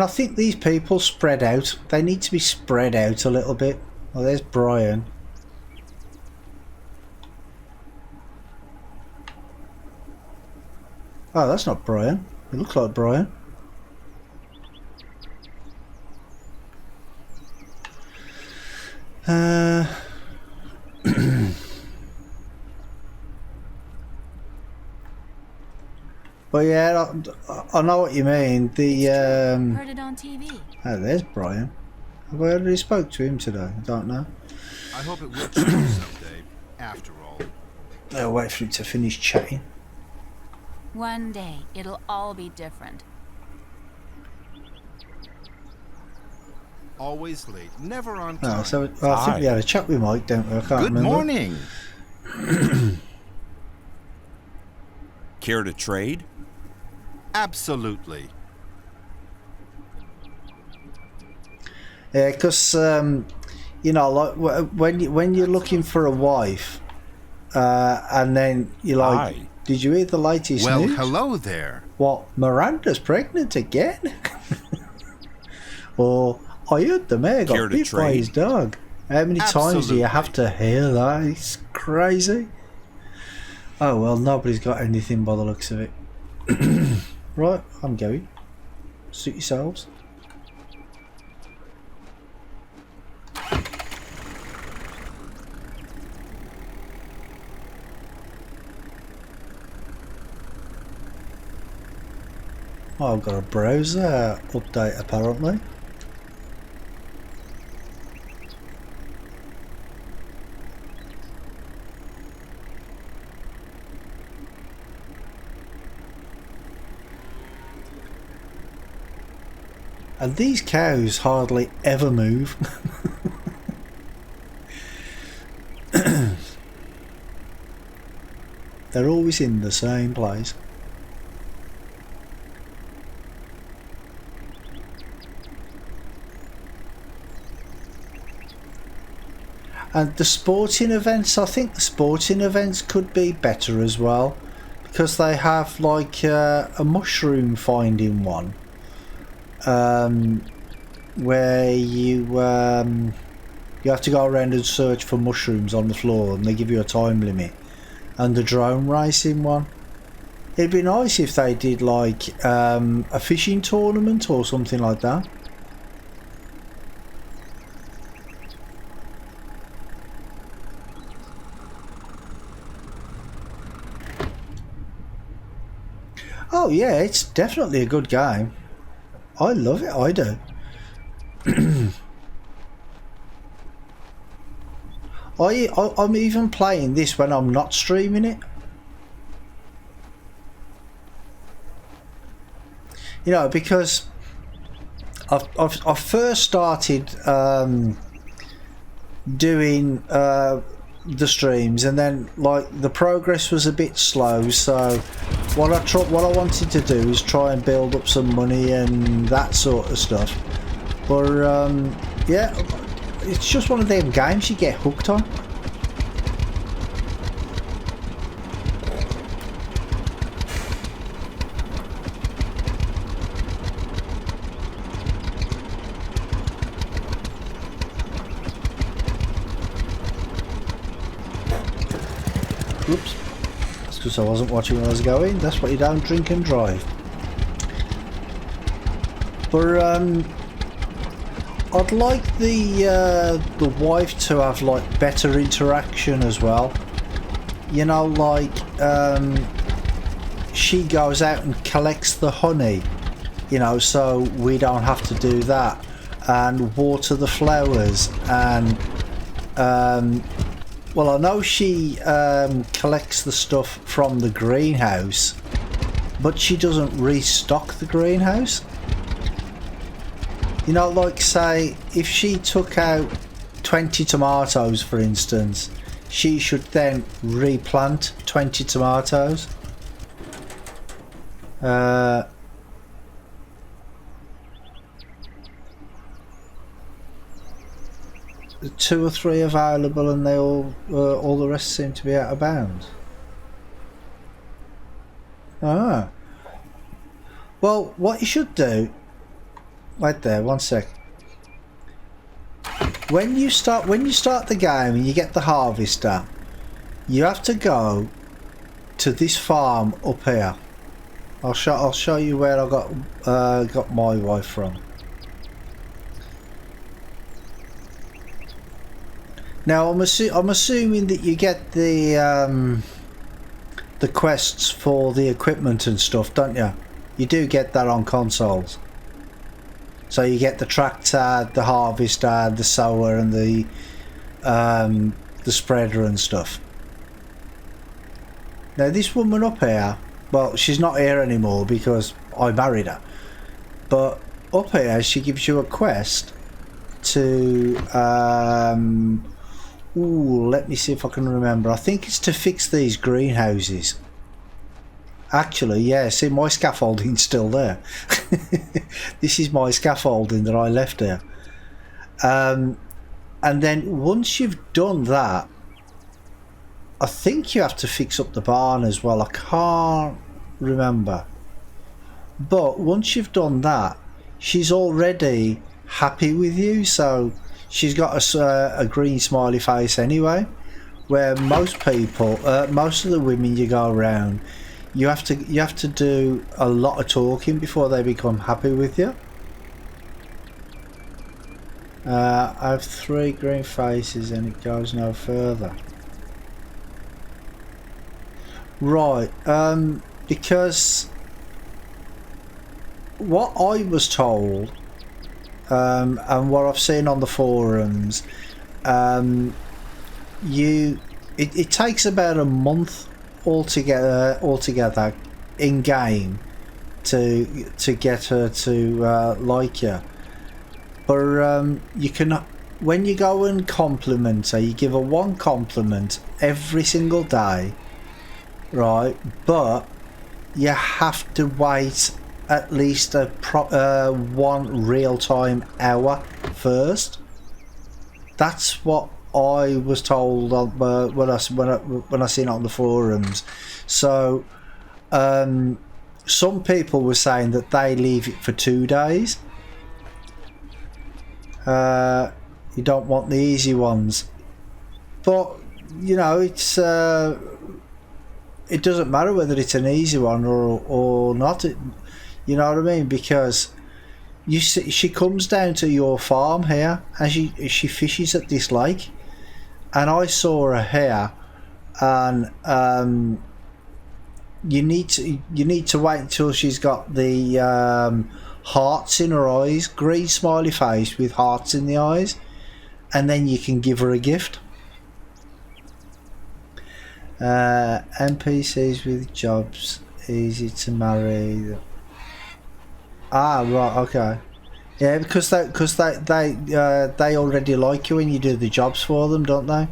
I think these people spread out. They need to be spread out a little bit. Well, there's Brian. Oh, that's not Brian. It looks like Brian. But yeah, I know what you mean. The Heard it on TV. oh, there's Brian. Have I already spoke to him today? I don't know. I hope it will change someday, after all. I'll wait for him to finish chatting. One day, it'll all be different. Always late, never on time. Oh, so I think we had a chat with Mike, don't we? I can't Good remember. morning. Care to trade? Absolutely. Yeah, because you know, like when you're looking for a wife, and then you're like, Hi. "Did you hear the latest Well, news? hello there. What, Miranda's pregnant again?" Or, "I heard the mayor Care got to bit by trade? his dog." How many times do you have to hear that? It's crazy. Oh well, nobody's got anything by the looks of it. Right, I'm going. Suit yourselves. Oh, I've got a browser update apparently. And these cows hardly ever move. They're always in the same place. And the sporting events, I think the sporting events could be better as well, because they have like a mushroom finding one, where you have to go around and search for mushrooms on the floor, and they give you a time limit. And the drone racing one, it'd be nice if they did like a fishing tournament or something like that. Oh yeah, it's definitely a good game. I love it, I do. I'm even playing this when I'm not streaming it. You know, because I first started doing the streams, and then like the progress was a bit slow. So what I wanted to do is try and build up some money and that sort of stuff. But yeah, it's just one of them games you get hooked on. Oops, that's because I wasn't watching where I was going. That's what you don't drink and drive. But I'd like the wife to have like better interaction as well. You know, like she goes out and collects the honey, you know, so we don't have to do that, and water the flowers, and well, I know she collects the stuff from the greenhouse, but she doesn't restock the greenhouse. You know, like say, if she took out 20 tomatoes, for instance, she should then replant 20 tomatoes. 2 or 3 available, and they all the rest seem to be out of bounds. Ah. Well, what you should do. Wait there, one sec. When you start the game and you get the harvester, you have to go to this farm up here. I'll show you where I got my wife from. Now I'm assuming that you get the quests for the equipment and stuff, don't you? You do get that on consoles. So you get the tractor, the harvester, the sower, and the spreader and stuff. Now this woman up here, well, she's not here anymore because I married her. But up here, she gives you a quest to ooh, let me see if I can remember. I think it's to fix these greenhouses. Actually, yeah, see, my scaffolding's still there. This is my scaffolding that I left here. And then once you've done that, I think you have to fix up the barn as well. I can't remember. But once you've done that, she's already happy with you, so she's got a green smiley face anyway. Where most people, most of the women you go around, you have to do a lot of talking before they become happy with you. I have 3 green faces and it goes no further. Right, because what I was told, and what I've seen on the forums, it takes about a month altogether in game to get her to like you. But you can, when you go and compliment her, you give her one compliment every single day, right? But you have to wait at least one real-time hour first. That's what I was told when I seen it on the forums. So some people were saying that they leave it for 2 days. You don't want the easy ones, but you know, it's it doesn't matter whether it's an easy one or not. You know what I mean? Because you see, she comes down to your farm here and she fishes at this lake, and I saw her here, and you need to wait until she's got the hearts in her eyes, green smiley face with hearts in the eyes, and then you can give her a gift. NPCs with jobs, easy to marry. Ah, right, okay. Yeah, because they already like you when you do the jobs for them, don't they?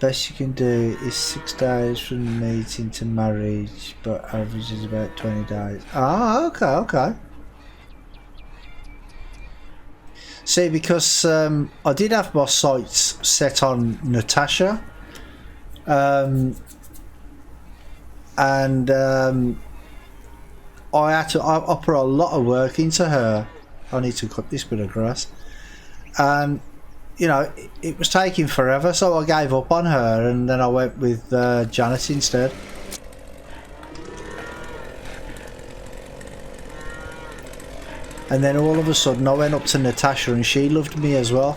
Best you can do is 6 days from meeting to marriage, but average is about 20 days. Ah, okay. See, because I did have my sights set on Natasha, and I put a lot of work into her. I need to cut this bit of grass, and you know, it was taking forever, so I gave up on her, and then I went with Janet instead. And then all of a sudden I went up to Natasha and she loved me as well.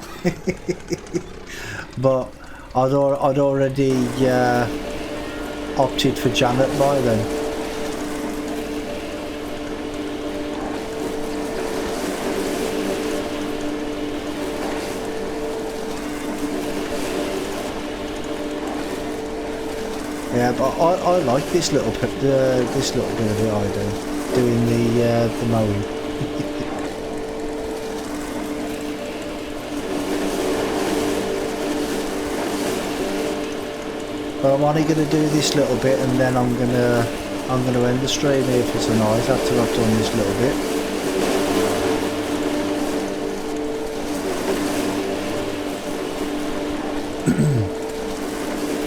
But I'd already opted for Janet by then. Yeah, but I like this little bit of it I do, doing the mowing. But I'm only going to do this little bit, and then I'm going to end the stream here for tonight after I've done this little bit.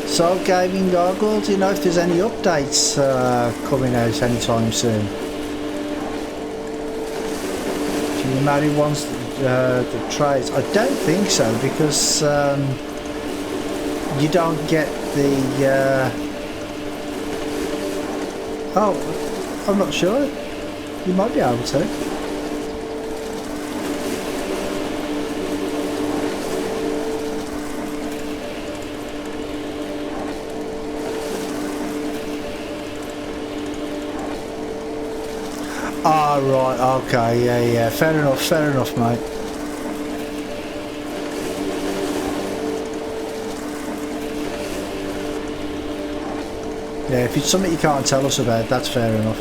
So, Gaming Gargoyle, do you know if there's any updates coming out anytime soon? Can you marry ones that trades? I don't think so, because you don't get the oh, I'm not sure. You might be able to. Ah, right, okay, yeah, fair enough, mate. Yeah, if it's something you can't tell us about, that's fair enough.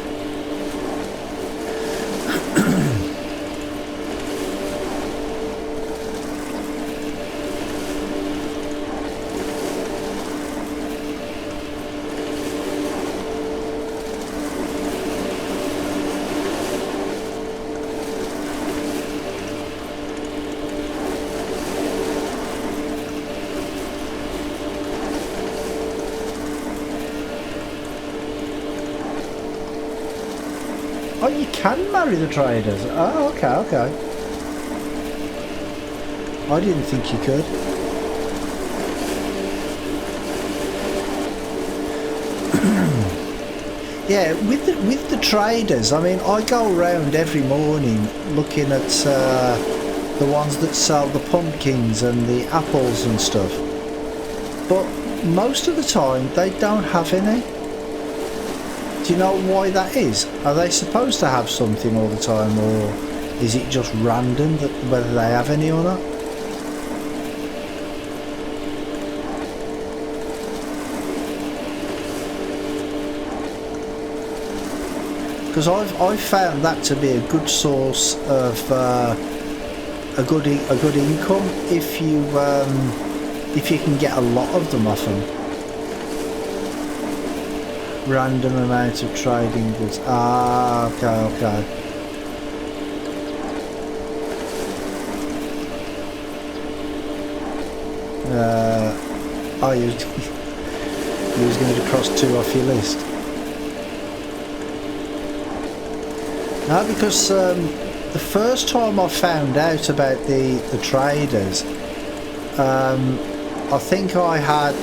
Oh, you can marry the traders. Oh, okay. I didn't think you could. Yeah, with the traders, I mean, I go around every morning looking at the ones that sell the pumpkins and the apples and stuff. But most of the time, they don't have any. Do Do you know why that is? Are they supposed to have something all the time, or is it just random that whether they have any or not? Because I've found that to be a good source of a good income if you can get a lot of them off them. Random amount of trading goods. Ah, okay. Oh, you was going to cross 2 off your list. No, because the first time I found out about the traders, I think I had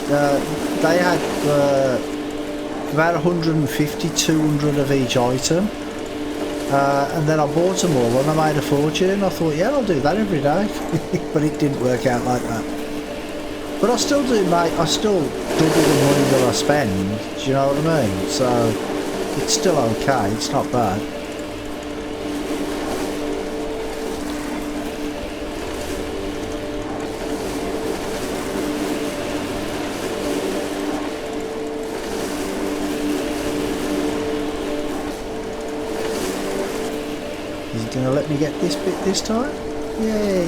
they had about 150, 200 of each item, and then I bought them all and I made a fortune. And I thought, yeah, I'll do that every day, but it didn't work out like that. But I still do, mate. I still double the money that I spend. Do you know what I mean? So it's still okay. It's not bad. Is he going to let me get this bit this time? Yay!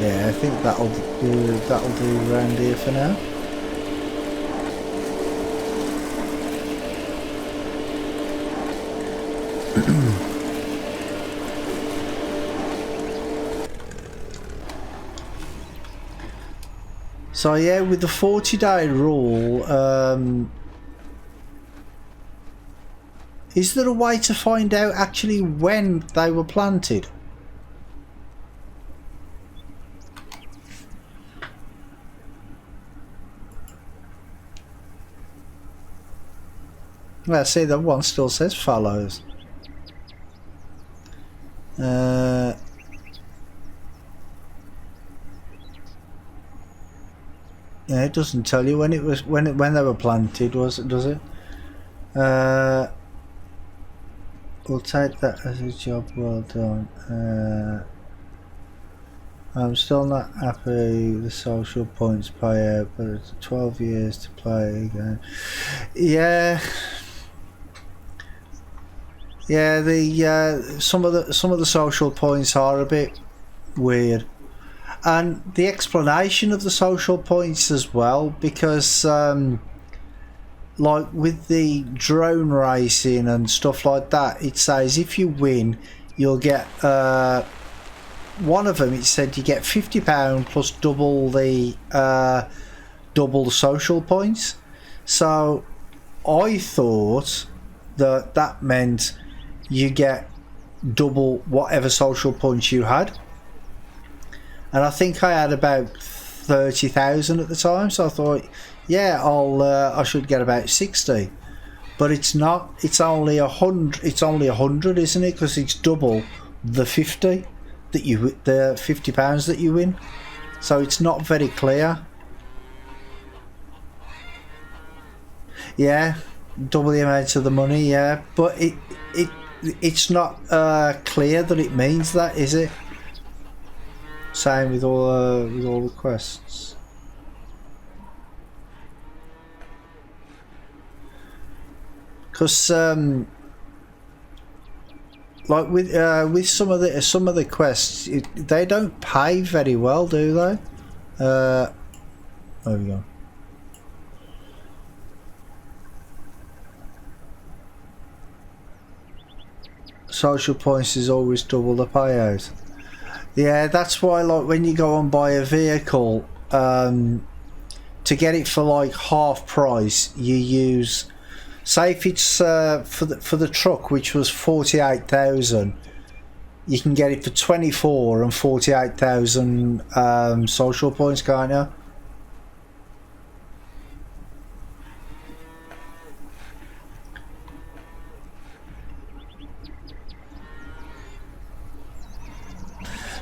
Yeah, I think that'll do around here for now. So yeah, with the 40-day rule, is there a way to find out actually when they were planted? Well, see, that one still says follows. Yeah, it doesn't tell you when it was when they were planted, does it? We'll take that as a job well done. I'm still not happy with the social points payout, but it's 12 years to play again. Yeah. Yeah, the some of the social points are a bit weird, and the explanation of the social points as well, because like with the drone racing and stuff like that, it says if you win, you'll get one of them. It said you get £50 plus double the social points. So I thought that meant you get double whatever social points you had, and I think I had about 30,000 at the time, so I thought, yeah, I should get about 60, but it's not. It's only 100. It's only 100, isn't it? Because it's double the 50 that the £50 that you win, so it's not very clear. Yeah, double the amount of the money. Yeah, but it's not clear that it means that, is it? Same with all the quests. Because like with some of the quests, they don't pay very well, do they? There we go. Social points is always double the payout. Yeah, that's why, like, when you go and buy a vehicle, to get it for like half price, you use, say if it's for the truck, which was 48,000, you can get it for 24 and 48,000 social points, can't you?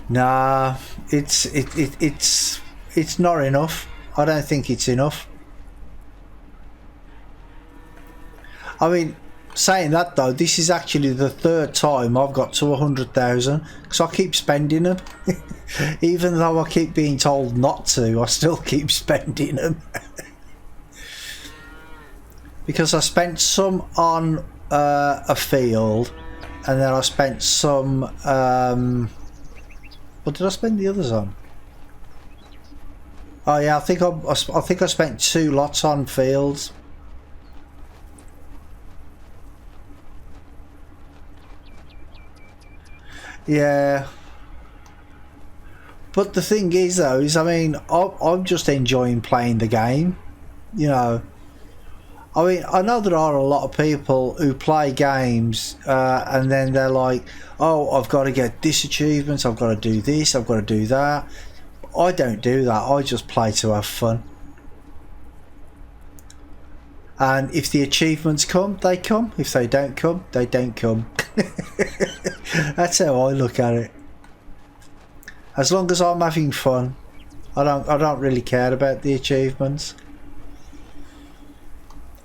Nah, it's not enough. I don't think it's enough. I mean, saying that though, this is actually the third time I've got to 100,000 because I keep spending them. Even though I keep being told not to, I still keep spending them. Because I spent some on a field, and then I spent some. What did I spend the others on? Oh yeah, I think I spent 2 lots on fields. Yeah. But the thing is though, I mean, I'm just enjoying playing the game, you know. I mean, I know there are a lot of people who play games and then they're like, oh, I've got to get this achievement, I've got to do this, I've got to do that. I don't do that, I just play to have fun. And if the achievements come, they come. If they don't come, they don't come. That's how I look at it. As long as I'm having fun, I don't really care about the achievements.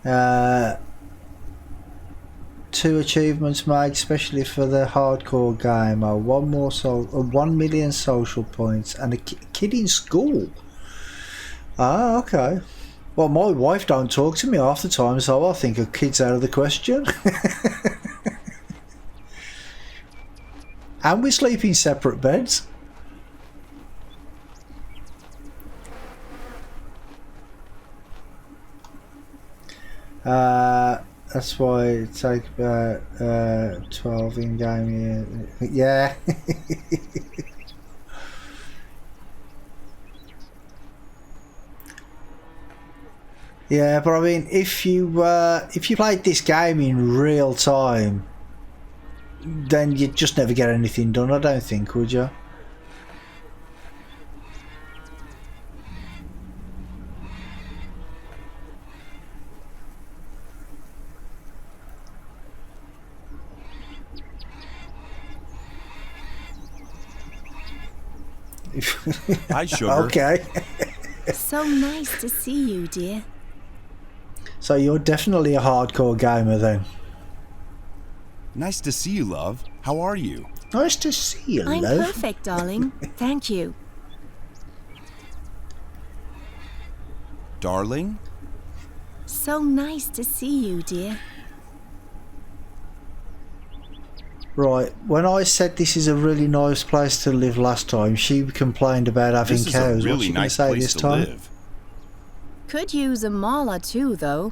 2 achievements made especially for the hardcore game are 1 million social points and a kid in school. Ah, okay. Well, my wife don't talk to me half the time, so I think a kid's out of the question. And we sleep in separate beds. That's why it takes about 12 in game. Yeah. Yeah, but I mean, if you played this game in real time, then you'd just never get anything done, I don't think, would you? Hi, sugar. Okay. So nice to see you, dear. So you're definitely a hardcore gamer then. Nice to see you, love. How are you? Nice to see you, I'm love. perfect, darling. Thank you. Darling? So nice to see you, dear. Right, when I said this is a really nice place to live last time, she complained about having This is cows. a really What's she nice going to say place this to time? live. Could use a mala too, though.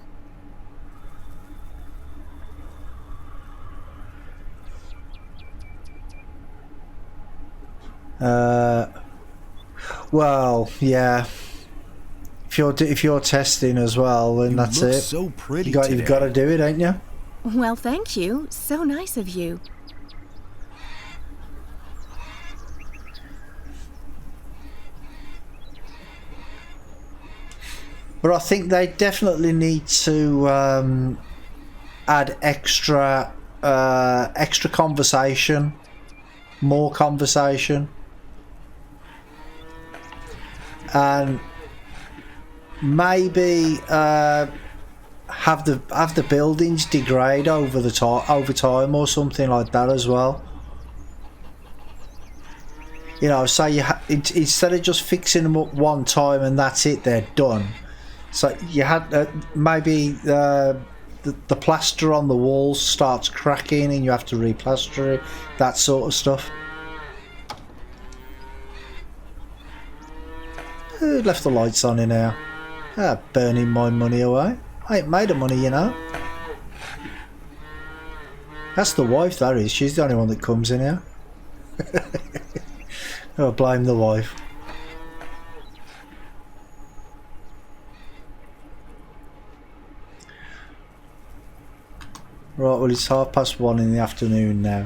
Well, yeah. If you're testing as well, then that's look it. so pretty You've today. got to do it, ain't you? Well, thank you. So nice of you. But I think they definitely need to add extra conversation, more conversation, and maybe have the buildings degrade over time or something like that as well. You know, say instead of just fixing them up one time and that's it, they're done. So you had maybe the plaster on the walls starts cracking and you have to replaster it, that sort of stuff. Who left the lights on in here? Burning my money away. I ain't made of money, you know. That's the wife, that is. She's the only one that comes in here. Oh, blame the wife. Right, well, it's 1:30 in the afternoon now.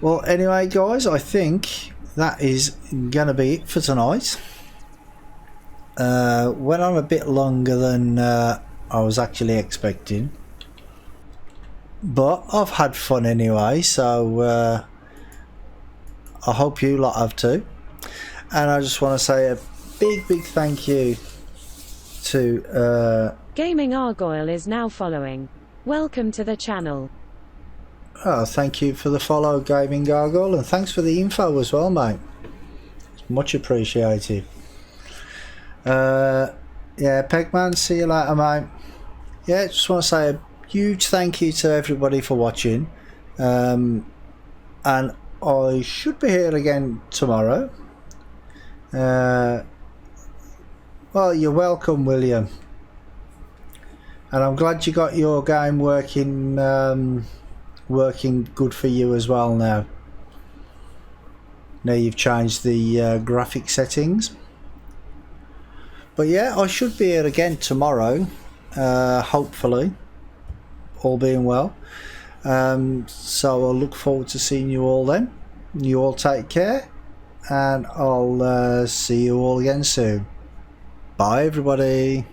Well, anyway, guys, I think that is gonna be it for tonight. Went on a bit longer than I was actually expecting, but I've had fun anyway, so I hope you lot have too. And I just want to say a big thank you to Gaming Argyle is now following. Welcome to the channel. oh, thank you for the follow, Gaming Gargoyle, and thanks for the info as well, mate. It's much appreciated. Yeah, Pegman, see you later, mate. Yeah, just want to say a huge thank you to everybody for watching. And I should be here again tomorrow. Well, you're welcome, William. And I'm glad you got your game working good for you as well now. Now you've changed the graphic settings. But yeah, I should be here again tomorrow, hopefully, all being well. So I'll look forward to seeing you all then. You all take care, and I'll see you all again soon. Bye everybody.